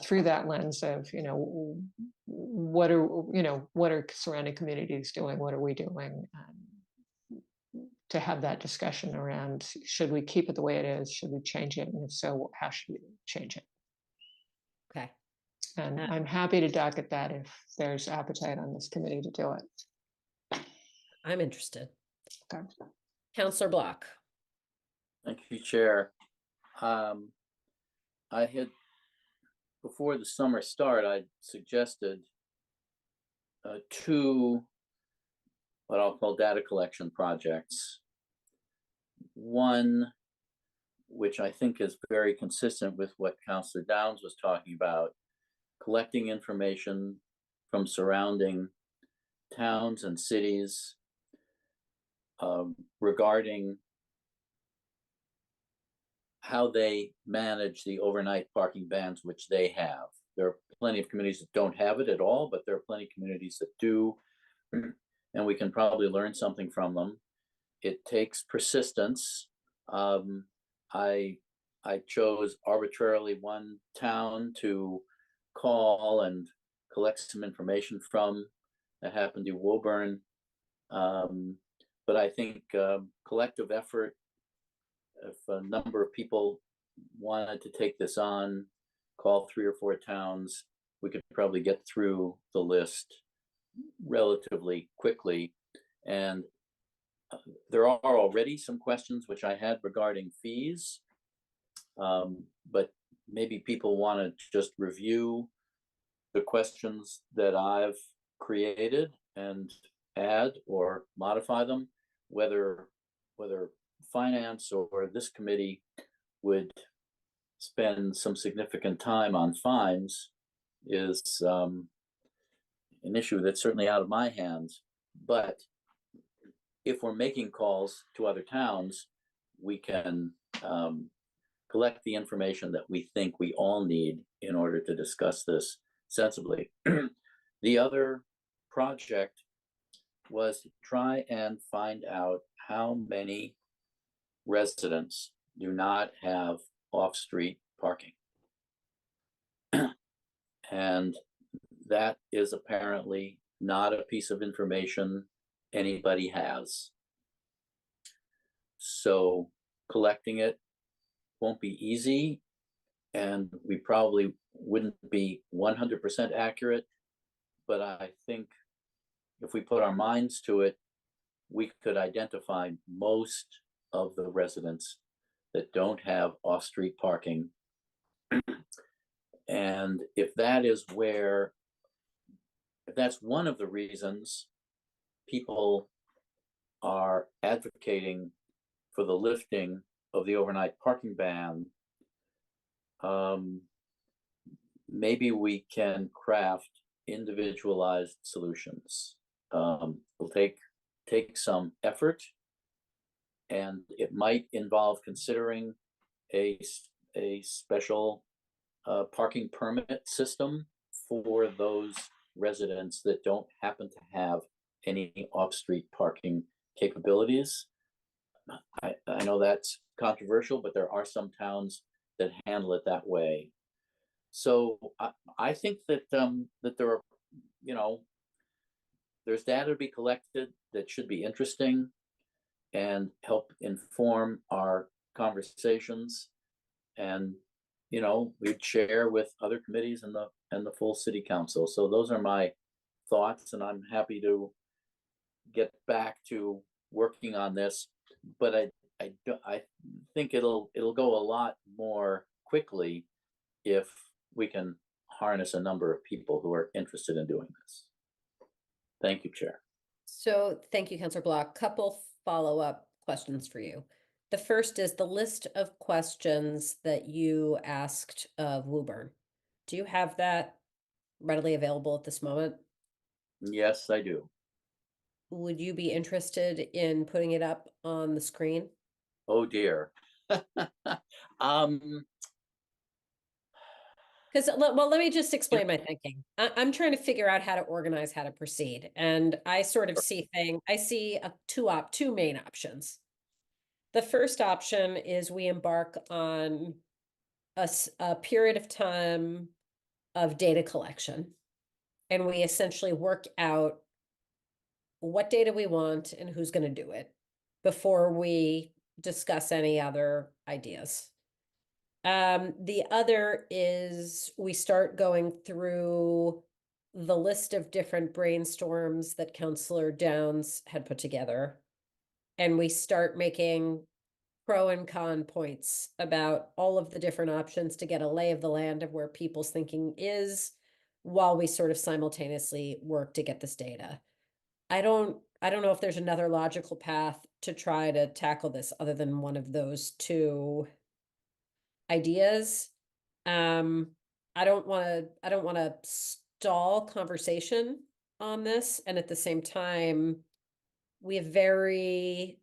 Speaker 12: through that lens of, what are surrounding communities doing? What are we doing? To have that discussion around, should we keep it the way it is? Should we change it? And if so, how should we change it?
Speaker 1: Okay.
Speaker 12: And I'm happy to docket that if there's appetite on this committee to do it.
Speaker 1: I'm interested.
Speaker 12: Okay.
Speaker 1: Councillor Block.
Speaker 13: Thank you, Chair. I had, before the summer start, I suggested two what I'll call data collection projects. One, which I think is very consistent with what Councillor Downs was talking about, collecting information from surrounding towns and cities regarding how they manage the overnight parking bans, which they have. There are plenty of communities that don't have it at all, but there are plenty of communities that do, and we can probably learn something from them. It takes persistence. I chose arbitrarily one town to call and collect some information from. That happened in Woburn. But I think collective effort, if a number of people wanted to take this on, call 3 or 4 towns, we could probably get through the list relatively quickly. And there are already some questions which I had regarding fees, but maybe people want to just review the questions that I've created and add or modify them, whether finance or this committee would spend some significant time on fines is an issue that's certainly out of my hands. But if we're making calls to other towns, we can collect the information that we think we all need in order to discuss this sensibly. The other project was to try and find out how many residents do not have off-street parking. And that is apparently not a piece of information anybody has. So collecting it won't be easy, and we probably wouldn't be 100% accurate, but I think if we put our minds to it, we could identify most of the residents that don't have off-street parking. And if that's one of the reasons people are advocating for the lifting of the overnight parking ban, maybe we can craft individualized solutions. It'll take some effort, and it might involve considering a special parking permit system for those residents that don't happen to have any off-street parking capabilities. I know that's controversial, but there are some towns that handle it that way. So I think that that there are, there's data to be collected that should be interesting and help inform our conversations, and we'd share with other committees and the full city council. So those are my thoughts, and I'm happy to get back to working on this. But I think it'll go a lot more quickly if we can harness a number of people who are interested in doing this. Thank you, Chair.
Speaker 1: So thank you, Councilor Block. Couple follow-up questions for you. The first is the list of questions that you asked of Woburn. Do you have that readily available at this moment?
Speaker 13: Yes, I do.
Speaker 1: Would you be interested in putting it up on the screen?
Speaker 13: Oh dear.
Speaker 1: Because, well, let me just explain my thinking. I'm trying to figure out how to organize, how to proceed. And I sort of see two main options. The first option is we embark on a period of time of data collection, and we essentially work out what data we want and who's going to do it before we discuss any other ideas. The other is we start going through the list of different brainstorms that Councillor Downs had put together, and we start making pro and con points about all of the different options to get a lay of the land of where people's thinking is, while we sort of simultaneously work to get this data. I don't know if there's another logical path to try to tackle this other than one of those two ideas. I don't want to stall conversation on this, and at the same time, we have very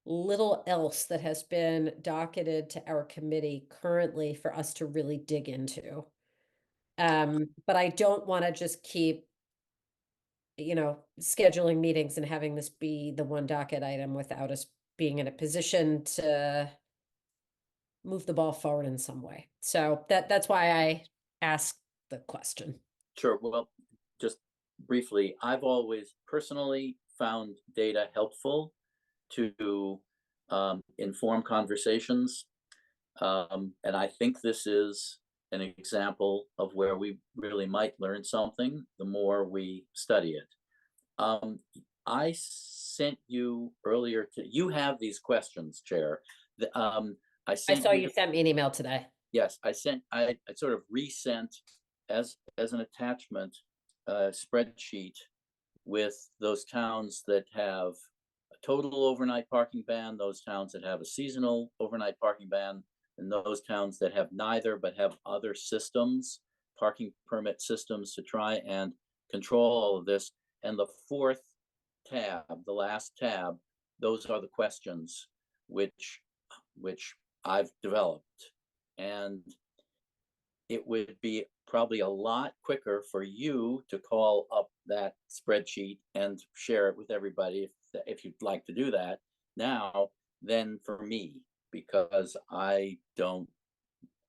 Speaker 1: little else that has been docketed to our committee currently for us to really dig into. But I don't want to just keep scheduling meetings and having this be the one docket item without us being in a position to move the ball forward in some way. So that's why I asked the question.
Speaker 13: Sure. Well, just briefly, I've always personally found data helpful to inform conversations. And I think this is an example of where we really might learn something the more we study it. I sent you earlier you have these questions, Chair. I
Speaker 1: saw you sent me an email today.
Speaker 13: Yes, I sort of resent as an attachment a spreadsheet with those towns that have a total overnight parking ban, those towns that have a seasonal overnight parking ban, and those towns that have neither but have other systems, parking permit systems, to try and control all of this. And the fourth tab, the last tab, those are the questions which I've developed. And it would be probably a lot quicker for you to call up that spreadsheet and share it with everybody if you'd like to do that now than for me, because I don't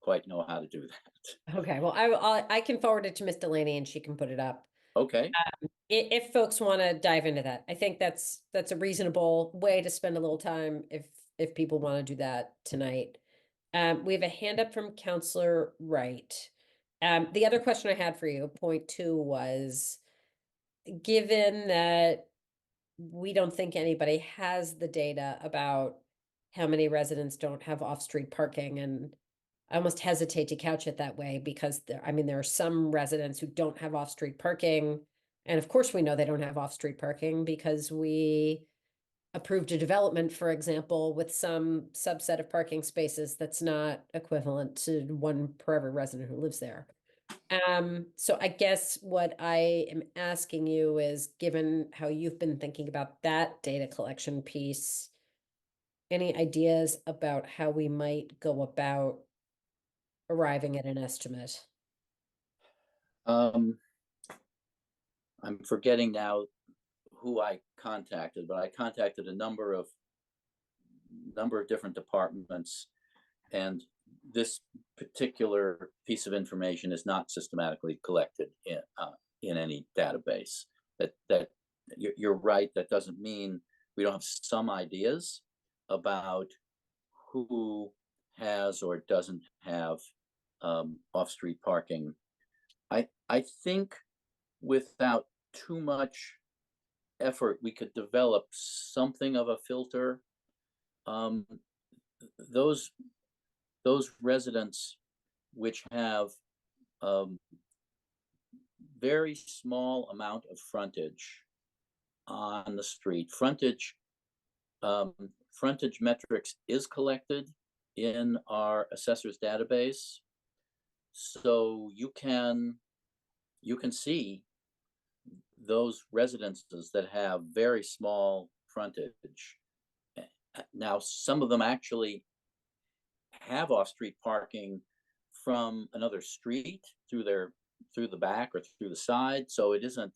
Speaker 13: quite know how to do that.
Speaker 1: Okay, well, I can forward it to Miss Delaney and she can put it up.
Speaker 13: Okay,
Speaker 1: If folks want to dive into that, I think that's a reasonable way to spend a little time if people want to do that tonight. We have a hand up from Counselor Wright. The other question I had for you, point 2, was given that we don't think anybody has the data about how many residents don't have off-street parking, and I almost hesitate to couch it that way because there are some residents who don't have off-street parking. And of course, we know they don't have off-street parking because we approved a development, for example, with some subset of parking spaces that's not equivalent to one per every resident who lives there. So I guess what I am asking you is, given how you've been thinking about that data collection piece, any ideas about how we might go about arriving at an estimate?
Speaker 13: I'm forgetting now who I contacted, but I contacted a number of different departments, and this particular piece of information is not systematically collected in any database. That you're right. That doesn't mean we don't have some ideas about who has or doesn't have off-street parking. I think without too much effort, we could develop something of a filter. Those residents which have very small amount of frontage on the street. Frontage metrics is collected in our assessor's database, so you can see those residences that have very small frontage. Now, some of them actually have off-street parking from another street through the back or through the side, so it isn't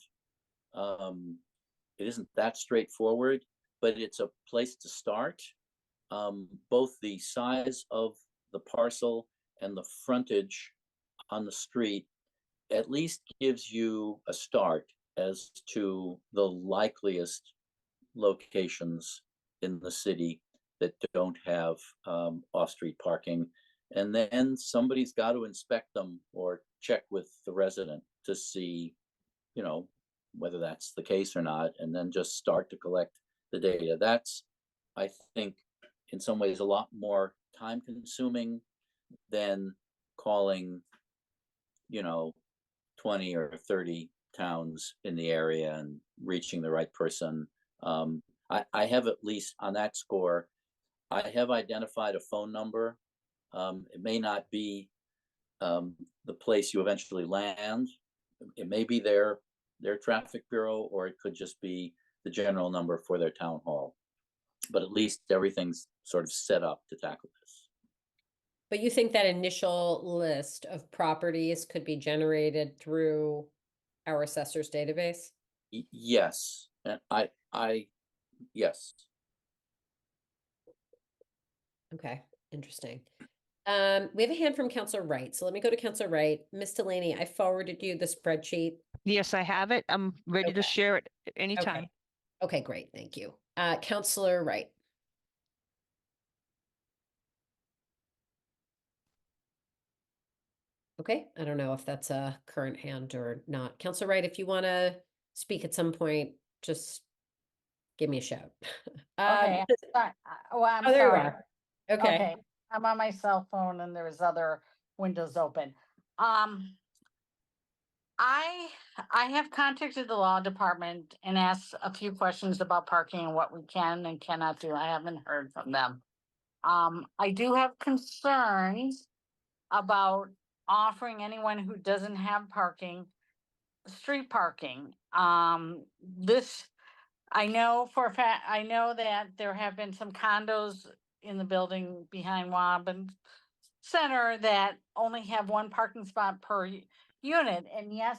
Speaker 13: that straightforward, but it's a place to start. Both the size of the parcel and the frontage on the street at least gives you a start as to the likeliest locations in the city that don't have off-street parking. And then somebody's got to inspect them or check with the resident to see, whether that's the case or not, and then just start to collect the data. That's, I think, in some ways a lot more time consuming than calling, 20 or 30 towns in the area and reaching the right person. I have, at least on that score, I have identified a phone number. It may not be the place you eventually land. It may be their traffic bureau, or it could just be the general number for their town hall. But at least everything's sort of set up to tackle this.
Speaker 1: But you think that initial list of properties could be generated through our assessor's database?
Speaker 13: Yes, and yes.
Speaker 1: Okay, interesting. We have a hand from Counselor Wright. So let me go to Counselor Wright. Miss Delaney, I forwarded you the spreadsheet.
Speaker 2: Yes, I have it. I'm ready to
Speaker 1: Okay.
Speaker 2: share it at any time.
Speaker 1: Okay, great. Thank you. Counselor Wright. Okay, I don't know if that's a current hand or not. Counselor Wright, if you want to speak at some point, just give me a shout.
Speaker 14: Okay, well, I'm
Speaker 1: Oh, there you
Speaker 14: sorry.
Speaker 1: are. Okay.
Speaker 14: I'm on my cell phone and there's other windows open. I have contacted the law department and asked a few questions about parking and what we can and cannot do. I haven't heard from them. I do have concerns about offering anyone who doesn't have parking, street parking. I know for a fact, I know that there have been some condos in the building behind Waban Center that only have one parking spot per unit. And yes,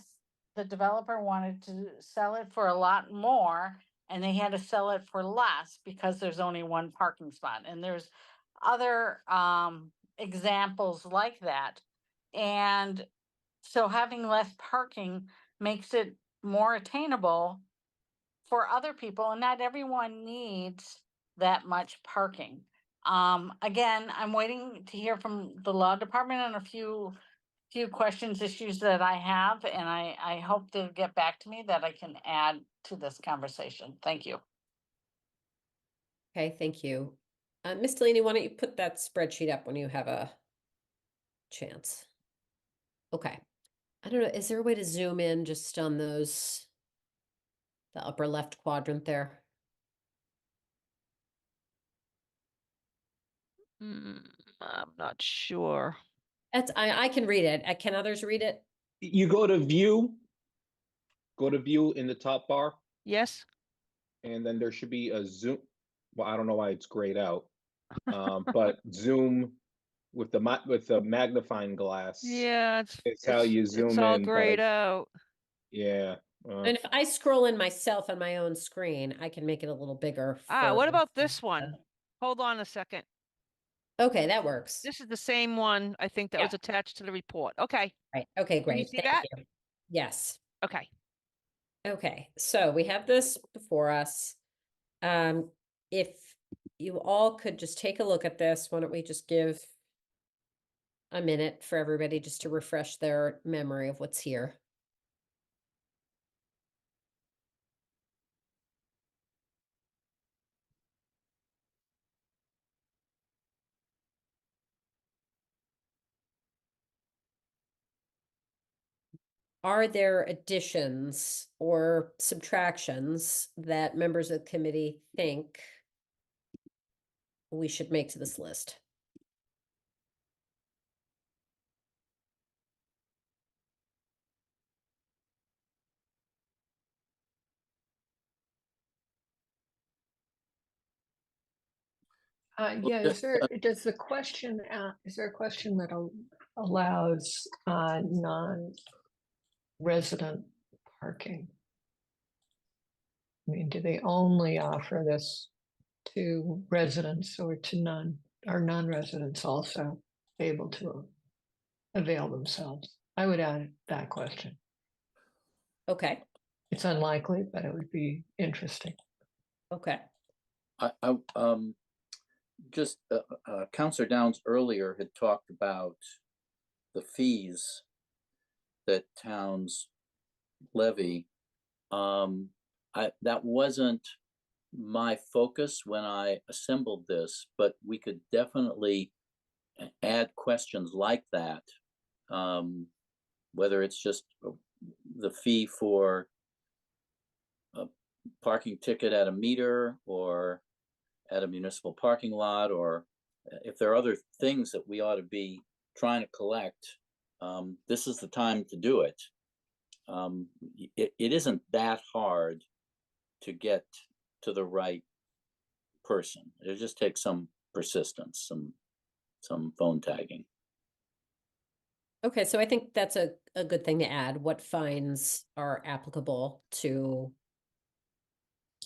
Speaker 14: the developer wanted to sell it for a lot more and they had to sell it for less because there's only one parking spot. And there's other examples like that. And so having less parking makes it more attainable for other people, and not everyone needs that much parking. Again, I'm waiting to hear from the law department on a few questions, issues that I have, and I hope they'll get back to me that I can add to this conversation. Thank you.
Speaker 1: Okay, thank you. Ms. Delaney, why don't you put that spreadsheet up when you have a chance? Okay. I don't know, is there a way to zoom in just on those, the upper left quadrant there?
Speaker 2: I'm not sure.
Speaker 1: I can read it. Can others read it?
Speaker 11: You go to view in the top bar,
Speaker 2: Yes?
Speaker 11: and then there should be a zoom. Well, I don't know why it's grayed out. But zoom with the magnifying glass.
Speaker 2: Yeah,
Speaker 11: It's how you zoom
Speaker 2: it's all
Speaker 11: in, but
Speaker 2: grayed out.
Speaker 11: yeah.
Speaker 1: And if I scroll in myself on my own screen, I can make it a little bigger.
Speaker 2: What
Speaker 1: for-
Speaker 2: about this one? Hold on a second.
Speaker 1: Okay, that works.
Speaker 2: This is the same one, I think, that
Speaker 1: Yeah.
Speaker 2: was attached to the report. Okay.
Speaker 1: Right. Okay,
Speaker 2: Can you
Speaker 1: great.
Speaker 2: see
Speaker 1: Thank
Speaker 2: that?
Speaker 1: you. Yes.
Speaker 2: Okay.
Speaker 1: Okay, so we have this before us. If you all could just take a look at this, why don't we just give a minute for everybody just to refresh their memory of what's here. Are there additions or subtractions that members of the committee think we should make to this list?
Speaker 12: Yeah, does the question, is there a question that allows non-resident parking? I mean, do they only offer this to residents or to are non-residents also able to avail themselves? I would add that question.
Speaker 1: Okay,
Speaker 12: It's unlikely, but it would be interesting.
Speaker 1: okay.
Speaker 13: Just Councillor Downs earlier had talked about the fees that towns levy. That wasn't my focus when I assembled this, but we could definitely add questions like that. Whether it's just the fee for a parking ticket at a meter or at a municipal parking lot, or if there are other things that we ought to be trying to collect, this is the time to do it. It isn't that hard to get to the right person. It just takes some persistence, some phone tagging.
Speaker 1: Okay, so I think that's a good thing to add. What fines are applicable to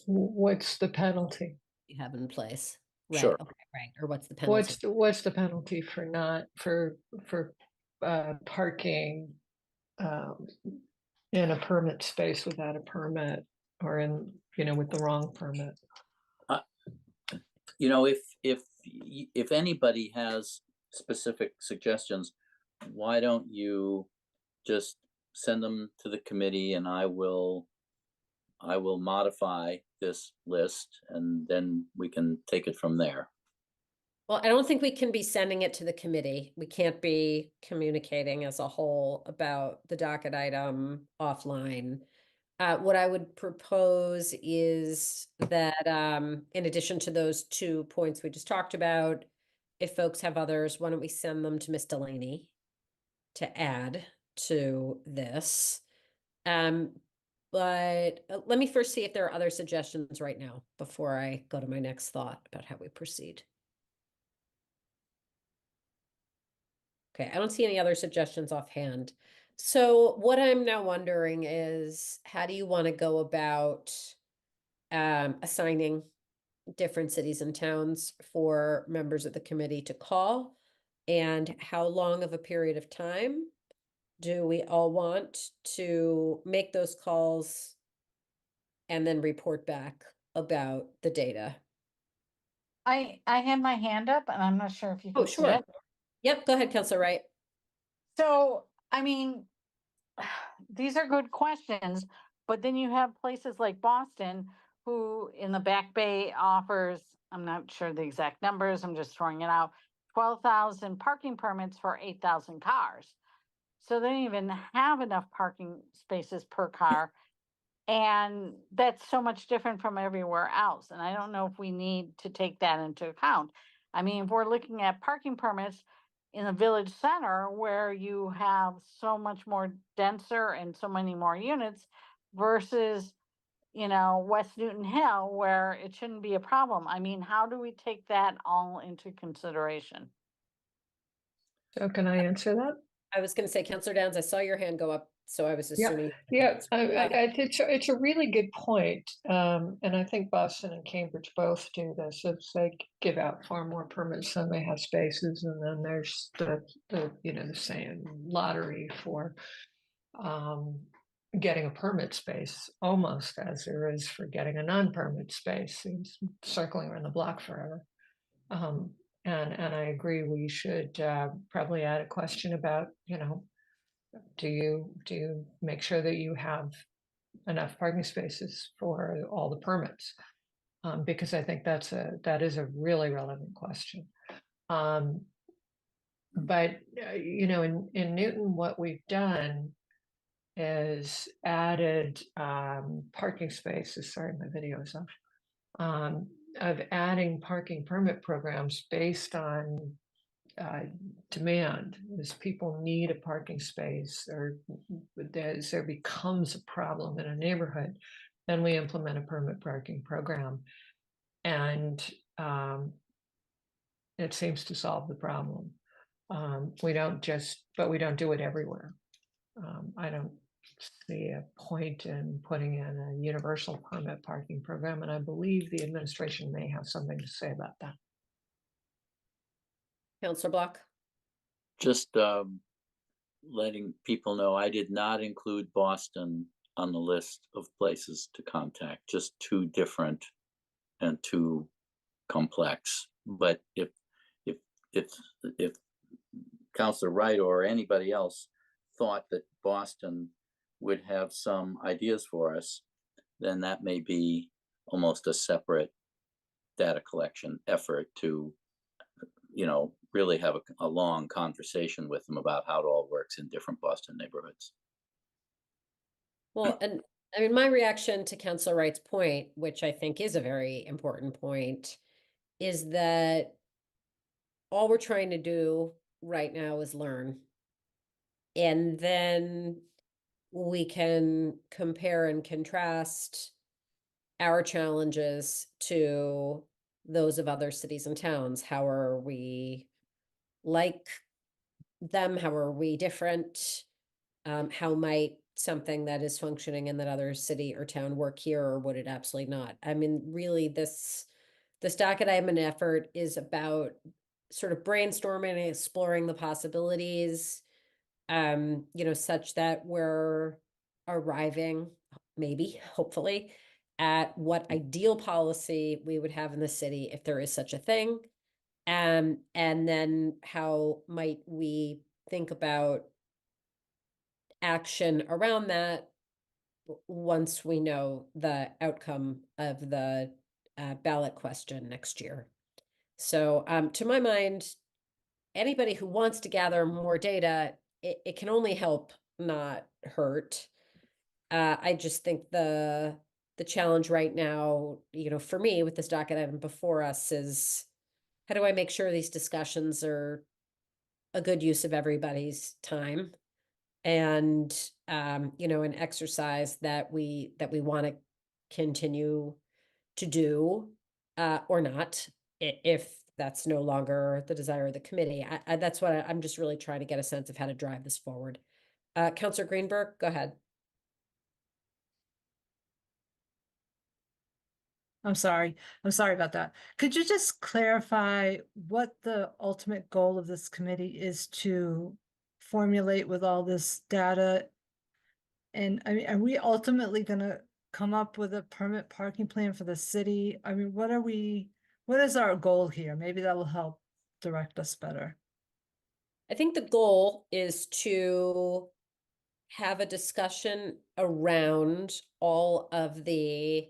Speaker 12: What's the penalty?
Speaker 1: you have in place? Right,
Speaker 13: Sure.
Speaker 1: okay, right. Or what's the penalty?
Speaker 12: What's the penalty for not for parking in a permit space without a permit, or in with the wrong permit?
Speaker 13: If anybody has specific suggestions, why don't you just send them to the committee, and I will modify this list, and then we can take it from there.
Speaker 1: Well, I don't think we can be sending it to the committee. We can't be communicating as a whole about the docket item offline. What I would propose is that in addition to those 2 points we just talked about, if folks have others, why don't we send them to Ms. Delaney to add to this? But let me first see if there are other suggestions right now before I go to my next thought about how we proceed. Okay, I don't see any other suggestions offhand. So what I'm now wondering is, how do you want to go about assigning different cities and towns for members of the committee to call? And how long of a period of time do we all want to make those calls and then report back about the data?
Speaker 14: I had my hand up and I'm not sure if you
Speaker 1: Oh,
Speaker 14: can see
Speaker 1: sure.
Speaker 14: it.
Speaker 1: Yep, go ahead, Counselor Wright.
Speaker 14: So, I mean, these are good questions, but then you have places like Boston who in the Back Bay offers, I'm not sure the exact numbers, I'm just throwing it out, 12,000 parking permits for 8,000 cars. So they don't even have enough parking spaces per car. And that's so much different from everywhere else. And I don't know if we need to take that into account. I mean, if we're looking at parking permits in the village center where you have so much more denser and so many more units versus, you know, West Newton Hill where it shouldn't be a problem. I mean, how do we take that all into consideration?
Speaker 12: So can I answer that?
Speaker 1: I was going to say, Counselor Downs, I saw your hand go up, so I was
Speaker 12: Yeah,
Speaker 1: assuming.
Speaker 12: yeah, I think it's a really good point. And I think Boston and Cambridge both do this. It's they give out far more permits than they have spaces. And then there's the you know, the same lottery for getting a permit space almost as there is for getting a non-permit space. It's circling around the block forever. And I agree, we should probably add a question about, you know, do you make sure that you have enough parking spaces for all the permits? Because I think that is a really relevant question. But you know, in Newton, what we've done is added parking spaces. Sorry, my video is off. Of adding parking permit programs based on demand. As people need a parking space or there becomes a problem in a neighborhood, then we implement a permit parking program. And it seems to solve the problem. We don't do it everywhere. I don't see a point in putting in a universal permit parking program, and I believe the administration may have something to say about that.
Speaker 1: Counselor Block?
Speaker 13: Just letting people know, I did not include Boston on the list of places to contact, just too different and too complex. But if Counselor Wright or anybody else thought that Boston would have some ideas for us, then that may be almost a separate data collection effort to, you know, really have a long conversation with them about how it all works in different Boston neighborhoods.
Speaker 1: Well, and I mean, my reaction to Counselor Wright's point, which I think is a very important point, is that all we're trying to do right now is learn. And then we can compare and contrast our challenges to those of other cities and towns. How are we like them? How are we different? How might something that is functioning in that other city or town work here, or would it absolutely not? I mean, really, this docket item effort is about sort of brainstorming and exploring the possibilities, you know, such that we're arriving, maybe, hopefully, at what ideal policy we would have in the city if there is such a thing. And then how might we think about action around that once we know the outcome of the ballot question next year. So to my mind, anybody who wants to gather more data, it can only help, not hurt. I just think the challenge right now, you know, for me with this docket item before us is, how do I make sure these discussions are a good use of everybody's time? And you know, an exercise that we want to continue to do or not, if that's no longer the desire of the committee. That's what I'm just really trying to get a sense of how to drive this forward. Councilor Greenberg, go ahead.
Speaker 21: I'm sorry about that. Could you just clarify what the ultimate goal of this committee is to formulate with all this data? And I mean, are we ultimately gonna come up with a permit parking plan for the city? I mean, what is our goal here? Maybe that will help direct us better.
Speaker 1: I think the goal is to have a discussion around all of the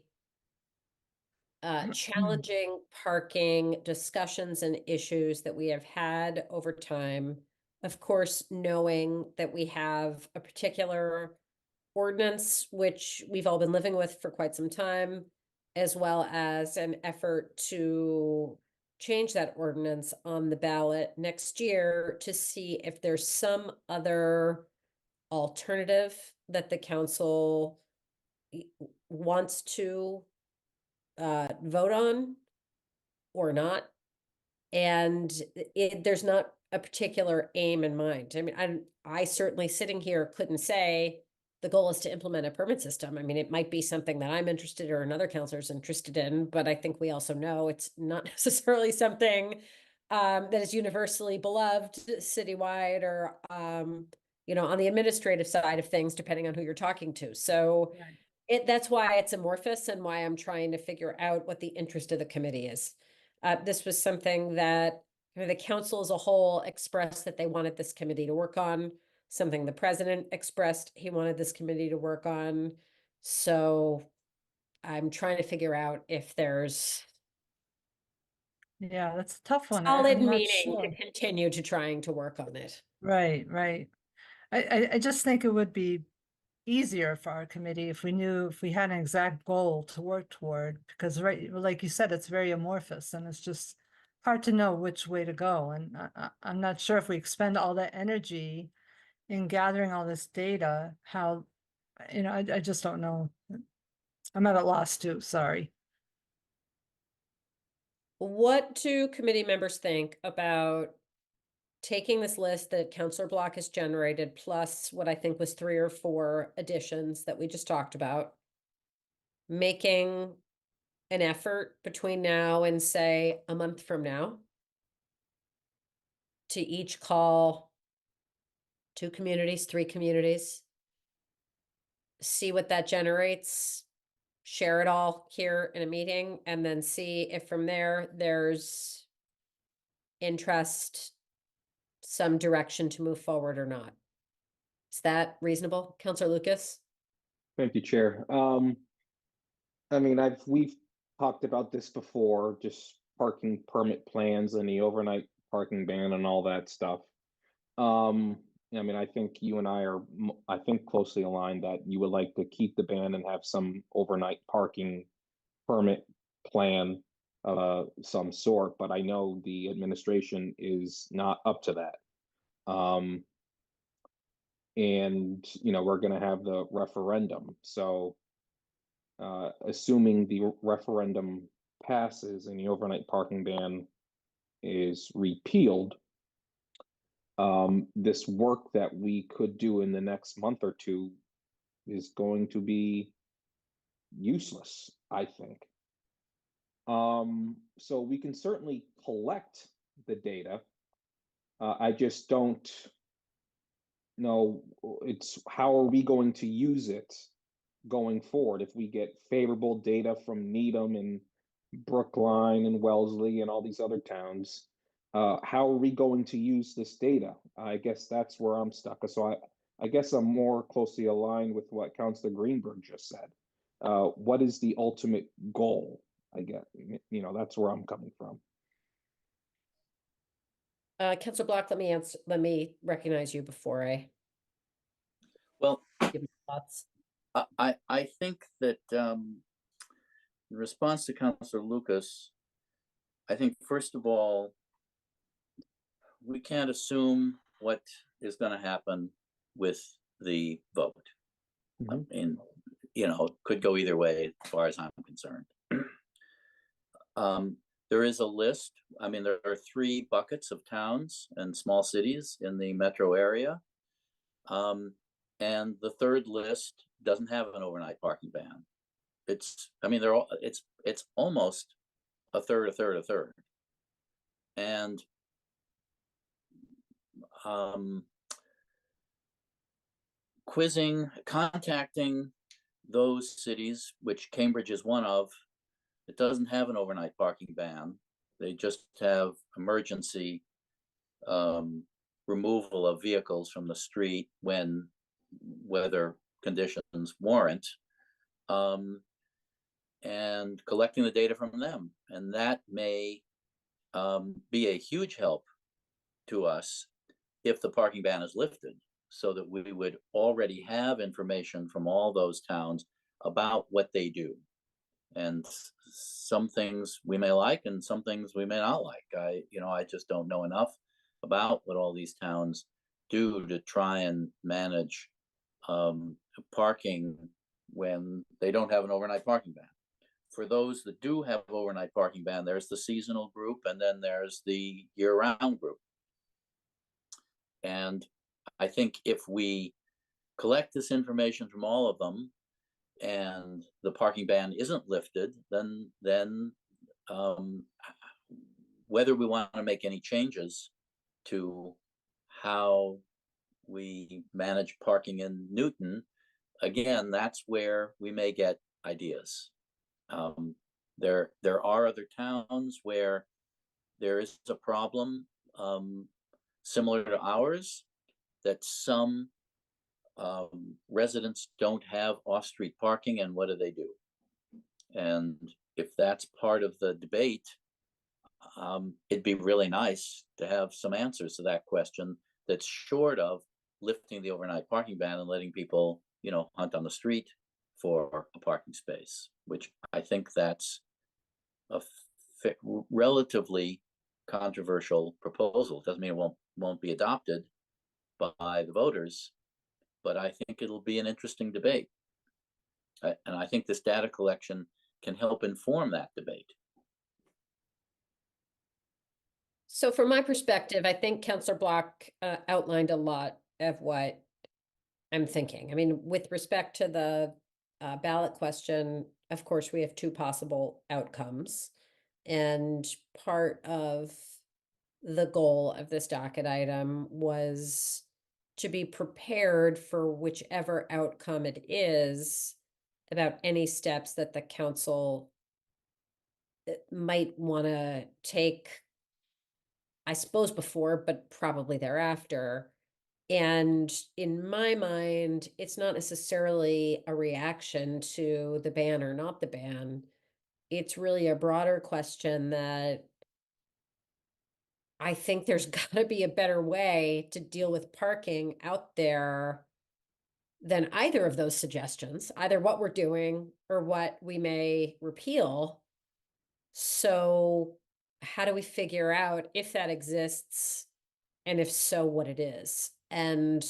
Speaker 1: challenging parking discussions and issues that we have had over time. Of course, knowing that we have a particular ordinance, which we've all been living with for quite some time, as well as an effort to change that ordinance on the ballot next year to see if there's some other alternative that the council wants to vote on or not. And there's not a particular aim in mind. I mean, I certainly sitting here couldn't say the goal is to implement a permit system. I mean, it might be something that I'm interested or another counselor is interested in, but I think we also know it's not necessarily something that is universally beloved citywide or, you know, on the administrative side of things, depending on who you're talking to. So that's why it's amorphous and why I'm trying to figure out what the interest of the committee is. This was something that the council as a whole expressed that they wanted this committee to work on, something the president expressed he wanted this committee to work on. So I'm trying to figure out if there's
Speaker 21: Yeah, that's a tough one.
Speaker 1: solid
Speaker 21: I'm not
Speaker 1: meaning
Speaker 21: sure.
Speaker 1: to continue to trying to work on it.
Speaker 21: Right. I just think it would be easier for our committee if we had an exact goal to work toward, because like you said, it's very amorphous and it's just hard to know which way to go. And I'm not sure if we expend all that energy in gathering all this data, how, you know, I just don't know. I'm at a loss too, sorry.
Speaker 1: What do committee members think about taking this list that Counselor Block has generated, plus what I think was 3 or 4 additions that we just talked about, making an effort between now and say a month from now to each call 2 communities, 3 communities, see what that generates, share it all here in a meeting, and then see if from there there's interest, some direction to move forward or not. Is that reasonable, Counselor Lucas?
Speaker 11: Thank you, Chair. I mean, we've talked about this before, just parking permit plans and the overnight parking ban and all that stuff. I mean, I think you and I are, I think, closely aligned that you would like to keep the ban and have some overnight parking permit plan of some sort, but I know the administration is not up to that. And, you know, we're going to have the referendum. So, assuming the referendum passes and the overnight parking ban is repealed, this work that we could do in the next month or two is going to be useless, I think. So we can certainly collect the data. I just don't know, it's how are we going to use it going forward if we get favorable data from Needham and Brookline and Wellesley and all these other towns. How are we going to use this data? I guess that's where I'm stuck. So I guess I'm more closely aligned with what Councilor Greenberg just said. What is the ultimate goal? I get, you know, that's where I'm coming from.
Speaker 1: Councilor Block, let me recognize you before I
Speaker 13: Well,
Speaker 1: give my thoughts.
Speaker 13: I think that in response to Councilor Lucas, I think first of all, we can't assume what is going to happen with the vote. I mean, you know, it could go either way as far as I'm concerned. There is a list. I mean, there are 3 buckets of towns and small cities in the metro area. And the third list doesn't have an overnight parking ban. I mean, they're all, it's almost a third, a third, a third. And contacting those cities, which Cambridge is one of, it doesn't have an overnight parking ban. They just have emergency removal of vehicles from the street when weather conditions warrant, and collecting the data from them. And that may be a huge help to us if the parking ban is lifted, so that we would already have information from all those towns about what they do. And some things we may like and some things we may not like. I just don't know enough about what all these towns do to try and manage parking when they don't have an overnight parking ban. For those that do have overnight parking ban, there's the seasonal group, and then there's the year-round group. And I think if we collect this information from all of them and the parking ban isn't lifted, then whether we want to make any changes to how we manage parking in Newton, again, that's where we may get ideas. There are other towns where there is a problem similar to ours, that some residents don't have off-street parking, and what do? And if that's part of the debate, it'd be really nice to have some answers to that question that's short of lifting the overnight parking ban and letting people, hunt on the street for a parking space, which I think that's a relatively controversial proposal. Doesn't mean it won't be adopted by the voters, but I think it'll be an interesting debate. And I think this data collection can help inform that debate.
Speaker 1: So from my perspective, I think Councillor Block outlined a lot of what I'm thinking. I mean, with respect to the ballot question, of course, we have two possible outcomes. And part of the goal of this docket item was to be prepared for whichever outcome it is about any steps that the council might want to take, I suppose before, but probably thereafter. And in my mind, it's not necessarily a reaction to the ban or not the ban. It's really a broader question that I think there's got to be a better way to deal with parking out there than either of those suggestions, either what we're doing or what we may repeal. So how do we figure out if that exists, and if so, what it is? And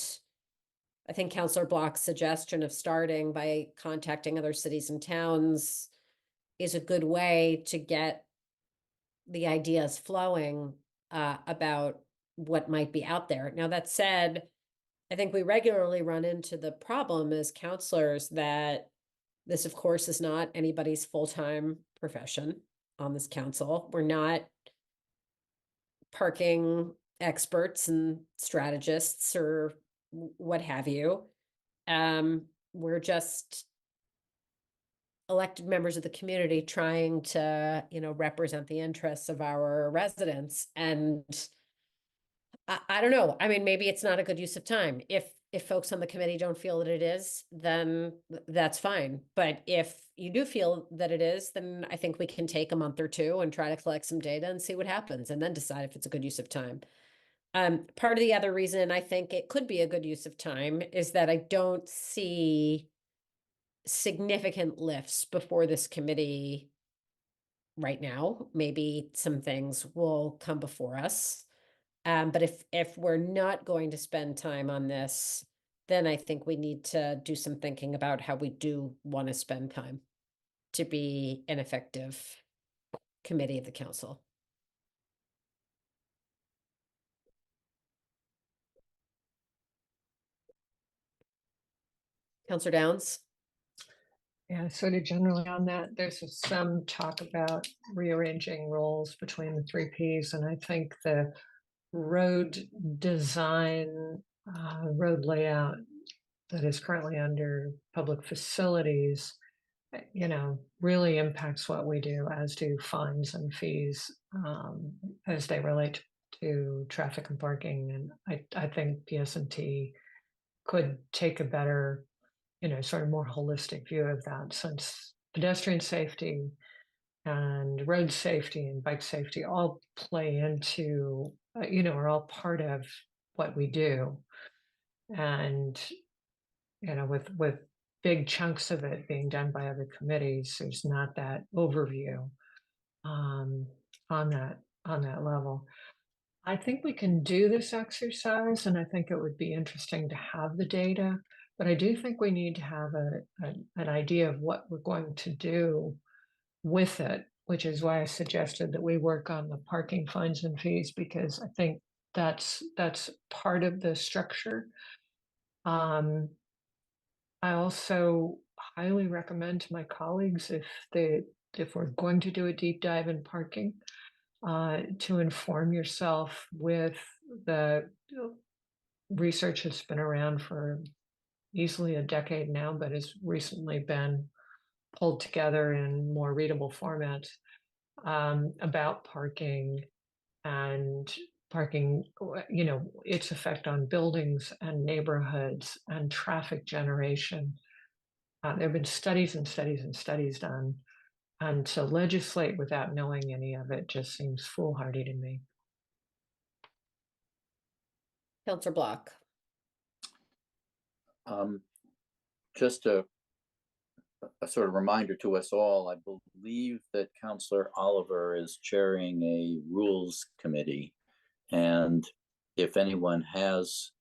Speaker 1: I think Councillor Block's suggestion of starting by contacting other cities and towns is a good way to get the ideas flowing about what might be out there. Now, that said, I think we regularly run into the problem as counselors that this, of course, is not anybody's full-time profession on this council. We're not parking experts and strategists or what have you. We're just elected members of the community trying to, represent the interests of our residents. And I don't know. I mean, maybe it's not a good use of time. If folks on the committee don't feel that it is, then that's fine. But if you do feel that it is, then I think we can take a month or two and try to collect some data and see what happens, and then decide if it's a good use of time. Part of the other reason I think it could be a good use of time is that I don't see significant lifts before this committee right now. Maybe some things will come before us. But if we're not going to spend time on this, then I think we need to do some thinking about how we do want to spend time to be an effective committee of the council. Councillor Downs?
Speaker 12: Yeah, sort of generally on that, there's some talk about rearranging roles between the three Ps, and I think the road design, road layout that is currently under public facilities, really impacts what we do, as do fines and fees, as they relate to traffic and parking. And I think PS&T could take a better, sort of more holistic view of that, since pedestrian safety and road safety and bike safety all play into, are all part of what we do. And, with big chunks of it being done by other committees, there's not that overview on that level. I think we can do this exercise, and I think it would be interesting to have the data, but I do think we need to have an idea of what we're going to do with it, which is why I suggested that we work on the parking fines and fees, because I think that's part of the structure. I also highly recommend to my colleagues, if we're going to do a deep dive in parking, to inform yourself with the research that's been around for easily a decade now, but has recently been pulled together in more readable formats, about parking and its effect on buildings and neighborhoods and traffic generation. There have been studies and studies and studies done, and to legislate without knowing any of it just seems foolhardy to me.
Speaker 1: Counselor Block.
Speaker 13: Just a sort of reminder to us all, I believe that Counselor Oliver is chairing a rules committee. And if anyone has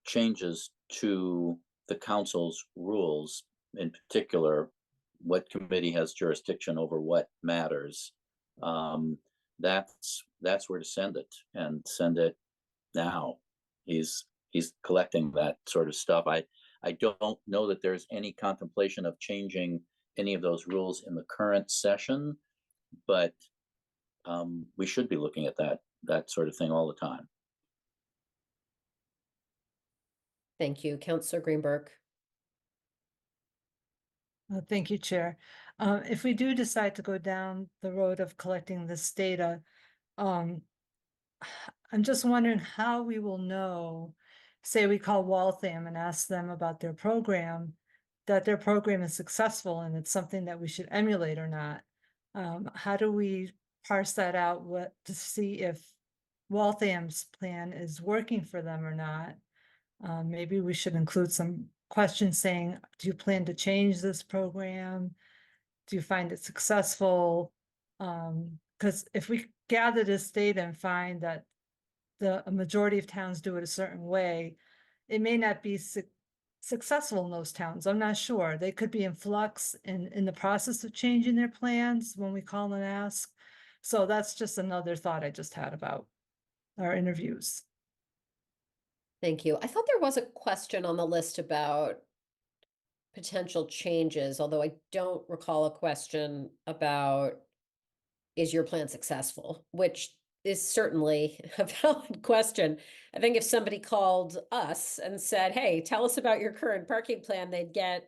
Speaker 13: changes to the council's rules, in particular, what committee has jurisdiction over what matters, that's where to send it, and send it now. He's collecting that sort of stuff. I don't know that there's any contemplation of changing any of those rules in the current session, but we should be looking at that sort of thing all the time.
Speaker 1: Thank you. Counselor Greenberg.
Speaker 21: Thank you, Chair. If we do decide to go down the road of collecting this data, I'm just wondering how we will know, say we call Waltham and ask them about their program, that their program is successful and it's something that we should emulate or not. How do we parse that out, to see if Waltham's plan is working for them or not? Maybe we should include some questions saying, do you plan to change this program? Do you find it successful? Because if we gather this data and find that a majority of towns do it a certain way, it may not be successful in those towns. I'm not sure. They could be in flux in the process of changing their plans when we call and ask. So that's just another thought I just had about our interviews.
Speaker 1: Thank you. I thought there was a question on the list about potential changes, although I don't recall a question about, is your plan successful? Which is certainly a valid question. I think if somebody called us and said, hey, tell us about your current parking plan, they'd get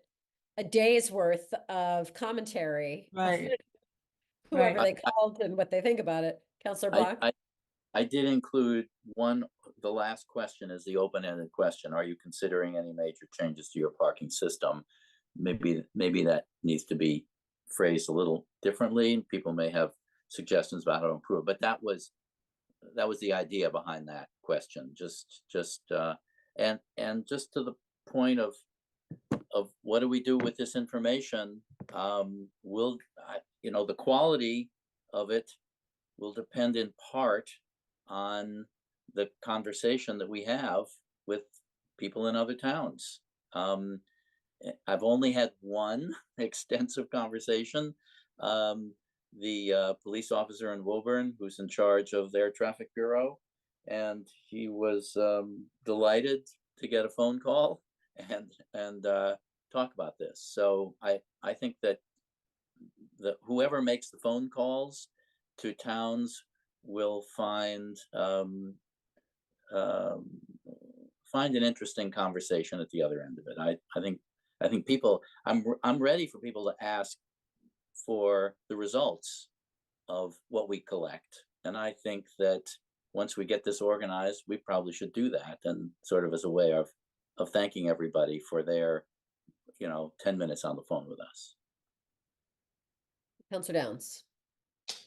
Speaker 1: a day's worth of commentary.
Speaker 21: Right.
Speaker 1: Whoever
Speaker 21: Right.
Speaker 1: they called and what they think about it. Counselor Block?
Speaker 13: I did include the last question is the open-ended question. Are you considering any major changes to your parking system? Maybe that needs to be phrased a little differently. People may have suggestions about how to improve, but that was the idea behind that question. And just to the point of what do we do with this information? The quality of it will depend in part on the conversation that we have with people in other towns. I've only had one extensive conversation. The police officer in Woburn, who's in charge of their traffic bureau, and he was delighted to get a phone call and talk about this. So I think that whoever makes the phone calls to towns will find an interesting conversation at the other end of it. I think people, I'm ready for people to ask for the results of what we collect. And I think that once we get this organized, we probably should do that, and sort of as a way of thanking everybody for their, 10 minutes on the phone with us.
Speaker 1: Counselor Downs.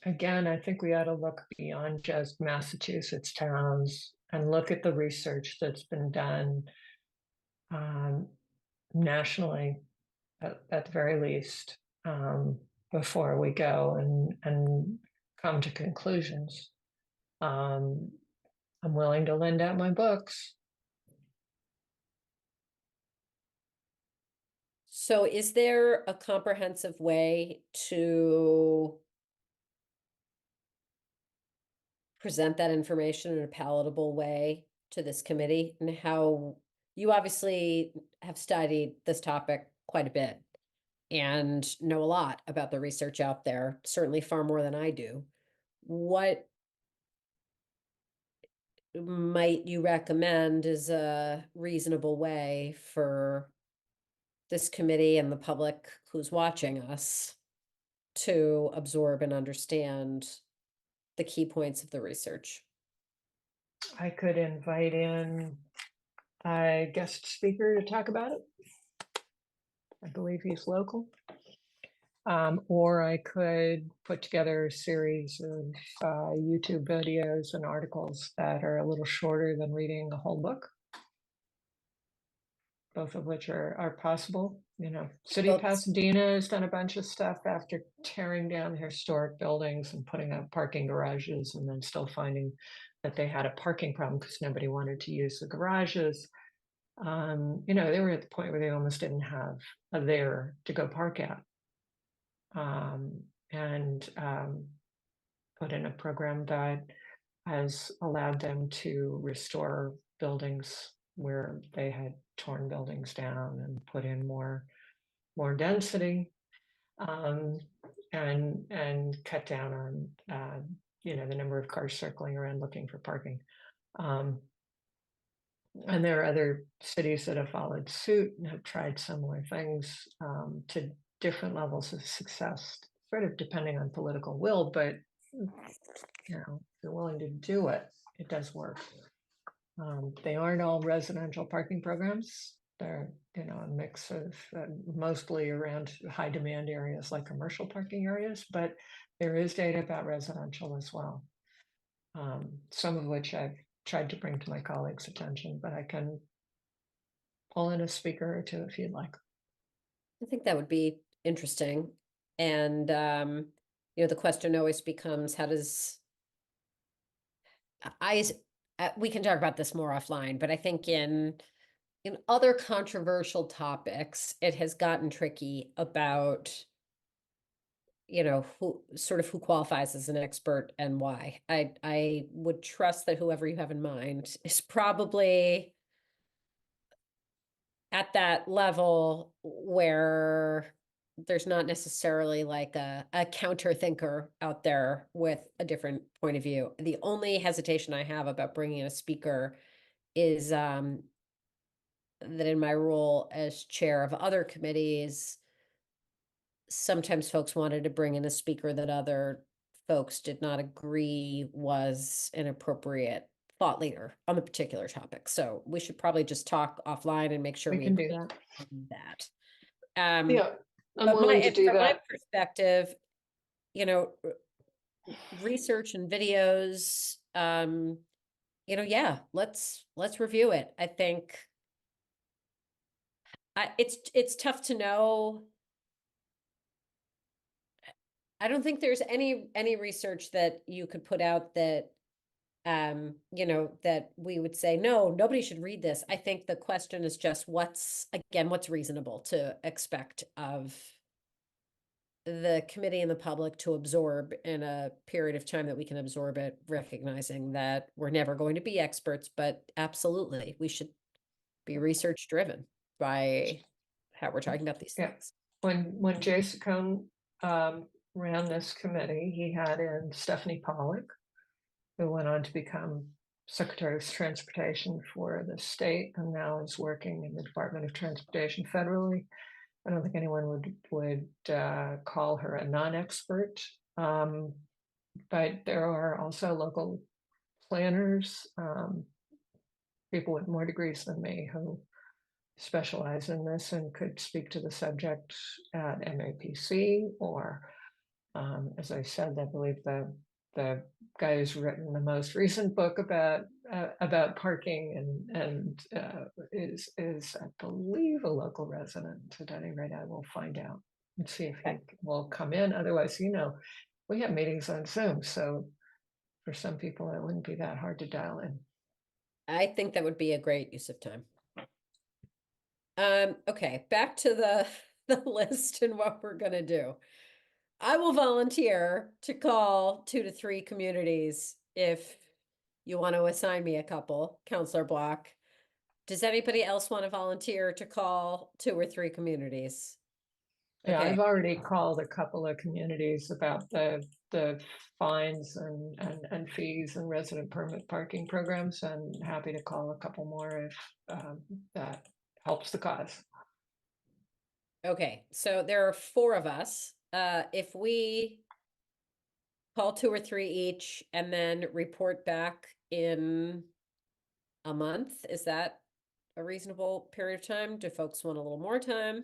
Speaker 12: Again, I think we ought to look beyond just Massachusetts towns and look at the research that's been done nationally, at the very least, before we go and come to conclusions. I'm willing to lend out my books.
Speaker 1: So is there a comprehensive way to present that information in a palatable way to this committee? And how you obviously have studied this topic quite a bit and know a lot about the research out there, certainly far more than I do. What might you recommend is a reasonable way for this committee and the public who's watching us to absorb and understand the key points of the research?
Speaker 12: I could invite in a guest speaker to talk about it. I believe he's local. Or I could put together a series of YouTube videos and articles that are a little shorter than reading a whole book. Both of which are possible. City of Pasadena has done a bunch of stuff after tearing down historic buildings and putting up parking garages, and then still finding that they had a parking problem because nobody wanted to use the garages. They were at the point where they almost didn't have a there to go park at. And put in a program that has allowed them to restore buildings where they had torn buildings down and put in more density, and cut down on the number of cars circling around looking for parking. And there are other cities that have followed suit and have tried similar things to different levels of success, sort of depending on political will, but if you're willing to do it, it does work. They aren't all residential parking programs. They're, a mix of mostly around high demand areas like commercial parking areas, but there is data about residential as well. Some of which I've tried to bring to my colleagues' attention, but I can pull in a speaker or two if you'd like.
Speaker 1: I think that would be interesting. And, the question always becomes, how does we can talk about this more offline, but I think in other controversial topics, it has gotten tricky about, who qualifies as an expert and why. I would trust that whoever you have in mind is probably at that level where there's not necessarily like a counter thinker out there with a different point of view. The only hesitation I have about bringing in a speaker is that in my role as chair of other committees, sometimes folks wanted to bring in a speaker that other folks did not agree was an appropriate thought leader on the particular topic. So we should probably just talk offline and make sure
Speaker 12: We can do that.
Speaker 1: Yeah,
Speaker 12: I'm willing to do
Speaker 1: from my
Speaker 12: that.
Speaker 1: perspective, research and videos, yeah, let's review it. I think it's tough to know. I don't think there's any research that you could put out that that we would say, no, nobody should read this. I think the question is just what's reasonable to expect of the committee and the public to absorb in a period of time that we can absorb it, recognizing that we're never going to be experts, but absolutely we should be research driven by how we're talking about these
Speaker 12: Yeah.
Speaker 1: things.
Speaker 12: When Jay Saccone ran this committee, he had in Stephanie Pollock, who went on to become Secretary of Transportation for the state and now is working in the Department of Transportation federally. I don't think anyone would call her a non-expert, but there are also local planners, people with more degrees than me who specialize in this and could speak to the subject at MAPC or, as I said, I believe the guy who's written the most recent book about parking and is I believe a local resident. At any rate, I will find out and see if he will come in. Otherwise, we have meetings on Zoom, so for some people it wouldn't be that hard to dial in.
Speaker 1: I think that would be a great use of time. Okay, back to the list and what we're gonna do. I will volunteer to call 2 to 3 communities if you want to assign me a couple, Counselor Block. Does anybody else want to volunteer to call 2 or 3 communities?
Speaker 12: Yeah,
Speaker 1: Okay.
Speaker 12: I've already called a couple of communities about the fines and fees and resident permit parking programs, and happy to call a couple more if that helps the cause.
Speaker 1: Okay, so there are 4 of us. If we call 2 or 3 each and then report back in a month, is that a reasonable period of time? Do folks want a little more time?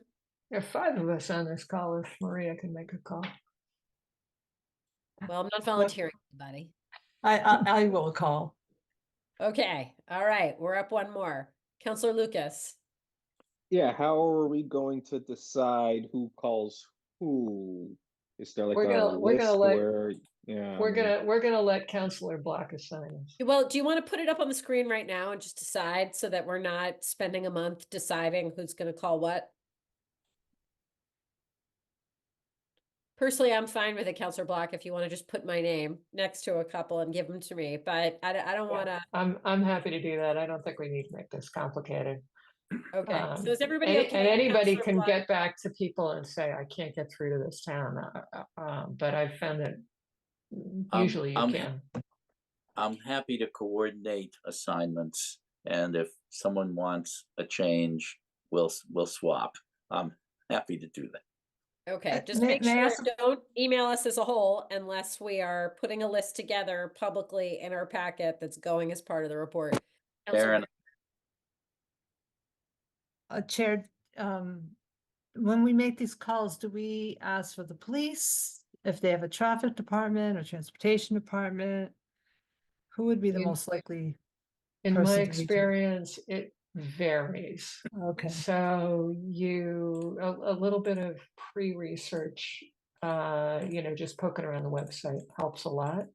Speaker 12: There are 5 of us on this call if Maria can make a call.
Speaker 1: Well, I'm not volunteering, buddy.
Speaker 21: I will call.
Speaker 1: Okay, all right, we're up 1 more. Counselor Lucas.
Speaker 11: Yeah, how are we going to decide who calls who? Is there like
Speaker 12: We're
Speaker 11: a
Speaker 12: gonna
Speaker 11: list
Speaker 12: let
Speaker 11: where, yeah,
Speaker 12: we're gonna let Counselor Block assign us.
Speaker 1: Well, do you want to put it up on the screen right now and just decide so that we're not spending a month deciding who's going to call what? Personally, I'm fine with it, Counselor Block, if you want to just put my name next to a couple and give them to me, but I don't want to.
Speaker 12: I'm happy to do that. I don't think we need to make this complicated.
Speaker 1: Okay, so is everybody okay?
Speaker 12: And anybody
Speaker 1: Counselor
Speaker 12: can
Speaker 1: Block?
Speaker 12: get back to people and say, I can't get through to this town. But I've found that usually you can.
Speaker 13: I'm happy to coordinate assignments, and if someone wants a change, we'll swap. I'm happy to do that.
Speaker 1: Okay, just
Speaker 21: may-
Speaker 1: make
Speaker 21: may I
Speaker 1: sure,
Speaker 21: ask-
Speaker 1: don't email us as a whole unless we are putting a list together publicly in our packet that's going as part of the report. Counselor
Speaker 13: Fair enough.
Speaker 21: Chair, when we make these calls, do we ask for the police, if they have a traffic department or transportation department? Who would be the
Speaker 12: In-
Speaker 21: most likely?
Speaker 12: In my
Speaker 21: person to reach out?
Speaker 12: experience, it varies.
Speaker 21: Okay,
Speaker 12: So a little bit of pre-research, just poking around the website helps a lot.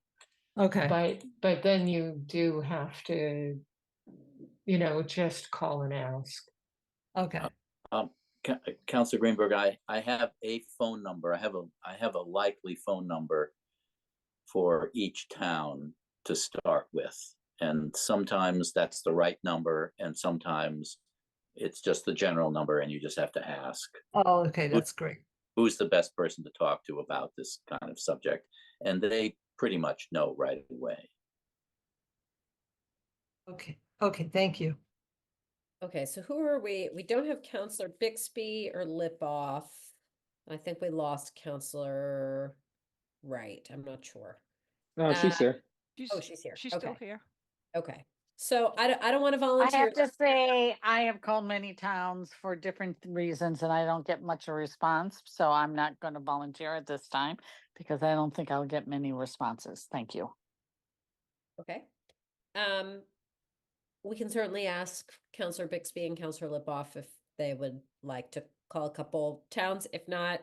Speaker 21: okay,
Speaker 12: But then you do have to, just call and ask.
Speaker 21: okay.
Speaker 13: Councilor Greenberg, I have a phone number. I have a likely phone number for each town to start with. And sometimes that's the right number, and sometimes it's just the general number and you just have to ask.
Speaker 21: Oh, okay, that's great.
Speaker 13: Who's the best person to talk to about this kind of subject? And they pretty much know right away.
Speaker 21: Okay, thank you.
Speaker 1: Okay, so who are we? We don't have Counselor Bixby or Lipoff. I think we lost Counselor Wright. I'm not sure.
Speaker 11: no, she's here.
Speaker 1: Oh, she's here.
Speaker 2: She's
Speaker 1: Okay.
Speaker 2: still here.
Speaker 1: Okay, so I don't want to
Speaker 14: I
Speaker 1: volunteer.
Speaker 14: have to say, I have called many towns for different reasons and I don't get much a response. So I'm not going to volunteer at this time because I don't think I'll get many responses. Thank you.
Speaker 1: Okay. We can certainly ask Counselor Bixby and Counselor Lipoff if they would like to call a couple towns. If not,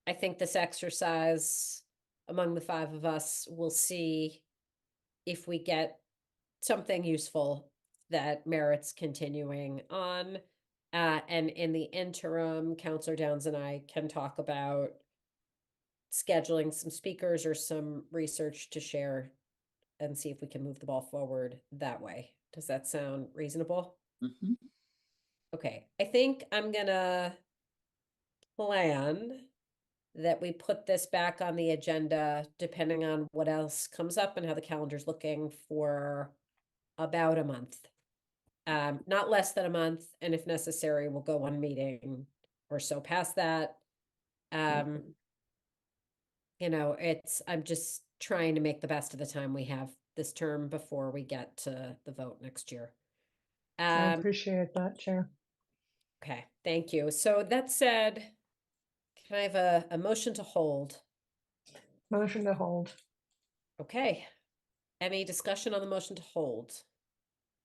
Speaker 1: I think this exercise among the 5 of us will see if we get something useful that merits continuing on. And in the interim, Counselor Downs and I can talk about scheduling some speakers or some research to share and see if we can move the ball forward that way. Does that sound reasonable?
Speaker 13: Mhm.
Speaker 1: Okay, I think I'm gonna plan that we put this back on the agenda, depending on what else comes up and how the calendar's looking, for about a month. Not less than a month, and if necessary, we'll go one meeting or so past that. You know, I'm just trying to make the best of the time we have this term before we get to the vote next year.
Speaker 12: I appreciate that, Chair.
Speaker 1: Okay, thank you. So that said, can I have a motion to hold?
Speaker 12: Motion to hold.
Speaker 1: Okay. Any discussion on the motion to hold?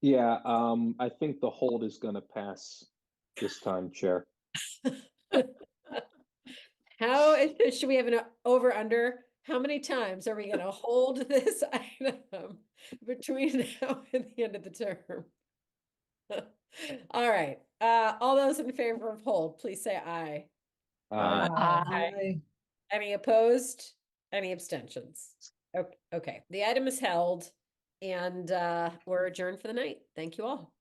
Speaker 11: Yeah, I think the hold is gonna pass this time, Chair.
Speaker 1: How should we have an over under? How many times are we gonna hold this item between now and the end of the term? All right, all those in favor of hold, please say aye.
Speaker 21: Aye.
Speaker 1: Any opposed? Any abstentions? Okay, the item is held and we're adjourned for the night. Thank you all.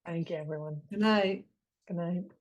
Speaker 12: Thank you, everyone.
Speaker 21: Good night.
Speaker 12: Good night.